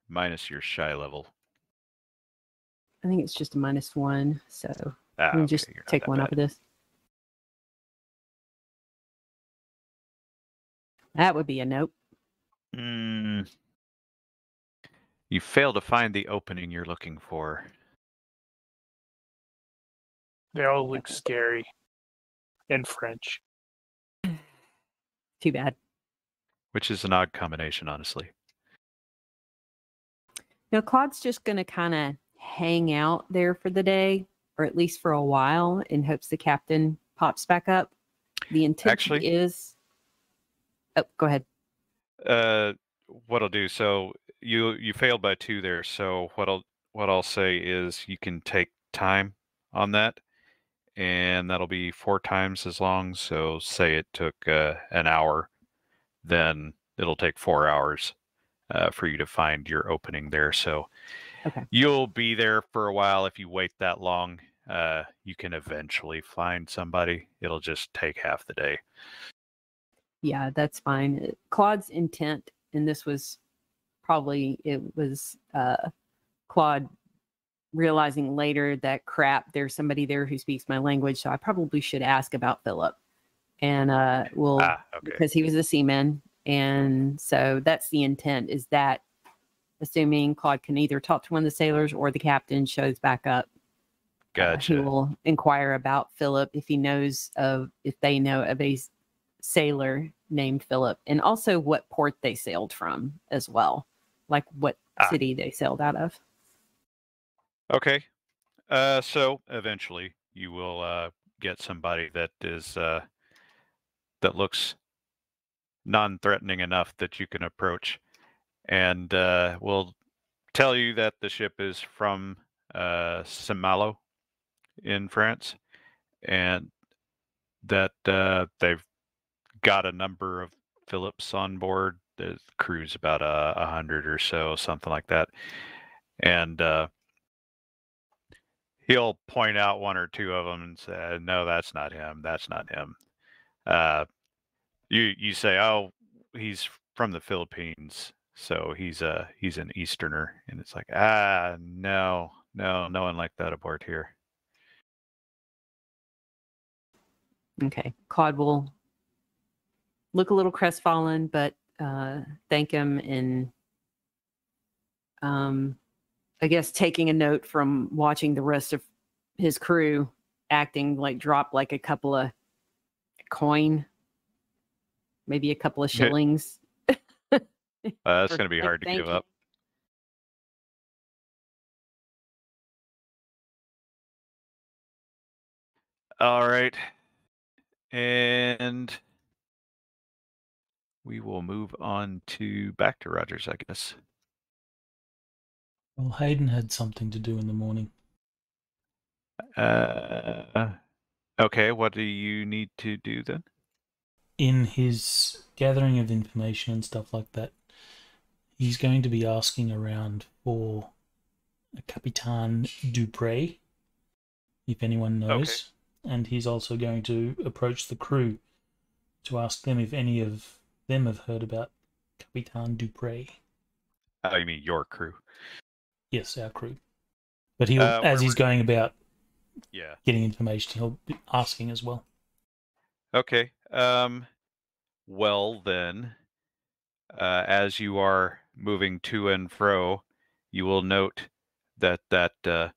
Minus your shy level. I think it's just a -1, so Ah, let me okay, just you're not take that one bad. off of this. That would be a nope. You fail to find the opening you're looking for. They all look scary in French. Too bad. Which is an odd combination, honestly. Now, Claude's just going to kind of hang out there for the day, or at least for a while, in hopes the captain pops back up. The intention is... Oh, go ahead. What I'll do, so you failed by 2 there, so what I'll say is you can take time on that, and that'll be 4 times as long. So say it took an hour, then it'll take 4 hours for you to find your opening there. So Okay. you'll be there for a while. If you wait that long, you can eventually find somebody. It'll just take half the day. Yeah, that's fine. Claude's intent, and this was probably, it was Claude realizing later that crap, there's somebody there who speaks my language, so I probably should ask about Philip. And Okay. because he was a seaman, and so that's the intent, is that assuming Claude can either talk to one of the sailors or the captain shows back up. Gotcha. He will inquire about Philip if they know of a sailor named Philip, and also what port they sailed from as well, like what city they sailed out of. Okay. So eventually you will get somebody that is that looks non-threatening enough that you can approach, and will tell you that the ship is from Saint-Malo in France, and that they've got a number of Phillips on board. The crew's about 100 or so, something like that, and he'll point out 1 or 2 of them and say, "No, that's not him. That's not him." You say, "Oh, he's from the Philippines, so he's an Easterner," and it's like, no, no one like that aboard here. Okay, Claude will look a little crestfallen, but thank him, and I guess taking a note from watching the rest of his crew acting like drop like a couple of coin, maybe a couple of shillings. That's going to be hard to give up. All right. And we will move on back to Rogers, I guess. Well, Hayden had something to do in the morning. Okay, what do you need to do then? in his gathering of information and stuff like that, he's going to be asking around for a Capitan Dupre, if anyone knows. Okay. And he's also going to approach the crew to ask them if any of them have heard about Capitan Dupre. Oh, you mean your crew? Yes, our crew. But he'll, as he's going about getting information, he'll be asking as well. Okay. Well, then, as you are moving to and fro, you will note that that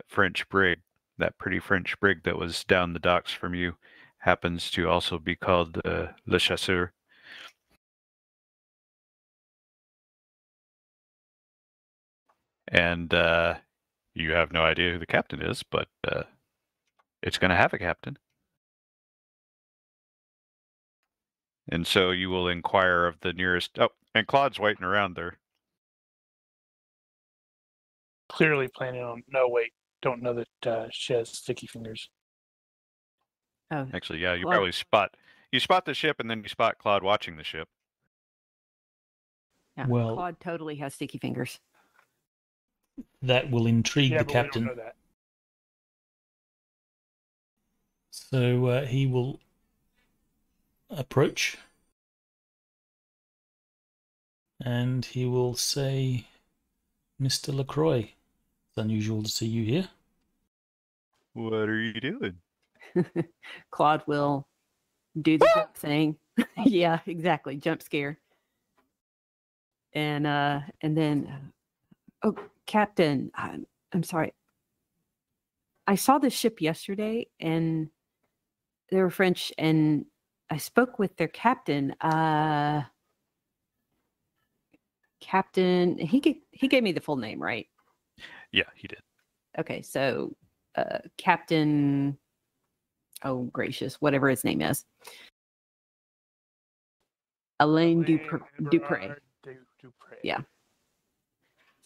French brig, that pretty French brig that was down the docks from you, happens to also be called Le Chasseur. And you have no idea who the captain is, but it's going to have a captain. And so you will inquire of the nearest... Oh, and Claude's waiting around there. Clearly planning on... No, wait. Don't know that she has sticky fingers. Oh, actually, yeah, you probably spot... You spot the ship, and then you spot Claude watching the ship. Yeah, well, Claude totally has sticky fingers. That will intrigue the captain. We don't know that. So he will approach and he will say, Mr. LaCroix, it's unusual to see you here. What are you doing? Claude will do the jump thing. Yeah, exactly. Jump scare. And then, oh, Captain, I'm sorry. I saw the ship yesterday, and they were French, and I spoke with their captain. Captain, he gave me the full name, right? Yeah, he did. Okay, so Captain, oh gracious, whatever his name is. Alain Dupre. Yeah.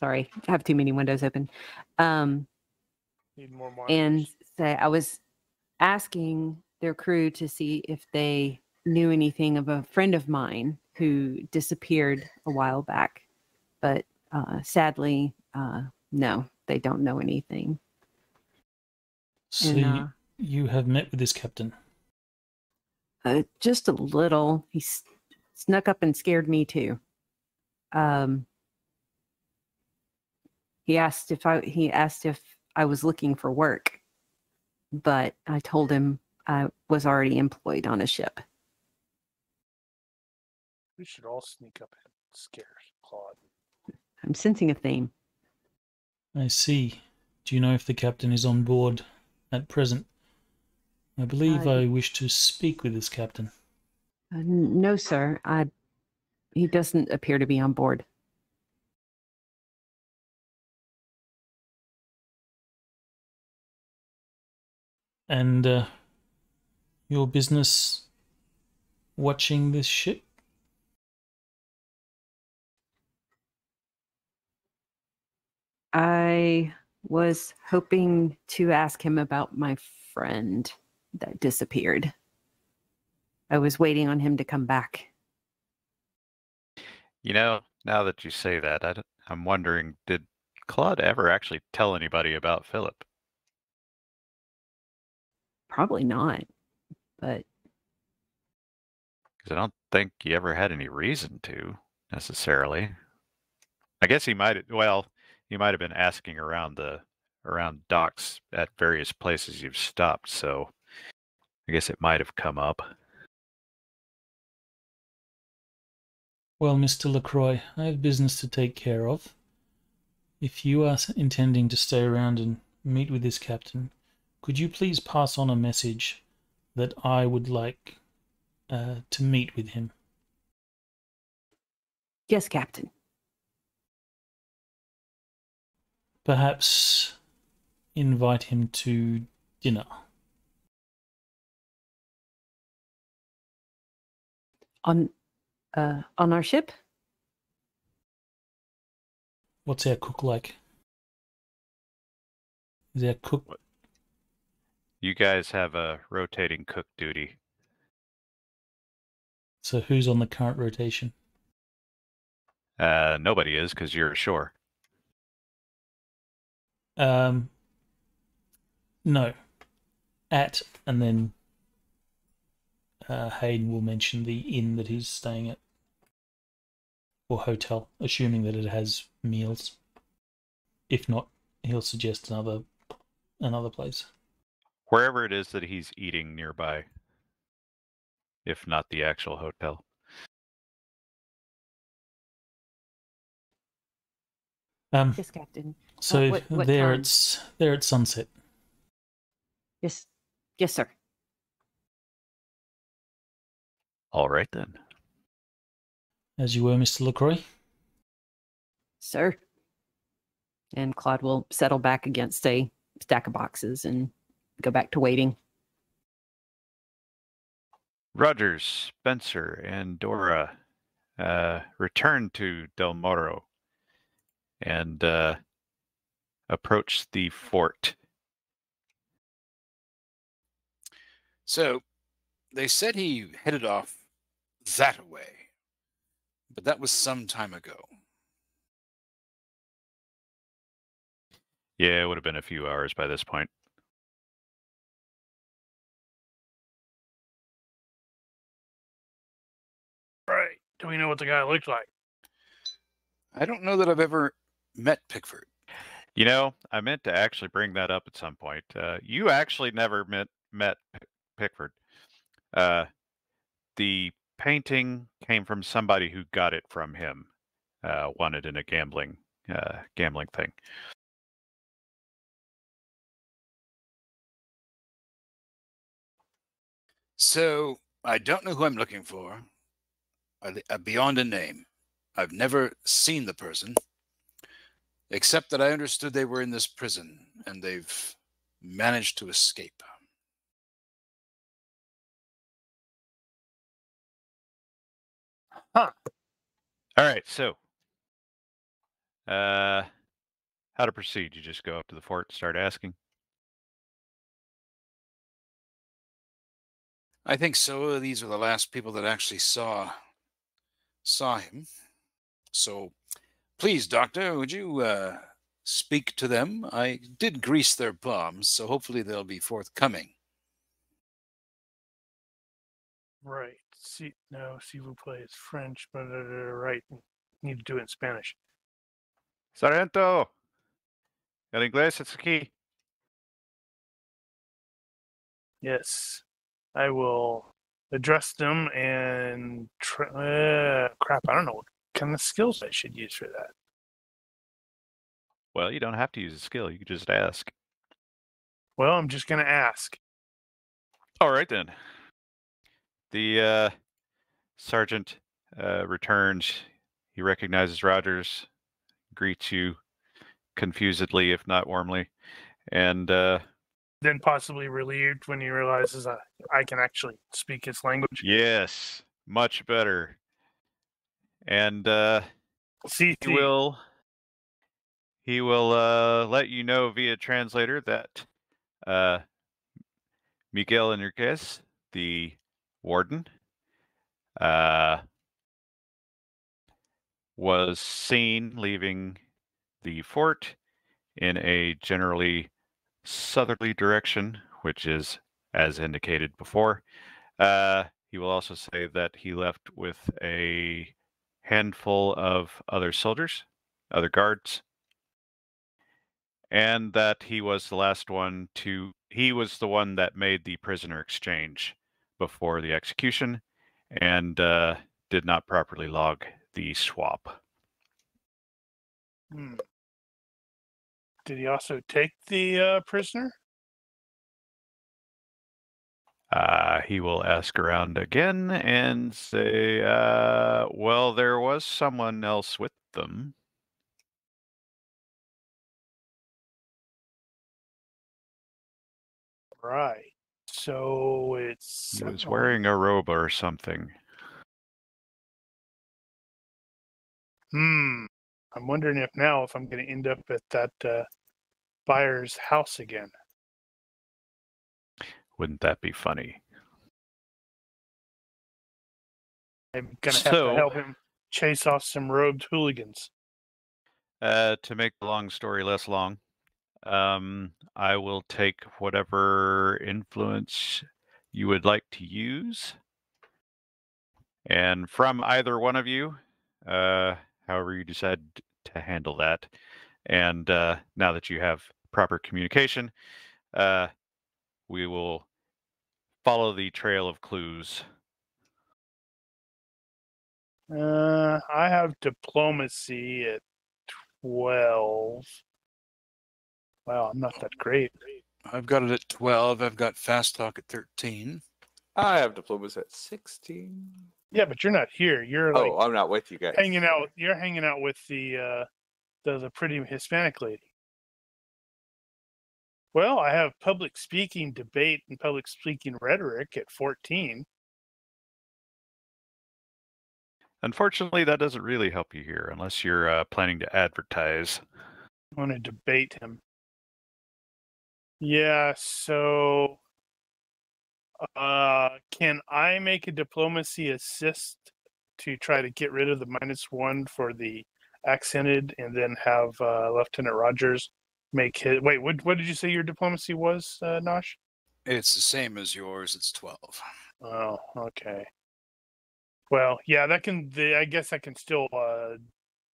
Sorry, I have too many windows open. Need more and say I was asking their crew to see if they knew anything of a friend of mine who disappeared a while back, but sadly, no, they don't know anything. So and, you have met with this captain? Just a little. He snuck up and scared me too. He asked if I was looking for work, but I told him I was already employed on a ship. We should all sneak up and scare Claude. I'm sensing a theme. I see. Do you know if the captain is on board at present? I believe I wish to speak with this captain. No, sir. He doesn't appear to be on board. And your business watching this ship? I was hoping to ask him about my friend that disappeared. I was waiting on him to come back. You know, now that you say that, I'm wondering, did Claude ever actually tell anybody about Philip? Probably not, but... Because I don't think he ever had any reason to, necessarily. I guess he might have been asking around docks at various places you've stopped, so I guess it might have come up. Well, Mr. LaCroix, I have business to take care of. If you are intending to stay around and meet with this captain, could you please pass on a message that I would like to meet with him? Yes, Captain. Perhaps invite him to dinner. On our ship? What's our cook like? Is our cook... You guys have a rotating cook duty. So who's on the current rotation? Nobody is, because you're ashore. No. At, and then Hayden will mention the inn that he's staying at. Or hotel, assuming that it has meals. If not, he'll suggest another place. Wherever it is that he's eating nearby, if not the actual hotel. Yes, Captain. So what there time? they're at sunset. Yes, sir. All right then. As you were, Mr. LaCroix. Sir. And Claude will settle back against a stack of boxes and go back to waiting. Rogers, Spenser, and Dora return to Del Moro and approach the fort. So they said he headed off that way, but that was some time ago. Yeah, it would have been a few hours by this point. Right. Do we know what the guy looked like? I don't know that I've ever met Pickford. You know, I meant to actually bring that up at some point. You actually never met Pickford. The painting came from somebody who got it from him, won it in a gambling thing. So I don't know who I'm looking for. Beyond a name. I've never seen the person, except that I understood they were in this prison and they've managed to escape. Huh. All right, so how to proceed? You just go up to the fort and start asking? I think so. These are the last people that actually saw him. So please, Doctor, would you speak to them? I did grease their palms, so hopefully they'll be forthcoming. Right. Si vous plaît is French, but right. Need to do it in Spanish. Sargento! El inglés es aquí. Yes. I will address them and crap. I don't know what kind of skills I should use for that. Well, you don't have to use a skill. You can just ask. Well, I'm just going to ask. All right, then. The sergeant returns. He recognizes Rogers, greets you confusedly, if not warmly, and Then possibly relieved when he realizes I can actually speak his language. yes, much better. And he will let you know via translator that Miguel Enriquez, the warden, was seen leaving the fort in a generally southerly direction, which is as indicated before. He will also say that he left with a handful of other soldiers, other guards, and that he was the last one he was the one that made the prisoner exchange before the execution and did not properly log the swap. Did he also take the prisoner? He will ask around again and say, well, there was someone else with them. Right. So it's... He was wearing a robe or something. I'm wondering if I'm going to end up at that buyer's house again. Wouldn't that be funny? I'm gonna have to help him chase off some robed hooligans. To make the long story less long, I will take whatever influence you would like to use. And from either one of you, however you decide to handle that. And now that you have proper communication, we will follow the trail of clues. I have diplomacy at 12. Wow, I'm not that great. I've got it at 12. I've got fast talk at 13. I have diplomacy at 16. Yeah, but you're not here. You're like I'm not with you guys. hanging out. You're hanging out with the pretty Hispanic lady. Well, I have public speaking debate and public speaking rhetoric at 14. Unfortunately, that doesn't really help you here unless you're planning to advertise. I want to debate him. Yeah, so can I make a diplomacy assist to try to get rid of the -1 for the accented and then have Lieutenant Rogers make his... Wait, what did you say your diplomacy was, Nosh? It's the same as yours. It's 12. Oh, okay. Well, yeah, I guess I can still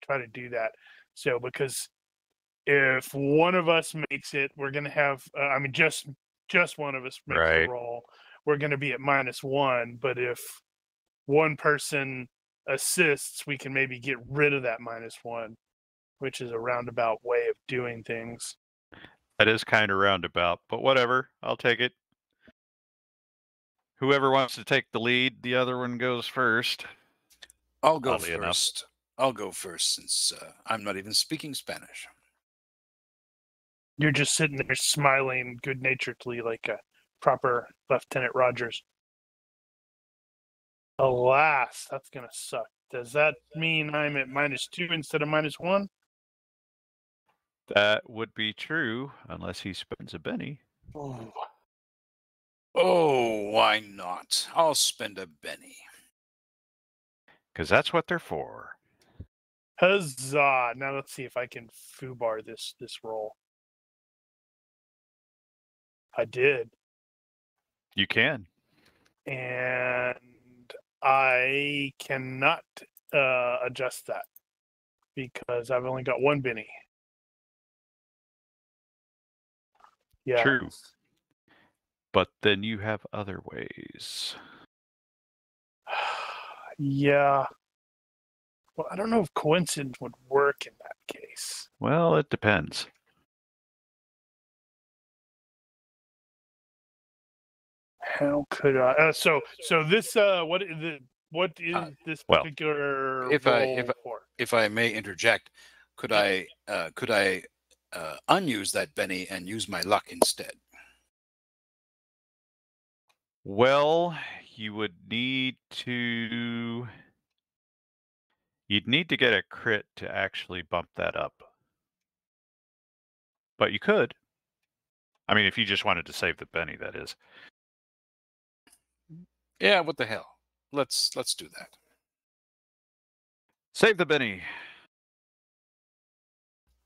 try to do that. So, because if one of us makes it, we're going to have, just one of us makes the roll, we're going to be at -1. But if one person assists, we can maybe get rid of that -1, which is a roundabout way of doing things. That is kind of roundabout, but whatever. I'll take it. Whoever wants to take the lead, the other one goes first. I'll go first. I'll go first since I'm not even speaking Spanish. You're just sitting there smiling good-naturedly like a proper Lieutenant Rogers. Alas, that's going to suck. Does that mean I'm at -2 instead of -1? That would be true, unless he spends a Benny. Oh, why not? I'll spend a Benny. Because that's what they're for. Huzzah! Now let's see if I can foobar this roll. I did. You can. And I cannot adjust that because I've only got one Benny. Yeah. True. But then you have other ways. Yeah. Well, I don't know if coincidence would work in that case. Well, it depends. How could I? So this what is this particular roll for? If I may interject, could I unuse that Benny and use my luck instead? Well, you'd need to get a crit to actually bump that up. But you could. I mean, if you just wanted to save the Benny, that is. Yeah, what the hell? Let's do that. Save the Benny.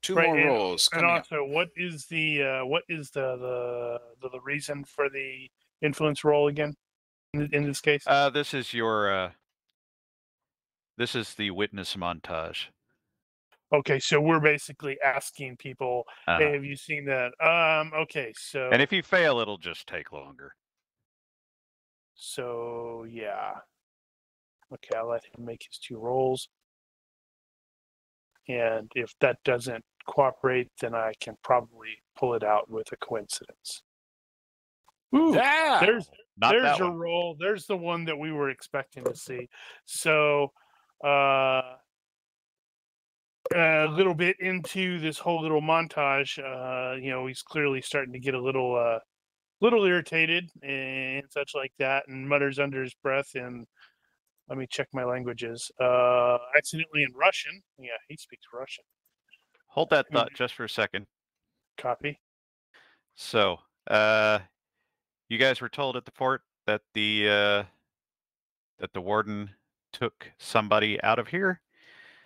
Two more rolls. And also, what is the reason for the influence roll again? In this case, this is your this is the witness montage. Okay, so we're basically asking people, "Hey, have you seen that?" Okay, so. And if you fail, it'll just take longer. So yeah. Okay, I'll let him make his 2 rolls. And if that doesn't cooperate, then I can probably pull it out with a coincidence. Ooh, yeah. There's your roll. There's the one that we were expecting to see. So a little bit into this whole little montage, he's clearly starting to get a little irritated and such like that, and mutters under his breath. And let me check my languages. Accidentally in Russian. Yeah, he speaks Russian. Hold that thought just for a second. Copy. So, you guys were told at the fort that the warden took somebody out of here.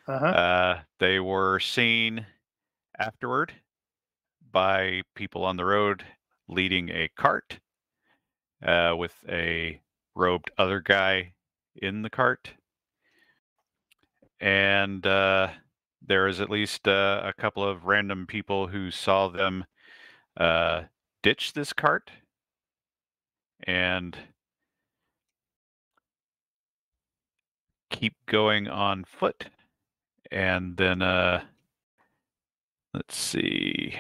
They were seen afterward by people on the road leading a cart with a robed other guy in the cart. And there is at least a couple of random people who saw them ditch this cart and keep going on foot. And then, let's see.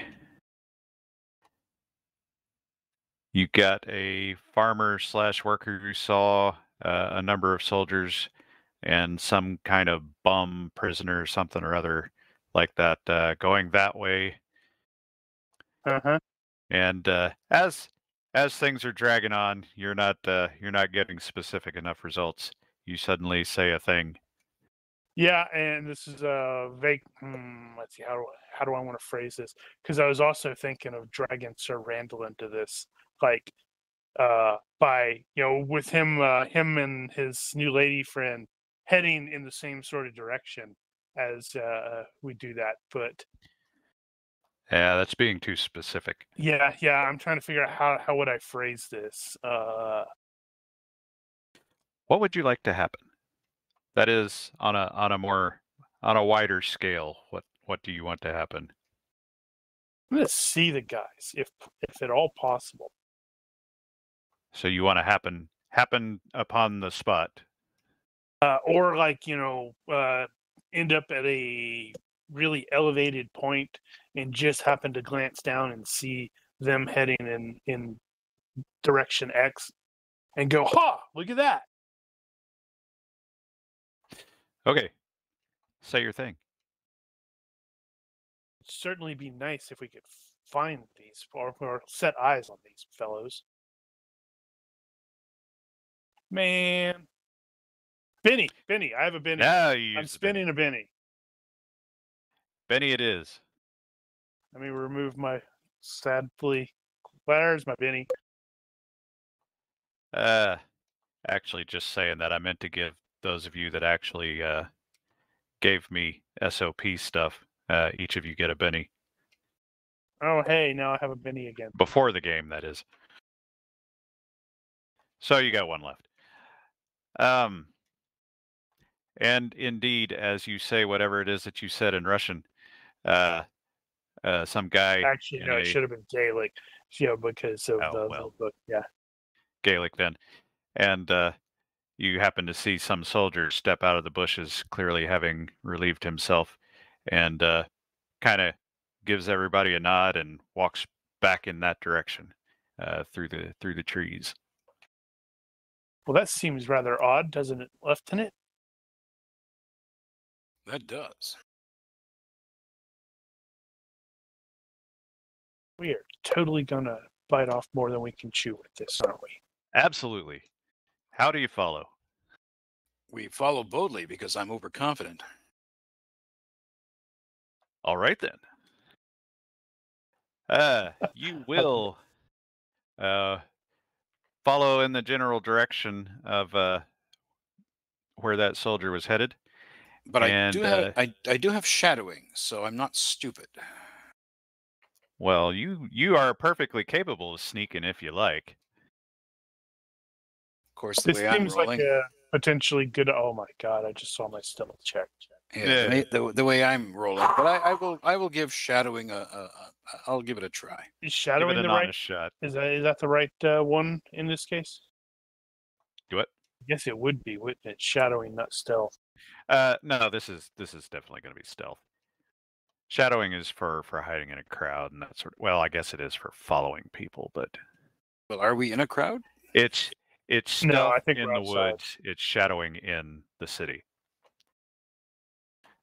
You got a farmer / worker who saw a number of soldiers and some kind of bum prisoner or something or other like that going that way. And as things are dragging on, you're not getting specific enough results. You suddenly say a thing. Yeah, and this is a vague. Let's see, how do I want to phrase this? Because I was also thinking of dragging Sir Randall into this, like, by with him and his new lady friend heading in the same sort of direction as we do that. But yeah, that's being too specific. Yeah, I'm trying to figure out how would I phrase this. What would you like to happen? That is on a wider scale. What do you want to happen? I'm gonna see the guys if at all possible. So you want to happen upon the spot, or like end up at a really elevated point and just happen to glance down and see them heading in direction X, and go, "Ha! Look at that!" Okay, say your thing. It'd certainly be nice if we could find these or set eyes on these fellows. Man, Benny, I have a Benny. Now I'm spinning a Benny. Benny, it is. Let me remove my sadly. Where's my Benny? Actually, just saying that, I meant to give those of you that actually gave me SOP stuff, each of you get a Benny. Oh, hey, now I have a Benny again. Before the game, that is. So you got one left. And indeed, as you say, whatever it is that you said in Russian, some guy. Actually, no, it should have been Gaelic, because of the book. Yeah. Gaelic then. And you happen to see some soldier step out of the bushes, clearly having relieved himself, and kind of gives everybody a nod and walks back in that direction through the trees. Well, that seems rather odd, doesn't it, Lieutenant? That does. We are totally gonna bite off more than we can chew with this, aren't we? Absolutely. How do you follow? We follow boldly because I'm overconfident. All right then. You will follow in the general direction of where that soldier was headed. But I do have shadowing, so I'm not stupid. Well, you are perfectly capable of sneaking if you like. Of course, the way I'm rolling. This seems like a potentially good. Oh my god! I just saw my stealth check. Yeah, the way I'm rolling, but I will give shadowing I'll give it a try. Is shadowing the right shot? Is that the right one in this case? Do it. I guess it would be, wouldn't it? Shadowing, not stealth. No, this is definitely going to be stealth. Shadowing is for hiding in a crowd and that sort of. Well, I guess it is for following people, but. Well, are we in a crowd? It's stealth no, I think in we're the outside. woods. It's shadowing in the city.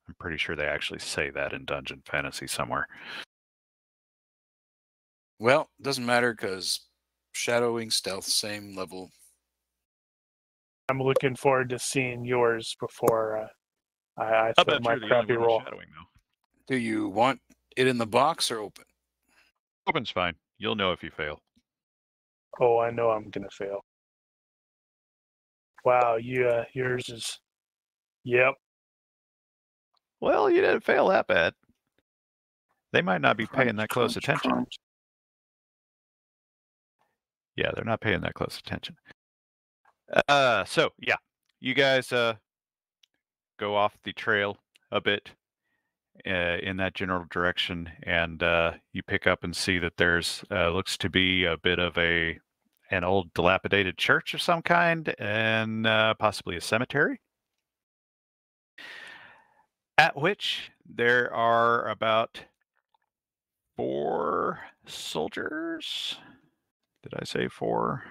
I'm pretty sure they actually say that in Dungeon Fantasy somewhere. Well, doesn't matter because shadowing, stealth, same level. I'm looking forward to seeing yours before I throw my crappy roll. Shadowing, though. Do you want it in the box or open? Open's fine. You'll know if you fail. Oh, I know I'm gonna fail. Wow, yours is Yep. Well, you didn't fail that bad. They might not be paying that close Crunch, attention. crunch. Yeah, they're not paying that close attention. So yeah, you guys go off the trail a bit in that general direction, and you pick up and see that there's looks to be a bit of an old dilapidated church of some kind, and possibly a cemetery. At which there are about 4 soldiers. Did I say 4?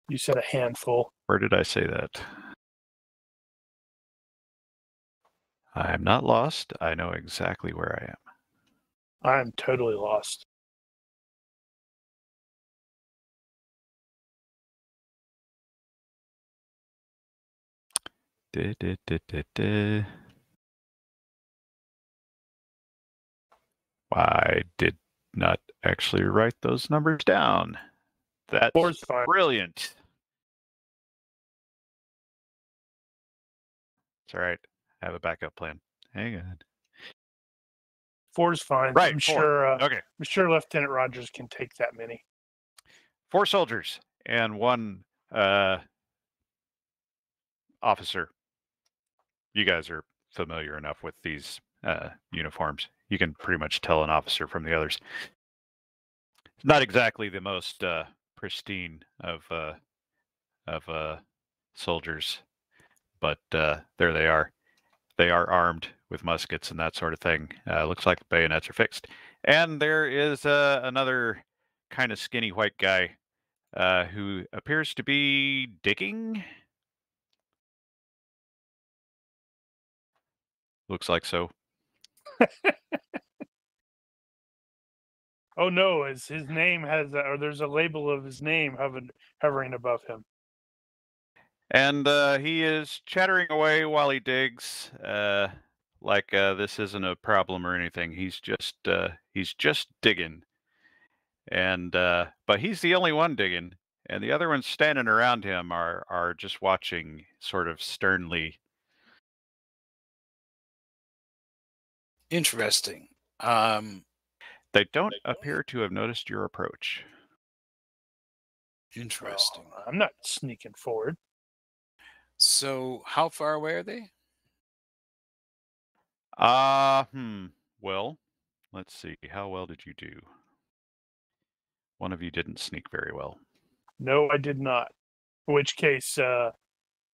You said a handful. Where did I say that? I am not lost. I know exactly where I am. I'm totally lost. I did not actually write those numbers down. That's 4's fine. brilliant. It's all right. I have a backup plan. Hang on. 4's fine. Right, I'm 4. sure. Okay. I'm sure Lieutenant Rogers can take that many. 4 soldiers and 1 officer. You guys are familiar enough with these uniforms. You can pretty much tell an officer from the others. It's not exactly the most pristine of soldiers, but there they are. They are armed with muskets and that sort of thing. Looks like the bayonets are fixed. And there is another kind of skinny white guy who appears to be digging. Looks like so. Oh no! His name has, or there's a label of his name hovering above him. And he is chattering away while he digs, like this isn't a problem or anything. He's just digging. And but he's the only one digging, and the other ones standing around him are just watching, sort of sternly. Interesting. They don't appear to have noticed your approach. Interesting. Oh, I'm not sneaking forward. So, how far away are they? Well, let's see. How well did you do? One of you didn't sneak very well. No, I did not. In which case, the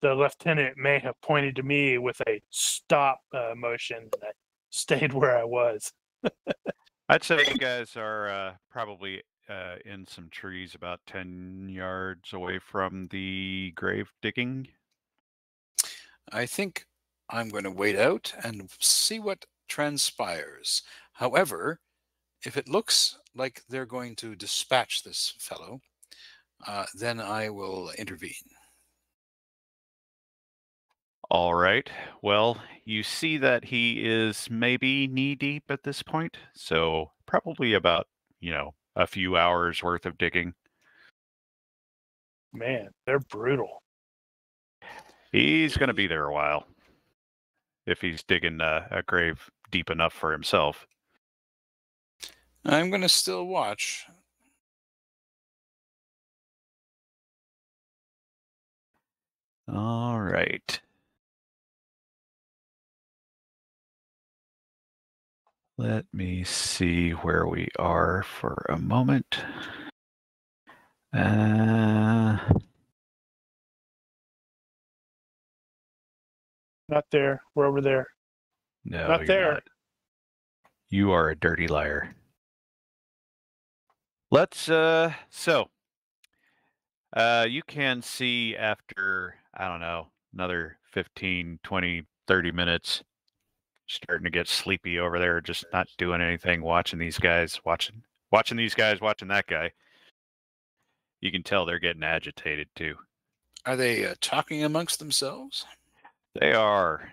lieutenant may have pointed to me with a stop motion, and I stayed where I was. I'd say you guys are probably in some trees about 10 yards away from the grave digging. I think I'm going to wait out and see what transpires. However, if it looks like they're going to dispatch this fellow, then I will intervene. All right. Well, you see that he is maybe knee-deep at this point, so probably about, a few hours worth of digging. Man, they're brutal. He's going to be there a while, if he's digging a grave deep enough for himself. I'm going to still watch. All right. Let me see where we are for a moment. Not there. We're over there. No, Not you're there. not. You are a dirty liar. Let's so you can see after, I don't know, another 15, 20, 30 minutes, starting to get sleepy over there, just not doing anything, watching these guys, watching these guys, watching that guy. You can tell they're getting agitated too. Are they talking amongst themselves? They are.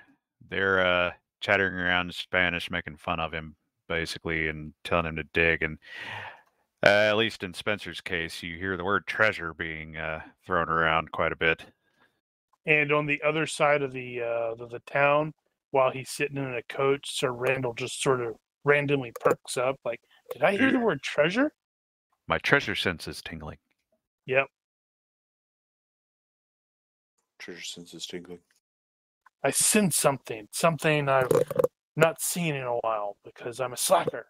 They're chattering around in Spanish, making fun of him, basically, and telling him to dig. And at least in Spenser's case, you hear the word treasure being thrown around quite a bit. And on the other side of the town, while he's sitting in a coach, Sir Randall just sort of randomly perks up. Like, did I hear the word treasure? My treasure sense is tingling. Yep. Treasure sense is tingling. I sense something I've not seen in a while because I'm a slacker.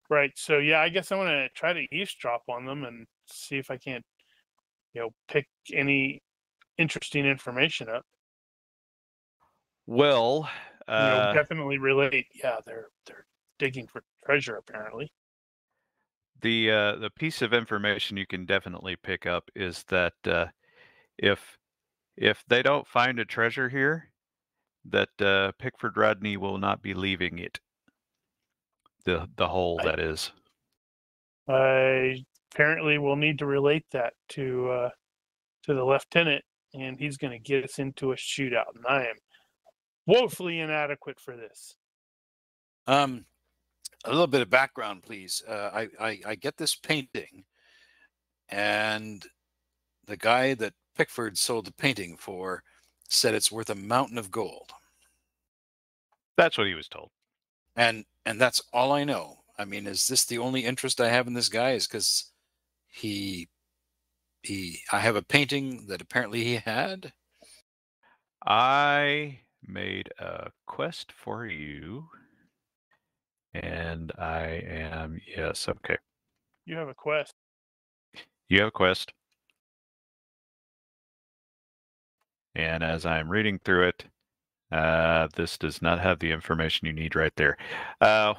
Right. So yeah, I guess I'm gonna try to eavesdrop on them and see if I can't, pick any interesting information up. Well, Definitely relate. Yeah, they're digging for treasure apparently. the piece of information you can definitely pick up is that if they don't find a treasure here, that Pickford Rodney will not be leaving it. The hole, that is. I apparently will need to relate that to the lieutenant, and he's going to get us into a shootout, and I am woefully inadequate for this. A little bit of background, please. I get this painting, and the guy that Pickford sold the painting for said it's worth a mountain of gold. That's what he was told. And that's all I know. I mean, is this the only interest I have in this guy? Is because I have a painting that apparently he had. I made a quest for you, and I am, yes, okay. You have a quest. You have a quest. And as I'm reading through it, this does not have the information you need right there.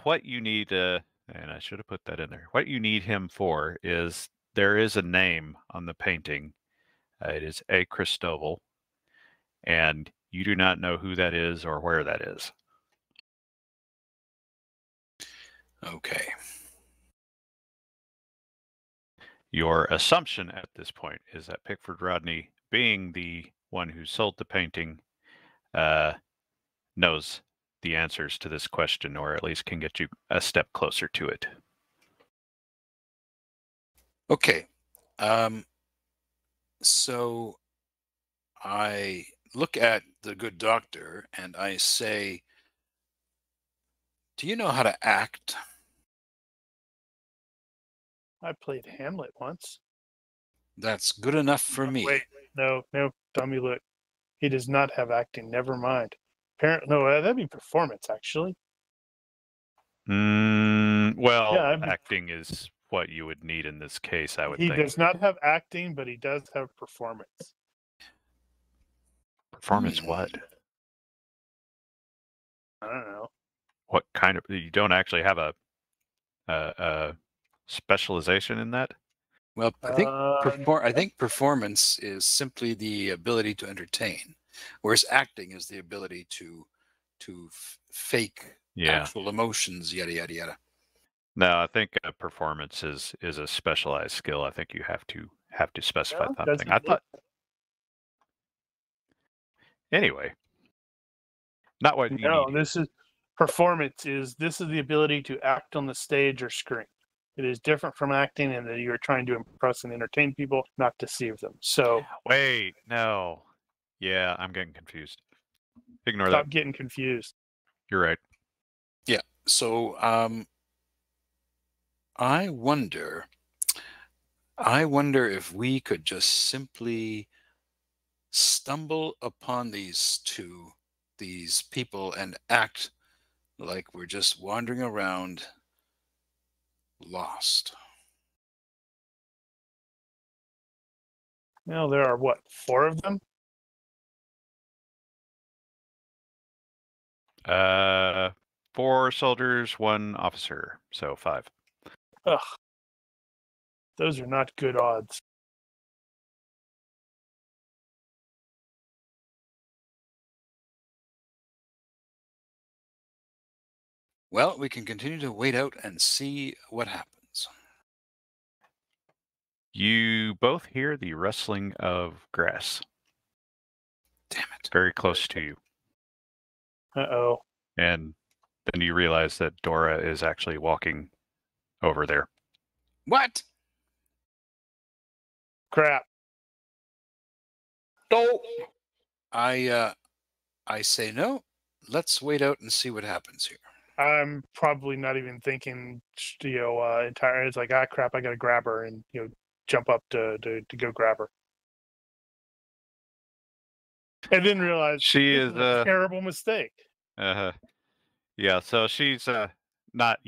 What you need, and I should have put that in there. What you need him for is, there is a name on the painting. It is A. Cristobal, and you do not know who that is or where that is. Okay. Your assumption at this point is that Pickford Rodney, being the one who sold the painting, knows the answers to this question, or at least can get you a step closer to it. Okay. So I look at the good doctor and I say, do you know how to act? I played Hamlet once. That's good enough for me. Wait, no, dummy look. He does not have acting. Never mind. That'd be performance, actually. Well, Yeah, acting is what you would need in this case, I would He think. does not have acting, but he does have performance. Performance what? I don't know. What kind of? You don't actually have a specialization in that? Well, I think performance is simply the ability to entertain, whereas acting is the ability to fake actual emotions, yada yada yada. No, I think performance is a specialized skill. I think you have to specify something. I thought. Anyway, not what you need. This is performance. This is the ability to act on the stage or screen. It is different from acting in that you're trying to impress and entertain people, not deceive them. So wait, no. Yeah, I'm getting confused. Ignore that. Stop getting confused. You're right. Yeah. So I wonder if we could just simply stumble upon these people and act like we're just wandering around lost. Well, there are what, 4 of them? 4 soldiers, 1 officer, so 5. Ugh. Those are not good odds. Well, we can continue to wait out and see what happens. You both hear the rustling of grass. Damn it. Very close to you. Uh-oh. And then you realize that Dora is actually walking over there. What? Crap. Don't. I say no. Let's wait out and see what happens here. I'm probably not even thinking, entire. It's like, crap, I gotta grab her, and jump up to go grab her, and then realize She this is a terrible mistake. Yeah, so she's not,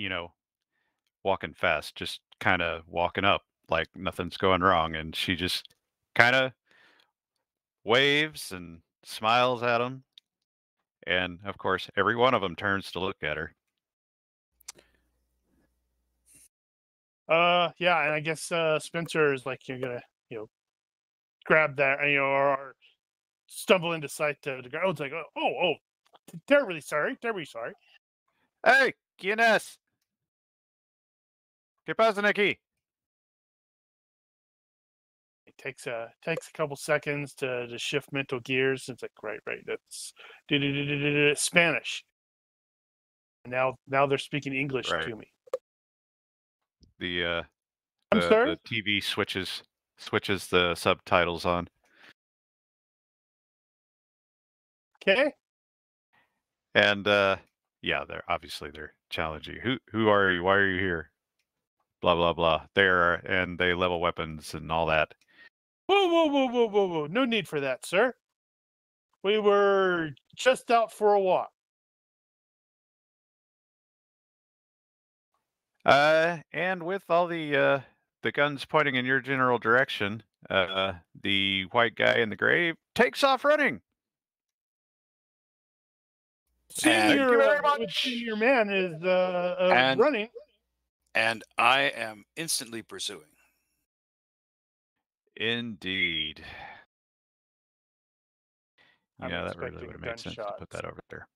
walking fast, just kind of walking up like nothing's going wrong, and she just kind of waves and smiles at him, and of course every one of them turns to look at her. Yeah, and I guess Spenser is like, you're gonna grab that, or stumble into sight to grab. Oh, it's like, oh, terribly sorry. Hey, ¿quién es? ¿Qué pasa aquí? It takes a couple seconds to shift mental gears. It's like, right, that's Spanish. And now they're speaking English Right. to me. The I'm sorry? the TV switches the subtitles on. Okay. And yeah, they're challenging. Who are you? Why are you here? Blah blah blah. And they level weapons and all that. Whoa. No need for that, sir. We were just out for a walk. And with all the guns pointing in your general direction, the white guy in the gray takes off running. Thank Senior, you very much. senior man is And- running. And I am instantly pursuing. Indeed. I'm Yeah, that really expecting would have made sense to put gunshots. that over there.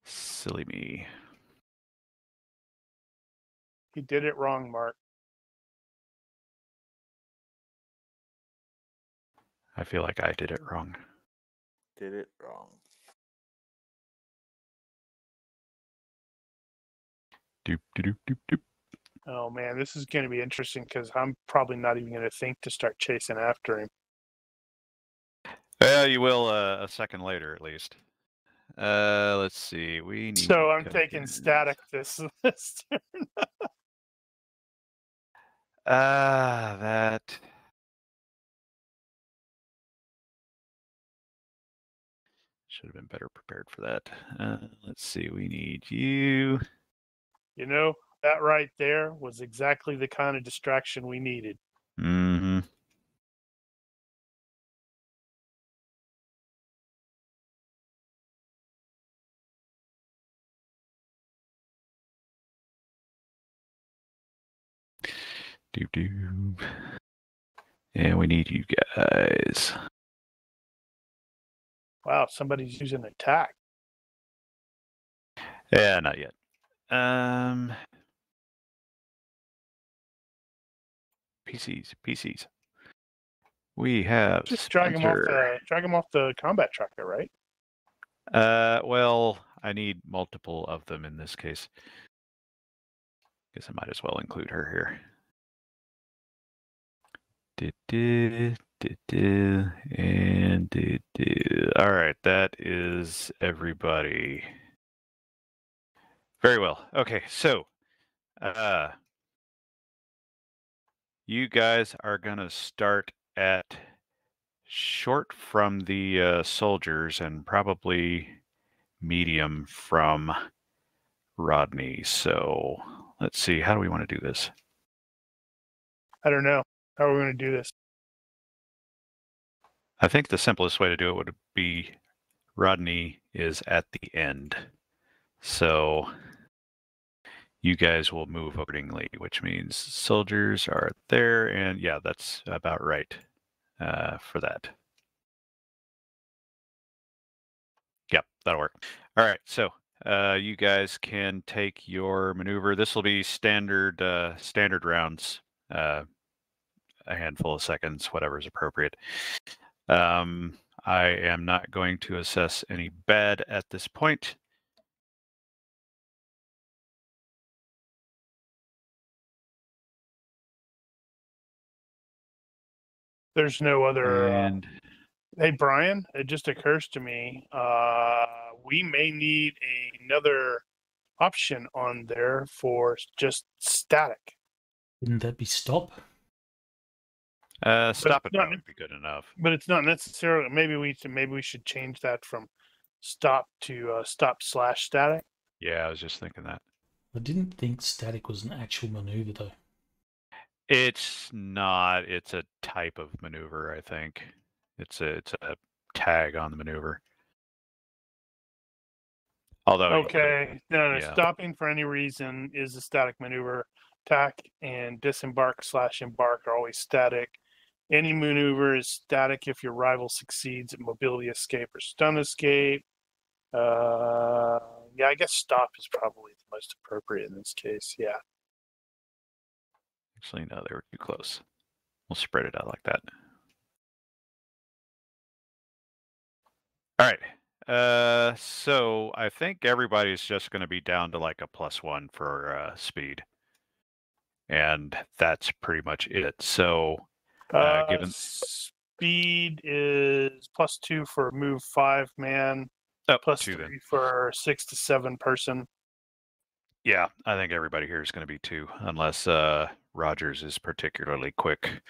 Silly me. He did it wrong, Mark. I feel like I did it wrong. Did it wrong. Doop, doop, doop, doop. Oh man, this is going to be interesting because I'm probably not even going to think to start chasing after him. Well, you will a second later, at least. Let's see. We need. So I'm taking static this turn. That. Should have been better prepared for that. Let's see. We need you. That right there was exactly the kind of distraction we needed. Mm-hmm. Doop. And we need you guys. Wow, somebody's using attack. Yeah, not yet. PCs. We have Just drag him off the combat tracker, right? Well, I need multiple of them in this case. Guess I might as well include her here. All right, that is everybody. Very well. Okay, so you guys are gonna start at short from the soldiers and probably medium from Rodney. So let's see, how do we want to do this? I don't know. How are we going to do this? I think the simplest way to do it would be Rodney is at the end. So you guys will move accordingly, which means soldiers are there. And yeah, that's about right for that. Yep, that'll work. All right, so you guys can take your maneuver. This will be standard rounds, a handful of seconds, whatever is appropriate. I am not going to assess any bad at this point. There's no other. And Hey, Brian, it just occurs to me, we may need another option on there for just static. Wouldn't that be stop? stop it not- would be good enough. But it's not necessarily. Maybe we should change that from stop to stop/static. Yeah, I was just thinking that. I didn't think static was an actual maneuver, though. It's not. It's a type of maneuver, I think. It's a tag on the maneuver. Although Okay, no, yeah. stopping for any reason is a static maneuver. Attack and disembark/embark are always static. Any maneuver is static if your rival succeeds at mobility escape or stun escape. Yeah, I guess stop is probably the most appropriate in this case. Yeah. Actually, no, they were too close. We'll spread it out like that. All right. So I think everybody's just going to be down to like a +1 for speed. And that's pretty much it. So given speed is +2 for move 5 man, +3 then. for 6 to 7 person. Yeah, I think everybody here is going to be 2, unless Rogers is particularly quick.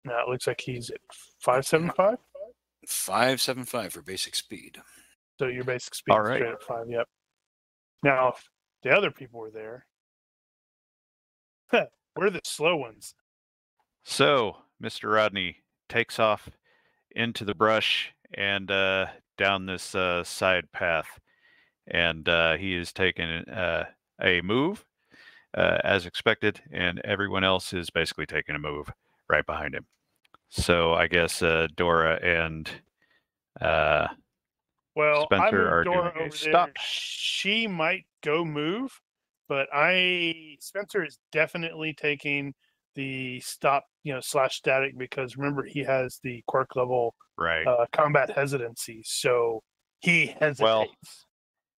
Now it looks like he's at 575. 575 for basic speed. So your basic speed All is right. straight at 5. Yep. Now, if the other people were there, we're the slow ones. So Mr. Rodney takes off into the brush and down this side path. And he is taking a move as expected, and everyone else is basically taking a move right behind him. So I guess Dora and Well, I Spenser moved are Dora doing a over stop. there. She might go move, but Spenser is definitely taking the stop, /static, because remember he has the quirk level Right. combat hesitancy, so he hesitates. Well,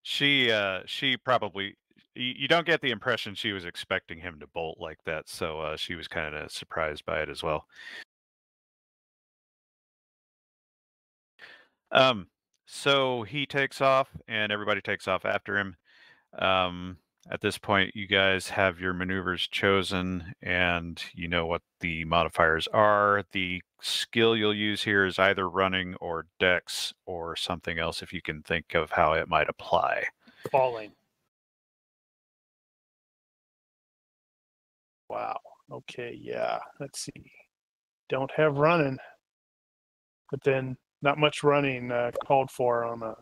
she probably, you don't get the impression she was expecting him to bolt like that, so she was kind of surprised by it as well. So he takes off and everybody takes off after him. At this point, you guys have your maneuvers chosen and you know what the modifiers are. The skill you'll use here is either running or dex or something else if you can think of how it might apply. Falling. Wow. Okay, yeah. Let's see. Don't have running, but then not much running called for on a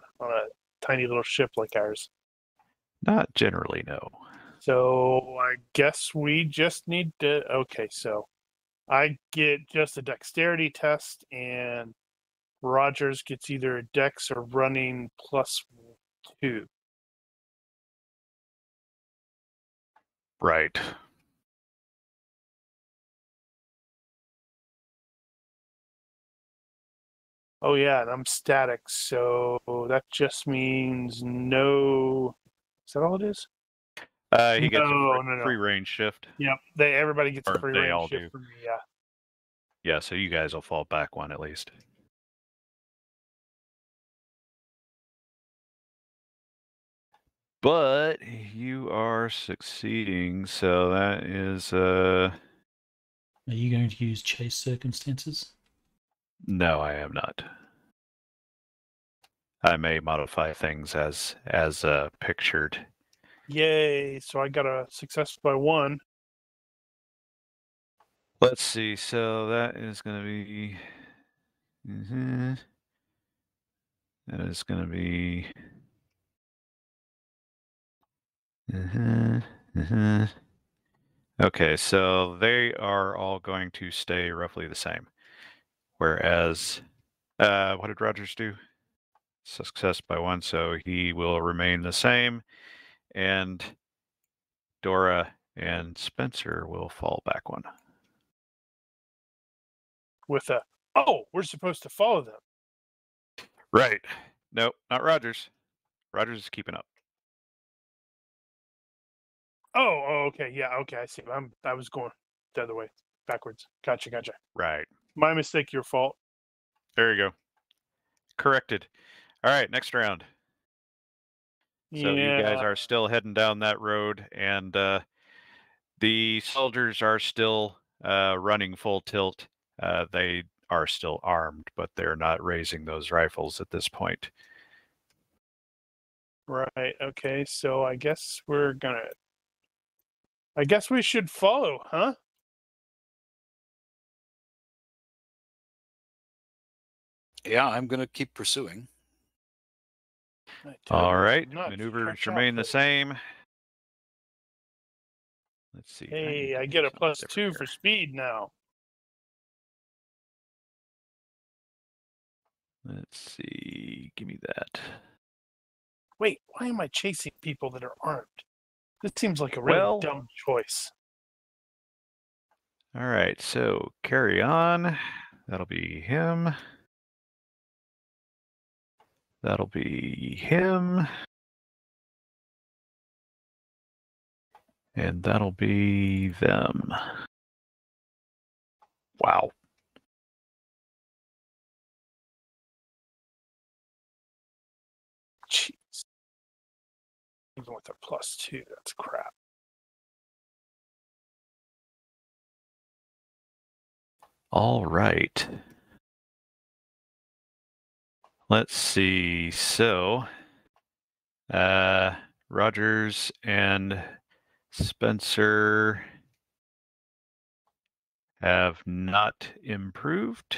tiny little ship like ours. Not generally, no. So I guess we just need to. Okay, so I get just a dexterity test, and Rogers gets either a dex or running +2. Right. Oh yeah, and I'm static, so that just means no. Is that all it is? He gets No. a free range shift. Yep, everybody gets Or a free they range all shift do. from me. Yeah. Yeah, so you guys will fall back 1 at least. But you are succeeding, so that is Are you going to use chase circumstances? no, I am not. I may modify things as pictured. Yay! So I got a success by 1. Let's see. So that is going to be. That is going to be. Okay, so they are all going to stay roughly the same. Whereas, what did Rogers do? Success by 1, so he will remain the same. And Dora and Spenser will fall back 1. With we're supposed to follow them. Right. Nope, not Rogers. Rogers is keeping up. Oh, okay, yeah, okay, I see. I was going the other way. backwards. Gotcha. Right. My mistake, your fault. There you go. Corrected. All right, next round. So you guys are still heading down that road, and the soldiers are still running full tilt. They are still armed, but they're not raising those rifles at this point. Right. Okay. So I guess we should follow, huh? Yeah, I'm going to keep pursuing. All right. Not Maneuvers stretch out remain the for- same. Let's see. Hey, I need to get do a plus something 2 different for here. speed now. Let's see. Give me that. Wait, why am I chasing people that are armed? This seems like a really dumb choice. All right. So carry on. That'll be him. That'll be him. And that'll be them. Wow. Jeez. Even with a plus 2, that's crap. All right. Let's see. So, Rogers and Spenser have not improved.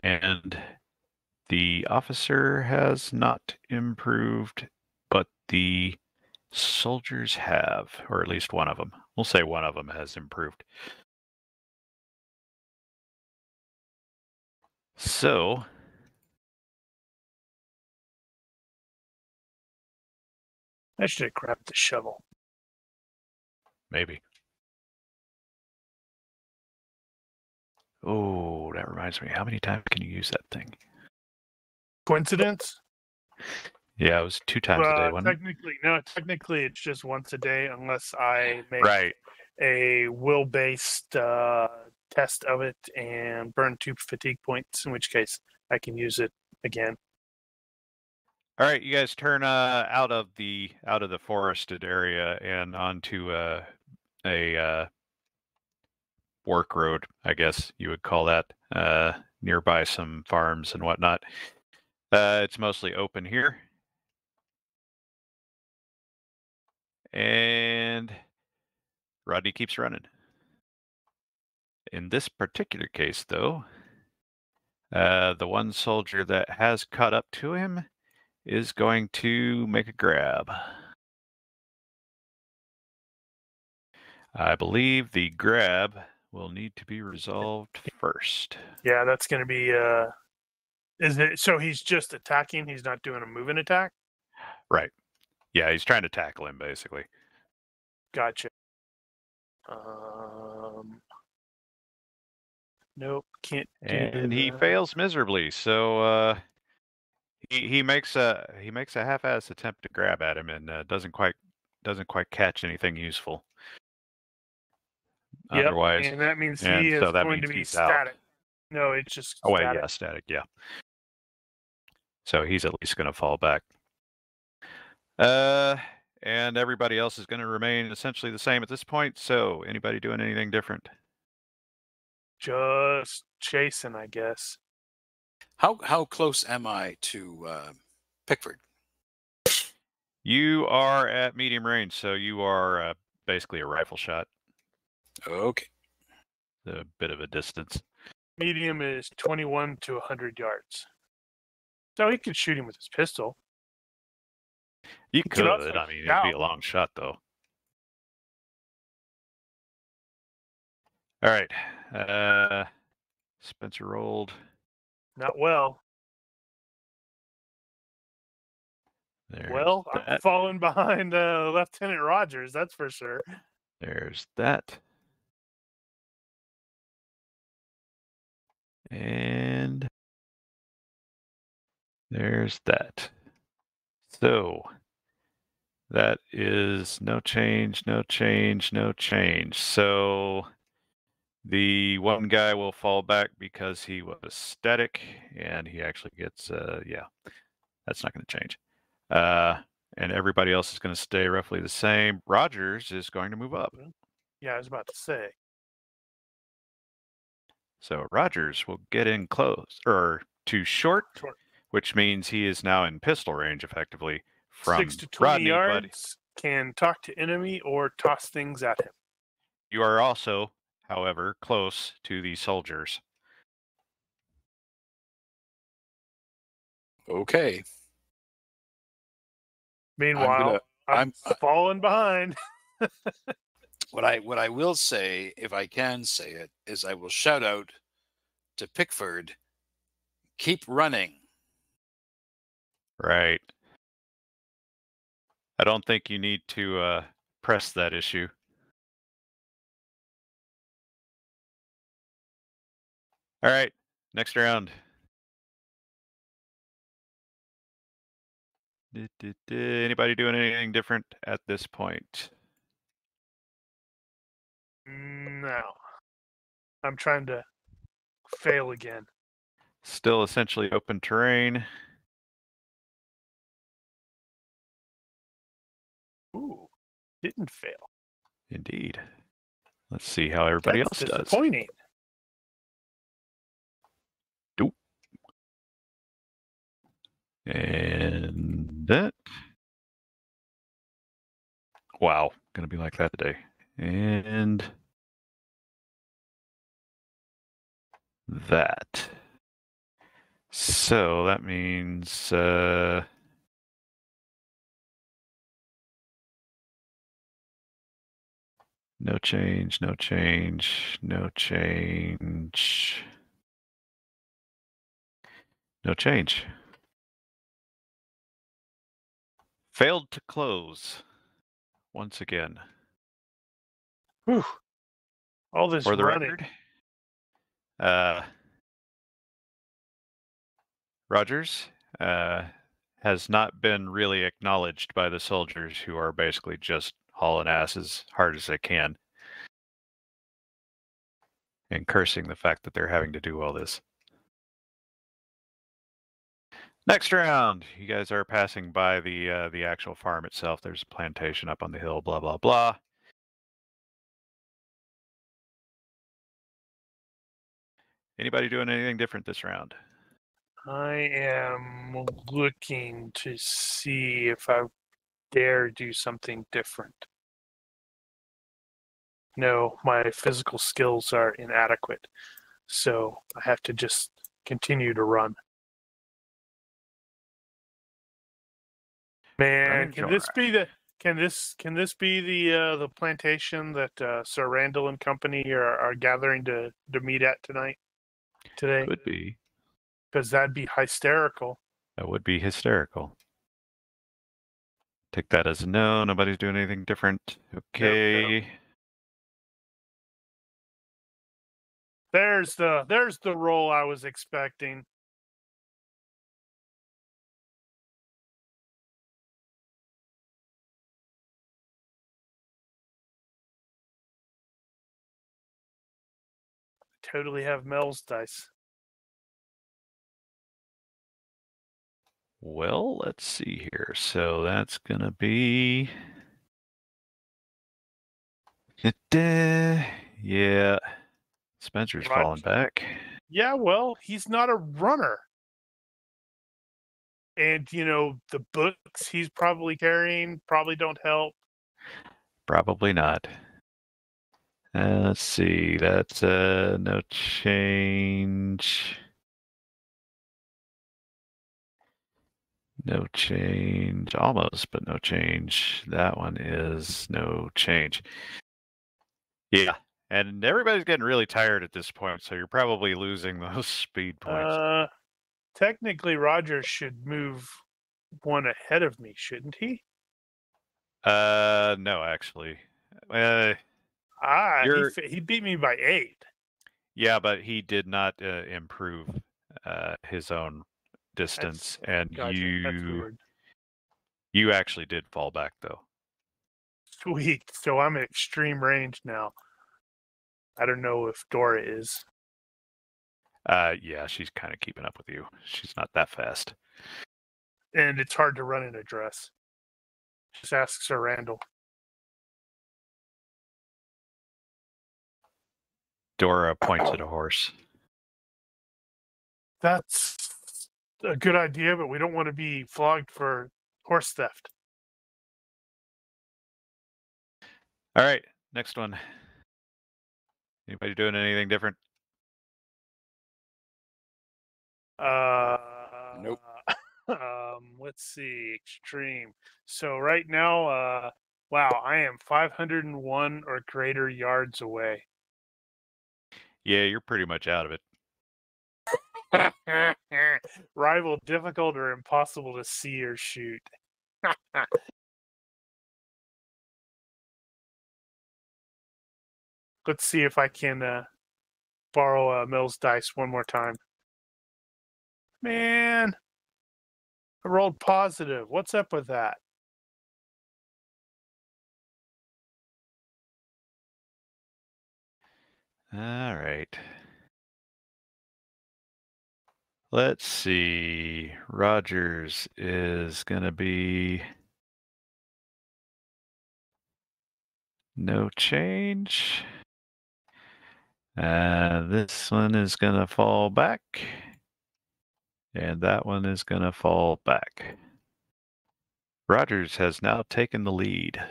And the officer has not improved, but the soldiers have, or at least one of them. We'll say one of them has improved. So, I should have grabbed the shovel. maybe. Oh, that reminds me. How many times can you use that thing? Coincidence? Yeah, it was 2 times a day, wasn't it? Technically it's just once a day unless I make Right. a will-based test of it and burn 2 fatigue points, in which case I can use it again. All right, you guys turn out of the forested area and onto a work road, I guess you would call that, nearby some farms and whatnot. It's mostly open here. And Rodney keeps running. In this particular case, though, the one soldier that has caught up to him is going to make a grab. I believe the grab will need to be resolved first. Yeah, that's going to be. Is it so? He's just attacking. He's not doing a moving attack. Right. Yeah, he's trying to tackle him basically. Gotcha. Nope, can't do And he that. fails miserably. So he makes a half-ass attempt to grab at him and doesn't quite catch anything useful. Yep, Otherwise, and that means and he so is that going means to be he's static. out. No, it's just Oh wait, static. yeah, static, yeah. So he's at least going to fall back. And everybody else is going to remain essentially the same at this point. So anybody doing anything different? Just chasing, I guess. How close am I to Pickford? You are at medium range, so you are basically a rifle shot. Okay. A bit of a distance. Medium is 21 to 100 yards. So he could shoot him with his pistol. You could also could. I mean, it'd shout. be a long shot, though. All right. Spenser rolled. Not well. There's I'm falling behind Lieutenant Rogers, that's for sure. There's that. And there's that. So That is no change, no change, no change. So the one guy will fall back because he was static, and he actually gets, yeah, that's not going to change. And everybody else is going to stay roughly the same. Rogers is going to move up. Yeah, I was about to say. So Rogers will get in close, or to short, which means he is now in pistol range, effectively, from 6 to 20 Rodney, yards, can talk to enemy or toss things at him. You are also, however, close to the soldiers. Okay. Meanwhile, I'm falling behind. What I will say, if I can say it, is I will shout out to Pickford, keep running. Right. I don't think you need to press that issue. All right, next round. Anybody doing anything different at this point? No. I'm trying to fail again. Still essentially open terrain. Ooh, didn't fail. Indeed. Let's see how everybody else does. Disappointing. Dope. And that. Wow, gonna be like that today. And that. So that means no change, no change, no change, no change. Failed to close once again. Whew. All this For the running. record, Rogers has not been really acknowledged by the soldiers, who are basically just hauling ass as hard as they can and cursing the fact that they're having to do all this. Next round, you guys are passing by the actual farm itself. There's a plantation up on the hill, blah, blah, blah. Anybody doing anything different this round? I am looking to see if I dare do something different. No, my physical skills are inadequate, so I have to just continue to run. Man, can this be the plantation that Sir Randall and company are gathering to meet at today? Could be. Because that'd be hysterical. That would be hysterical. Take that as a no. Nobody's doing anything different. Okay. Nope. There's the roll I was expecting. Totally have Mel's dice. Well, let's see here. So that's gonna be. Yeah. Spenser's falling back. Yeah, well, he's not a runner. And, the books he's probably carrying probably don't help. Probably not. Let's see. That's no change. No change. Almost, but no change. That one is no change. Yeah. And everybody's getting really tired at this point, so you're probably losing those speed points. Technically, Rogers should move one ahead of me, shouldn't he? No, actually. He beat me by 8. Yeah, but he did not improve his own distance, and Gotcha. That's weird. You actually did fall back, though. Sweet. So I'm at extreme range now. I don't know if Dora is. Yeah, she's kind of keeping up with you. She's not that fast. And it's hard to run in a dress. Just ask Sir Randall. Dora points at a horse. That's a good idea, but we don't want to be flogged for horse theft. All right, next one. Anybody doing anything different? Nope. Let's see. Extreme. So right now, wow, I am 501 or greater yards away. Yeah, you're pretty much out of it. Rival difficult or impossible to see or shoot. Let's see if I can borrow Mill's dice one more time. Man, I rolled positive. What's up with that? All right. Let's see. Rogers is going to be no change. This one is going to fall back. And that one is going to fall back. Rogers has now taken the lead.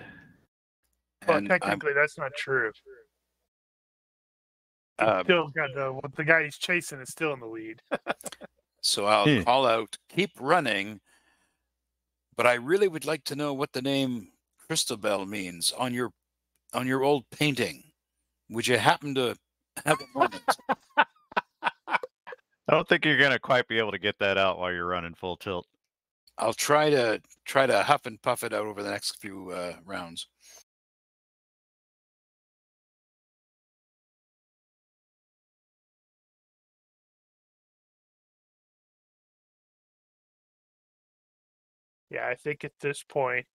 Well, And technically, that's not true. Still got the guy he's chasing is still in the lead. So I'll call out, keep running, but I really would like to know what the name Christabel means on your old painting. Would you happen to have a moment? I don't think you're going to quite be able to get that out while you're running full tilt. I'll try to huff and puff it out over the next few rounds. Yeah, I think at this point,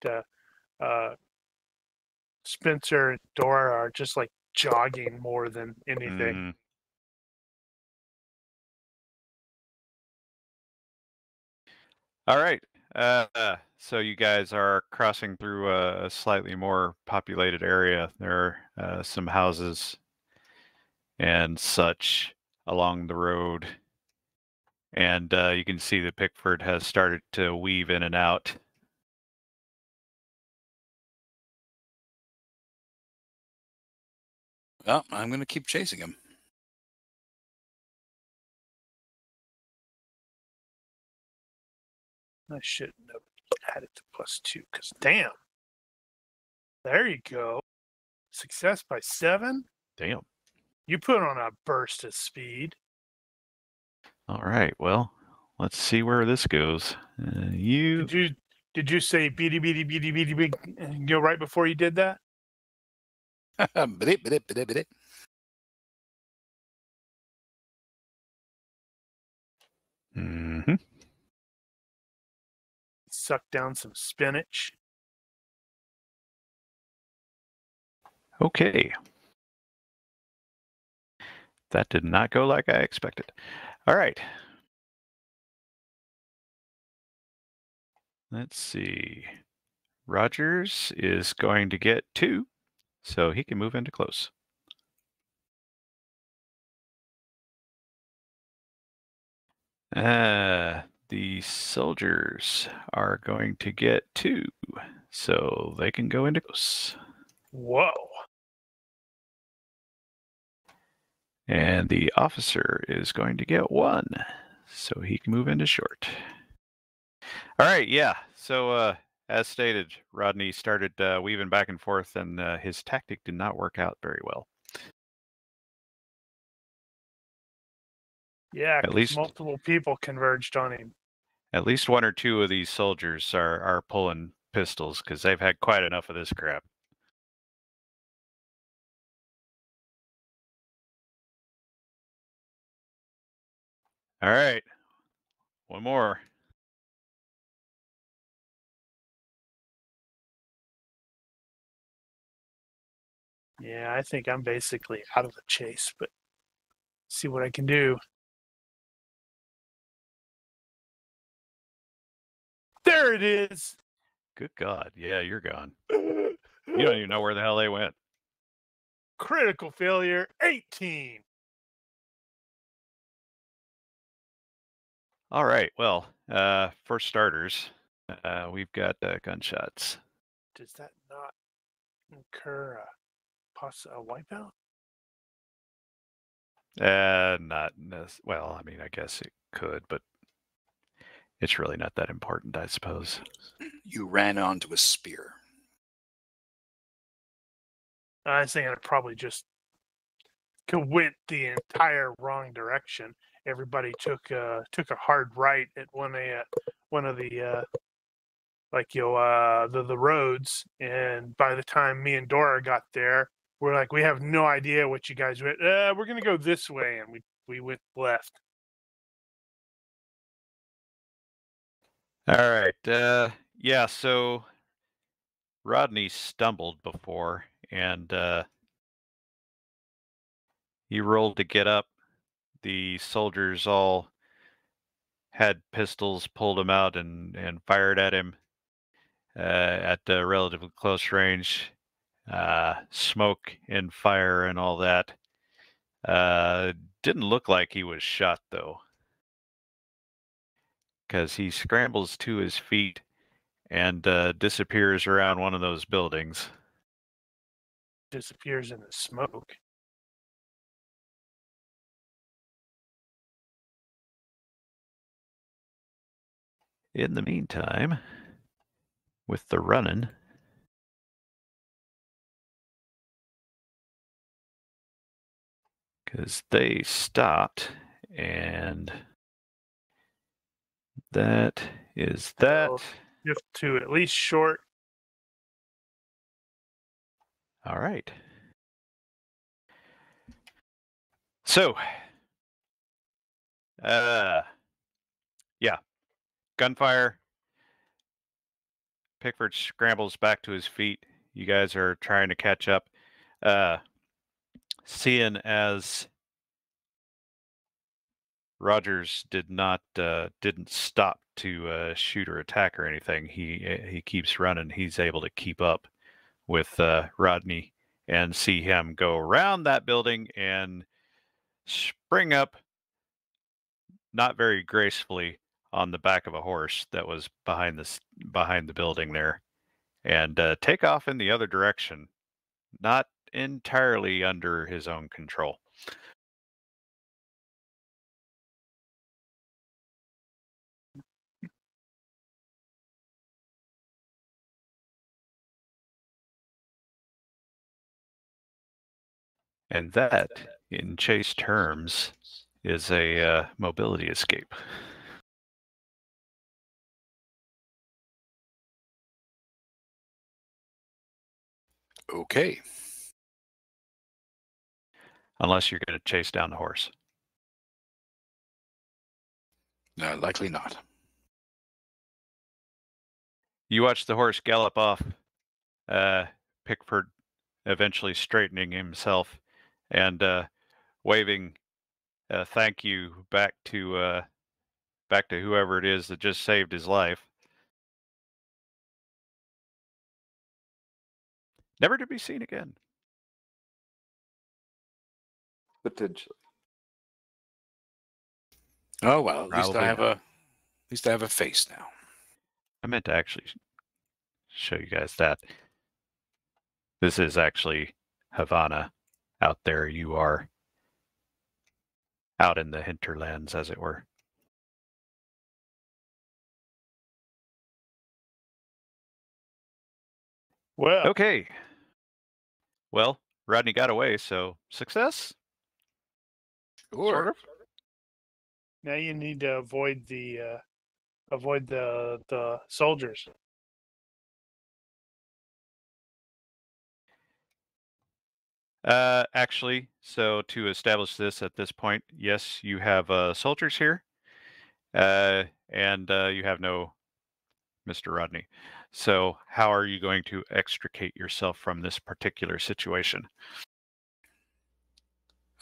Spenser and Dora are just like jogging more than anything. All right. So you guys are crossing through a slightly more populated area. There are some houses and such along the road. And you can see that Pickford has started to weave in and out. Well, I'm going to keep chasing him. I shouldn't have added to +2 because damn. There you go. Success by 7. Damn. You put on a burst of speed. All right. Well, let's see where this goes. Did you say beady beady beady beady beady? You know, right before you did that. Mm-hmm. Suck down some spinach. Okay. That did not go like I expected. All right. Let's see. Rogers is going to get 2, so he can move into close. The soldiers are going to get 2, so they can go into close. Whoa. And the officer is going to get 1, so he can move into short. All right, yeah. So as stated, Rodney started weaving back and forth, and his tactic did not work out very well. Yeah, at least multiple people converged on him. At least 1 or 2 of these soldiers are pulling pistols because they've had quite enough of this crap. All right. 1 more. Yeah, I think I'm basically out of the chase, but see what I can do. There it is. Good God. Yeah, you're gone. You don't even know where the hell they went. Critical failure, 18. All right. Well, for starters, we've got gunshots. Does that not incur a wipeout? Well, I mean, I guess it could, but it's really not that important, I suppose. You ran onto a spear. I think it probably just went the entire wrong direction. Everybody took a hard right at one of the the roads, and by the time me and Dora got there, we're like, we have no idea what you guys went. We're gonna go this way, and we went left. All right. Yeah. So Rodney stumbled before, and he rolled to get up. The soldiers all had pistols, pulled him out, and fired at him at relatively close range. Smoke and fire and all that. Didn't look like he was shot, though, because he scrambles to his feet and disappears around one of those buildings. Disappears in the smoke. In the meantime, with the running, because they stopped, and that is that. So you have to at least short. All right. So, yeah, gunfire. Pickford scrambles back to his feet. You guys are trying to catch up. Seeing as Rogers didn't stop to shoot or attack or anything, he keeps running. He's able to keep up with Rodney and see him go around that building and spring up, not very gracefully, on the back of a horse that was behind the building there, and take off in the other direction, not entirely under his own control. And that, in chase terms, is a mobility escape. Okay. Unless you're going to chase down the horse. No, likely not. You watch the horse gallop off, Pickford eventually straightening himself and waving thank you back to whoever it is that just saved his life. Never to be seen again. Potentially. Oh well, at least Probably not. at least I have a face now. I meant to actually show you guys that. This is actually Havana out there. You are out in the hinterlands, as it were. Well, Okay. Well, Rodney got away, so success? Sure. Sort of. now you need to avoid the soldiers. Actually, so to establish this at this point, yes, you have soldiers here, and you have no Mr. Rodney. So how are you going to extricate yourself from this particular situation?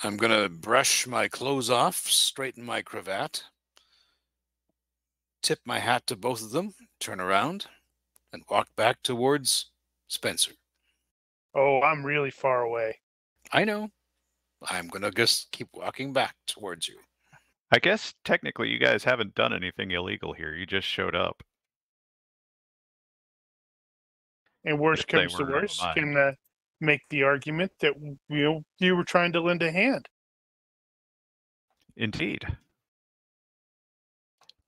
I'm going to brush my clothes off, straighten my cravat, tip my hat to both of them, turn around, and walk back towards Spenser. Oh, I'm really far away. I know. I'm going to just keep walking back towards you. I guess technically you guys haven't done anything illegal here. You just showed up. And worst If they comes to were of a worst, mind. can make the argument that you were trying to lend a hand. Indeed.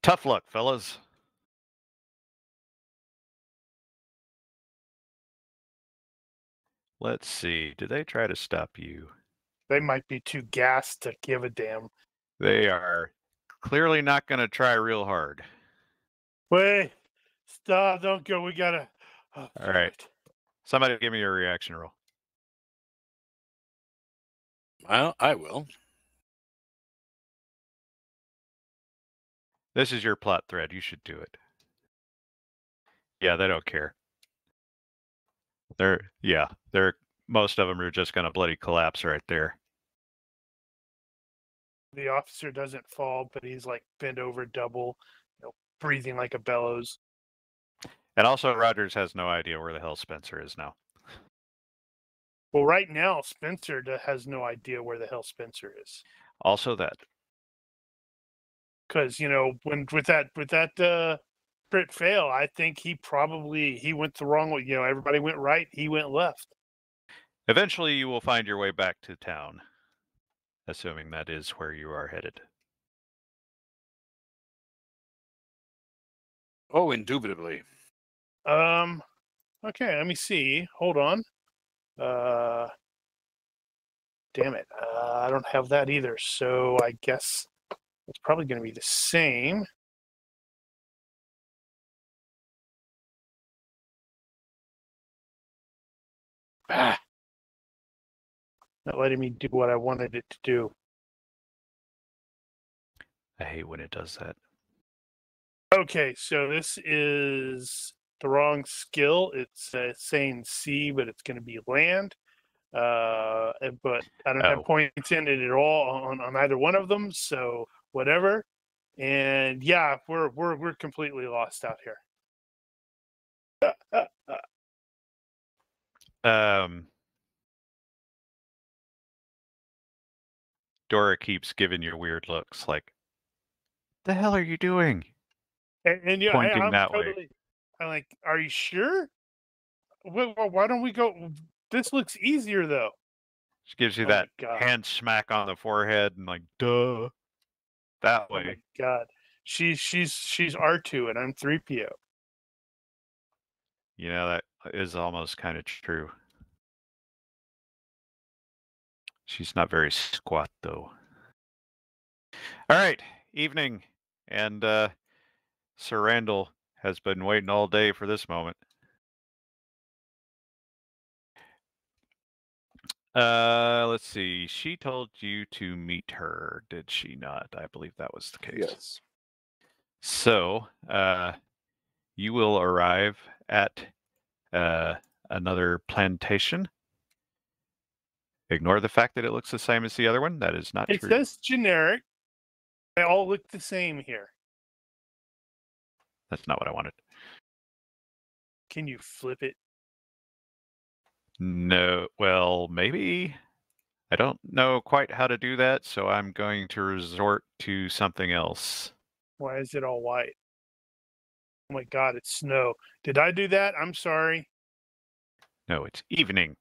Tough luck, fellas. Let's see. Did they try to stop you? They might be too gassed to give a damn. They are clearly not going to try real hard. Wait, stop! Don't go. We gotta. Oh, All right. Somebody give me a reaction roll. Well, I will. This is your plot thread. You should do it. Yeah, they don't care. Most of them are just going to bloody collapse right there. The officer doesn't fall, but he's like bent over double, breathing like a bellows. And also, Rogers has no idea where the hell Spenser is now. Well, right now, Spenser has no idea where the hell Spenser is. Also that. Because, when with that crit fail, I think he went the wrong way. Everybody went right, he went left. Eventually, you will find your way back to town, assuming that is where you are headed. Oh, indubitably. Okay, let me see. Hold on. Damn it. I don't have that either. So I guess it's probably going to be the same. Not letting me do what I wanted it to do. I hate when it does that. Okay, so this is the wrong skill. It's saying sea, but it's going to be land. But I don't have points in it at all on either one of them. So whatever. And yeah, we're completely lost out here. Dora keeps giving you weird looks like, the hell are you doing? And yeah, Pointing I'm that totally, way. I'm like, are you sure? Well, why don't we go? This looks easier though. She gives you that hand smack on the forehead and like, duh. That way. Oh my god. She's R2 and I'm 3PO. That is almost kind of true. She's not very squat though. All right, evening, and Sir Randall has been waiting all day for this moment. Let's see. She told you to meet her, did she not? I believe that was the case. Yes. So, you will arrive at another plantation. Ignore the fact that it looks the same as the other one. That is not true. It says generic. They all look the same here. That's not what I wanted. Can you flip it? No. Well, maybe. I don't know quite how to do that, so I'm going to resort to something else. Why is it all white? Oh my god, it's snow. Did I do that? I'm sorry. No, it's evening.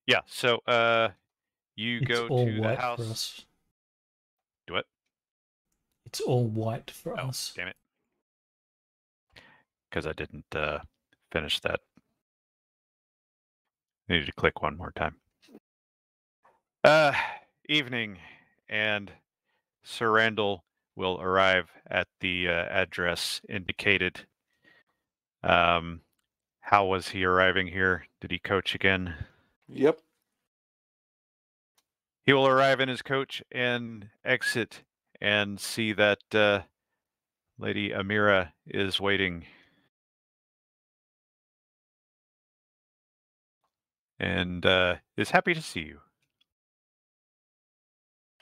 Yeah, so you It's go all to the white house. for us. Do it. It's all white for us. Damn it. Because I didn't finish that. I needed to click one more time. Evening, and Sir Randall will arrive at the address indicated. How was he arriving here? Did he coach again? Yep. He will arrive in his coach and exit and see that Lady Amira is waiting and is happy to see you.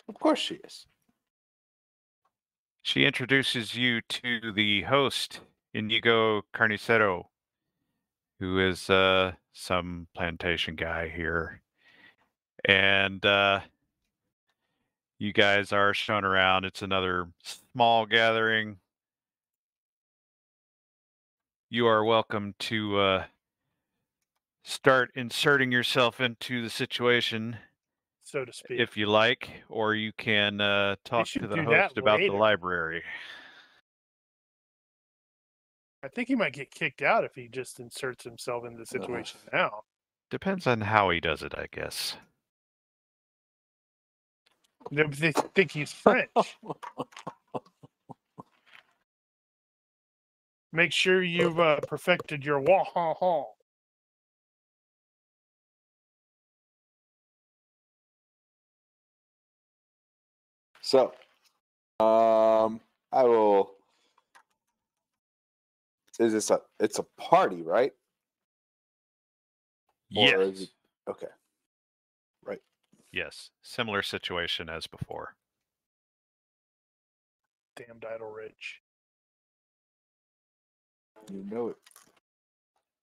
Of course she is. She introduces you to the host, Inigo Carnicero, who is some plantation guy here. And you guys are shown around. It's another small gathering. You are welcome to start inserting yourself into the situation, so to speak. if you like, or you can talk should to the do that host about the later. library. I think he might get kicked out if he just inserts himself into the situation now. Depends on how he does it, I guess. They think he's French. Make sure you've perfected your wah ha ha. So, I will. Is this a? It's a party, right? Yes. Or is it, okay. Right. Yes. Similar situation as before. Damned idle rich. You know it.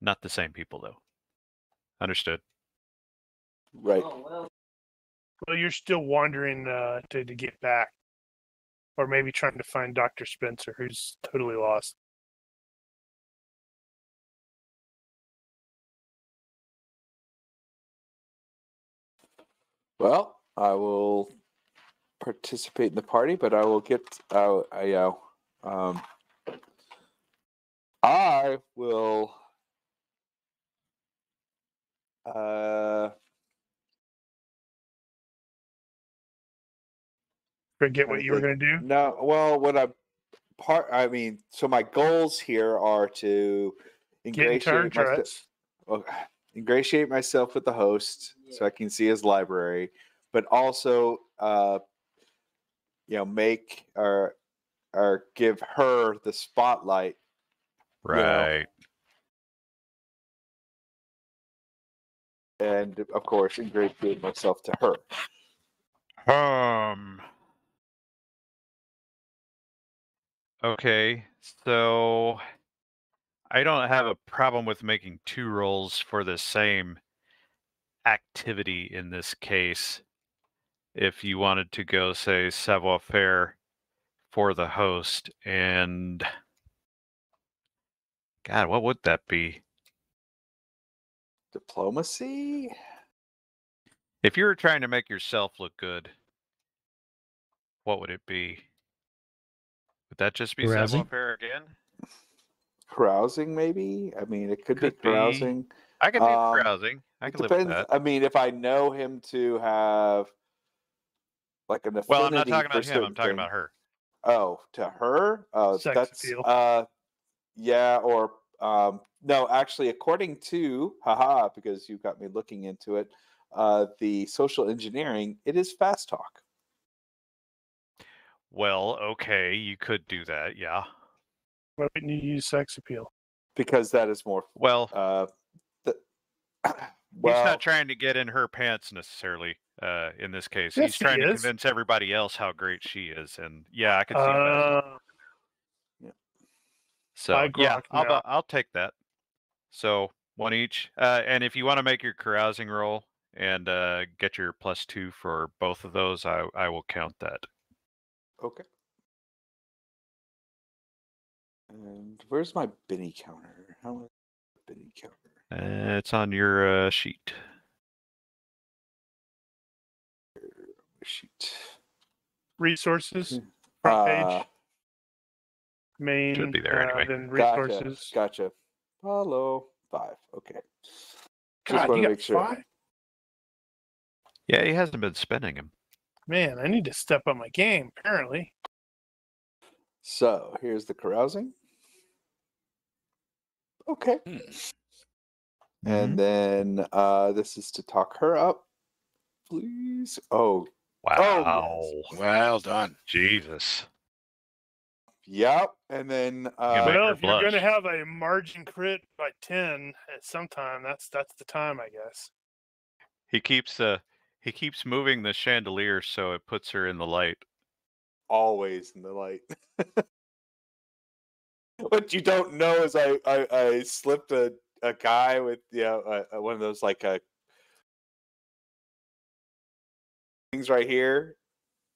Not the same people, though. Understood. Right. Well, you're still wandering to get back. Or maybe trying to find Dr. Spenser, who's totally lost. Well, I will participate in the party, but I will get. I will. Forget what you were going to do? No. Well, what I mean, so my goals here are to ingratiate myself with the host so I can see his library, but also, make or give her the spotlight. Right. And of course, ingratiate myself to her. Okay, so I don't have a problem with making 2 rolls for the same activity in this case. If you wanted to go, say, savoir-faire for the host, and God, what would that be? Diplomacy? If you were trying to make yourself look good, what would it be? Would that just be Carousing? savoir-faire again? Carousing, maybe? I mean, it could be Could be. carousing. I can do carousing. I It can live with depends. that. I mean, if I know him to have like an affinity Well, I'm not talking for about him. certain I'm talking things. about her. Oh, to her? Oh, Sex that's appeal. yeah, or no, actually, according to because you got me looking into it, the social engineering, it is fast talk. Well, okay, you could do that, yeah. Why wouldn't you use sex appeal? Because that is more Well, well, he's not trying to get in her pants necessarily. In this case, Yes, he's trying he to is. convince everybody else how great she is, and yeah, I could see that. So yeah, I'll take that. So 1 each, and if you want to make your carousing roll and get your +2 for both of those, I will count that. Okay. And where's my Benny counter? How is the Benny counter? It's on your sheet. Sheet. Resources. Front page. Main. Should be there anyway. Then resources. Gotcha. Hello. 5. Okay. God, you got 5? Yeah, he hasn't been spending them. Man, I need to step up my game, apparently. So, here's the carousing. Okay. And then this is to talk her up. Please. Oh. Wow. Oh, yes. Well done. Jesus. Yep. And then well, if you're going to have a margin crit by 10 at some time, that's the time, I guess. He keeps moving the chandelier so it puts her in the light. Always in the light. What you don't know is I slipped a guy with one of those like things right here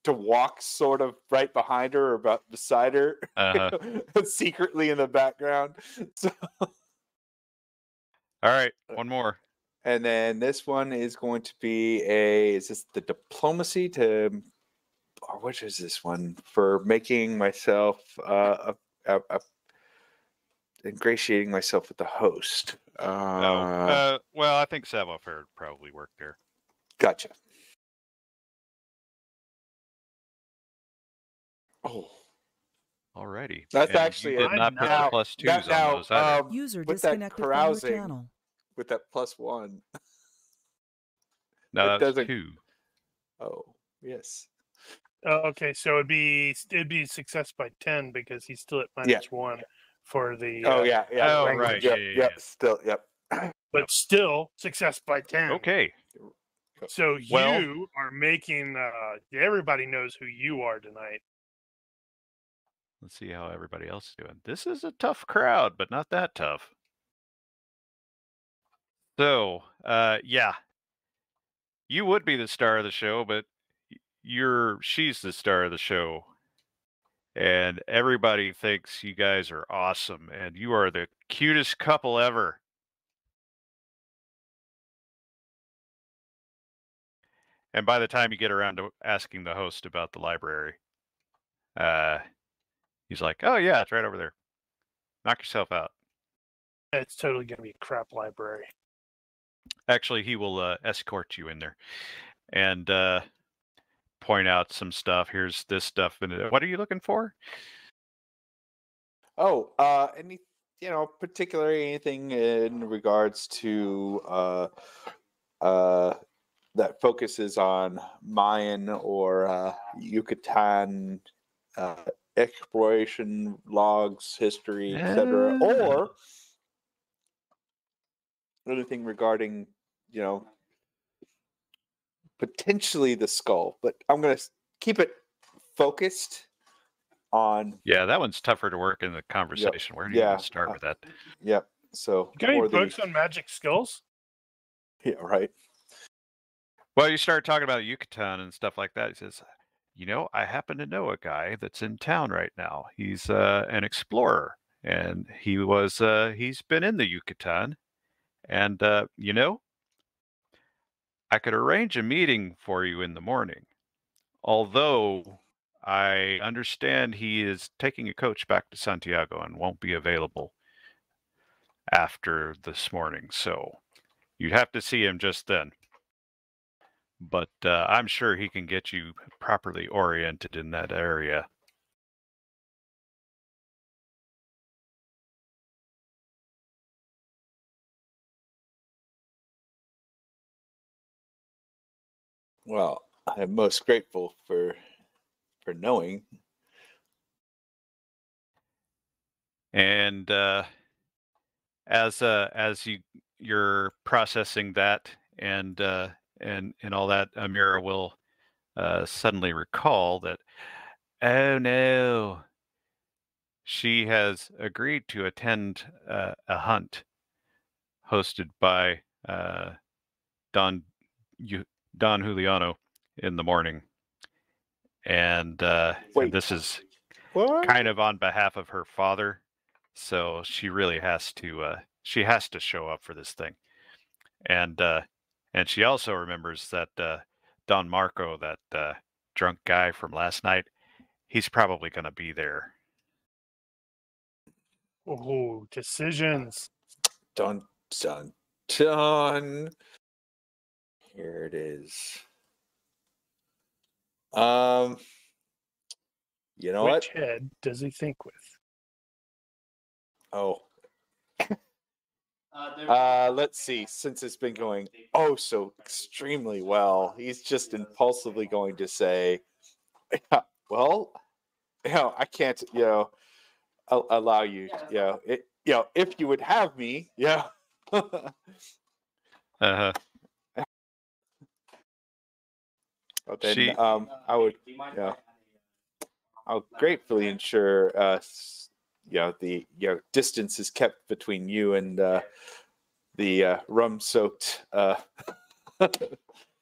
to walk sort of right behind her or about beside her, secretly in the background. So. All right, one more. And then this one is going to be is this the diplomacy to, or which is this one? For making myself, ingratiating myself with the host. Well, I think savoir-faire would probably work there. Gotcha. Oh. Alrighty. That's actually did not put the +2s on those either. User with that disconnected from your carousing, channel. with that +1. No, it that's doesn't. 2. Oh, yes. Okay, so it'd be success by 10 because he's still at -1 for the. Oh yeah. Oh, language. right. Yep, Yeah. yep. Still, yep. But still success by 10. Okay. So Well- you are making. Everybody knows who you are tonight. Let's see how everybody else is doing. This is a tough crowd, but not that tough. So, yeah. You would be the star of the show, but she's the star of the show. And everybody thinks you guys are awesome, and you are the cutest couple ever. And by the time you get around to asking the host about the library, he's like, "Oh yeah, it's right over there. Knock yourself out." It's totally going to be a crap library. Actually, he will escort you in there and point out some stuff. Here's this stuff. What are you looking for? Oh, any particularly anything in regards to that focuses on Mayan or Yucatan exploration logs, history, etc., or anything regarding potentially the skull. But I'm going to keep it focused on. Yeah, that one's tougher to work in the conversation. Where do you even start with that? Yep. So got any books on magic skulls? Yeah, right. Well, you start talking about Yucatan and stuff like that. He says, I happen to know a guy that's in town right now. He's an explorer, and he's been in the Yucatan, and I could arrange a meeting for you in the morning. Although I understand he is taking a coach back to Santiago and won't be available after this morning, so you'd have to see him just then. But I'm sure he can get you properly oriented in that area. Well, I'm most grateful for knowing. And as you're processing that and all that, Amira will suddenly recall that, oh no, she has agreed to attend a hunt hosted by Don Juliano in the morning, and this is kind of on behalf of her father, so she really has to show up for this thing, and she also remembers that Don Marco, that drunk guy from last night, he's probably going to be there. Oh, decisions. Dun, dun, dun. Here it is. You know Which what? head does he think with? Oh. Let's see. Since it's been going so extremely well, he's just impulsively going to say, well, I can't, allow you, if you would have me, Uh-huh. Well, then I would, I'll gratefully ensure, the distance is kept between you and the rum-soaked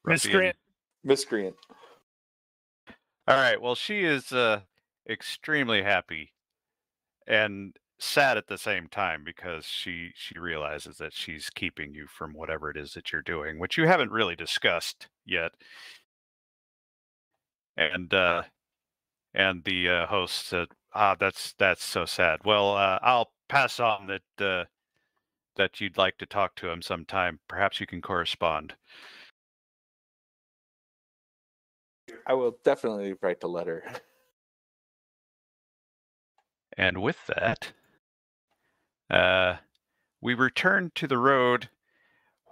Miscreant. miscreant. All right. Well, she is extremely happy and sad at the same time because she realizes that she's keeping you from whatever it is that you're doing, which you haven't really discussed yet. And the host said, that's so sad. Well, I'll pass on that you'd like to talk to him sometime. Perhaps you can correspond. I will definitely write the letter. And with that, we return to the road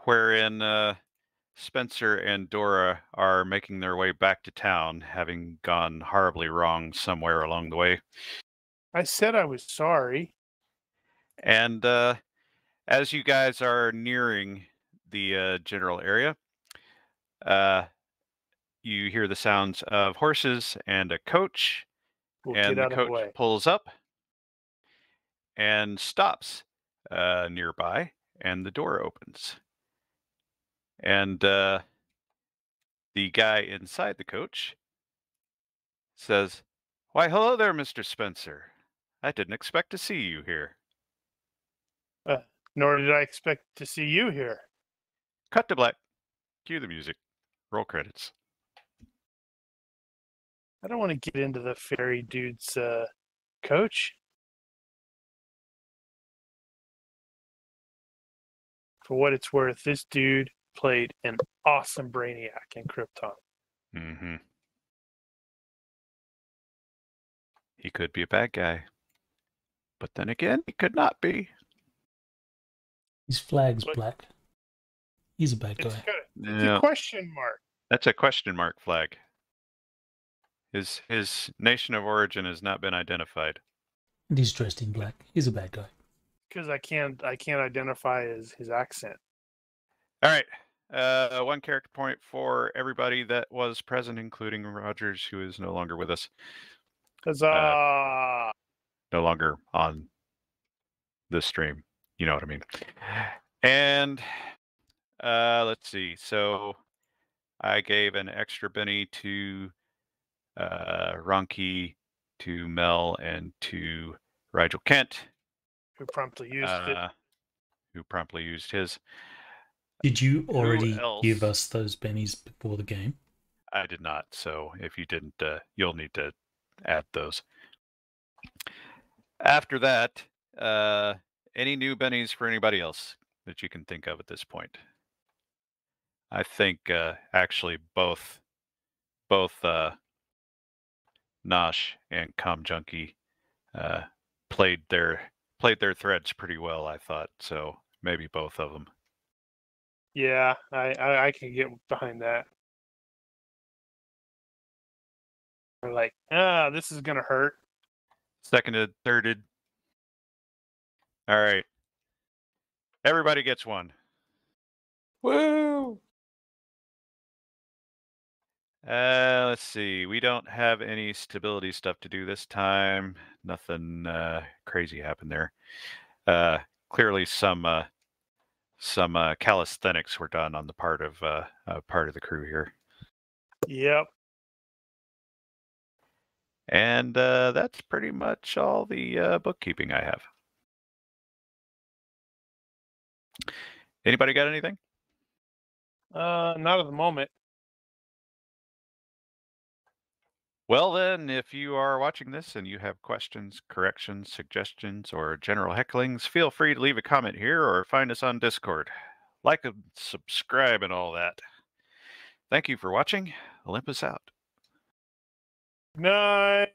wherein Spenser and Dora are making their way back to town, having gone horribly wrong somewhere along the way. I said I was sorry. And as you guys are nearing the general area, you hear the sounds of horses and a coach, We'll and get out the of the coach way. pulls up and stops nearby, and the door opens. And the guy inside the coach says, "Why, hello there, Mr. Spenser. I didn't expect to see you here." Nor did I expect to see you here. Cut to black. Cue the music. Roll credits. I don't want to get into the fairy dude's coach. For what it's worth, this dude played an awesome Brainiac in Krypton. Mm-hmm. He could be a bad guy. But then again, he could not be. His flag's What? black. He's a bad It's guy. got it's a question mark. That's a question mark flag. His nation of origin has not been identified. And he's dressed in black. He's a bad guy. Because I can't identify his accent. All right. 1 character point for everybody that was present, including Rogers, who is no longer with us. Huzzah! No longer on the stream. You know what I mean. And let's see. So I gave an extra Benny to Ronki, to Mel, and to Rigel Kent, Who promptly used it. who promptly used his. Did you already else? give us those bennies before the game? I did not. So if you didn't, you'll need to add those. After that, any new bennies for anybody else that you can think of at this point? I think actually both Nosh and Com Junkie played their threads pretty well, I thought. So maybe both of them. Yeah, I can get behind that. They're like, this is gonna hurt. Seconded, thirded. All right. Everybody gets one. Woo! Let's see. We don't have any stability stuff to do this time. Nothing crazy happened there. Clearly, some calisthenics were done on the part of the crew here. Yep. And that's pretty much all the bookkeeping I have. Anybody got anything? Not at the moment. Well, then, if you are watching this and you have questions, corrections, suggestions, or general hecklings, feel free to leave a comment here or find us on Discord. Like and subscribe and all that. Thank you for watching. Olympus out. Night.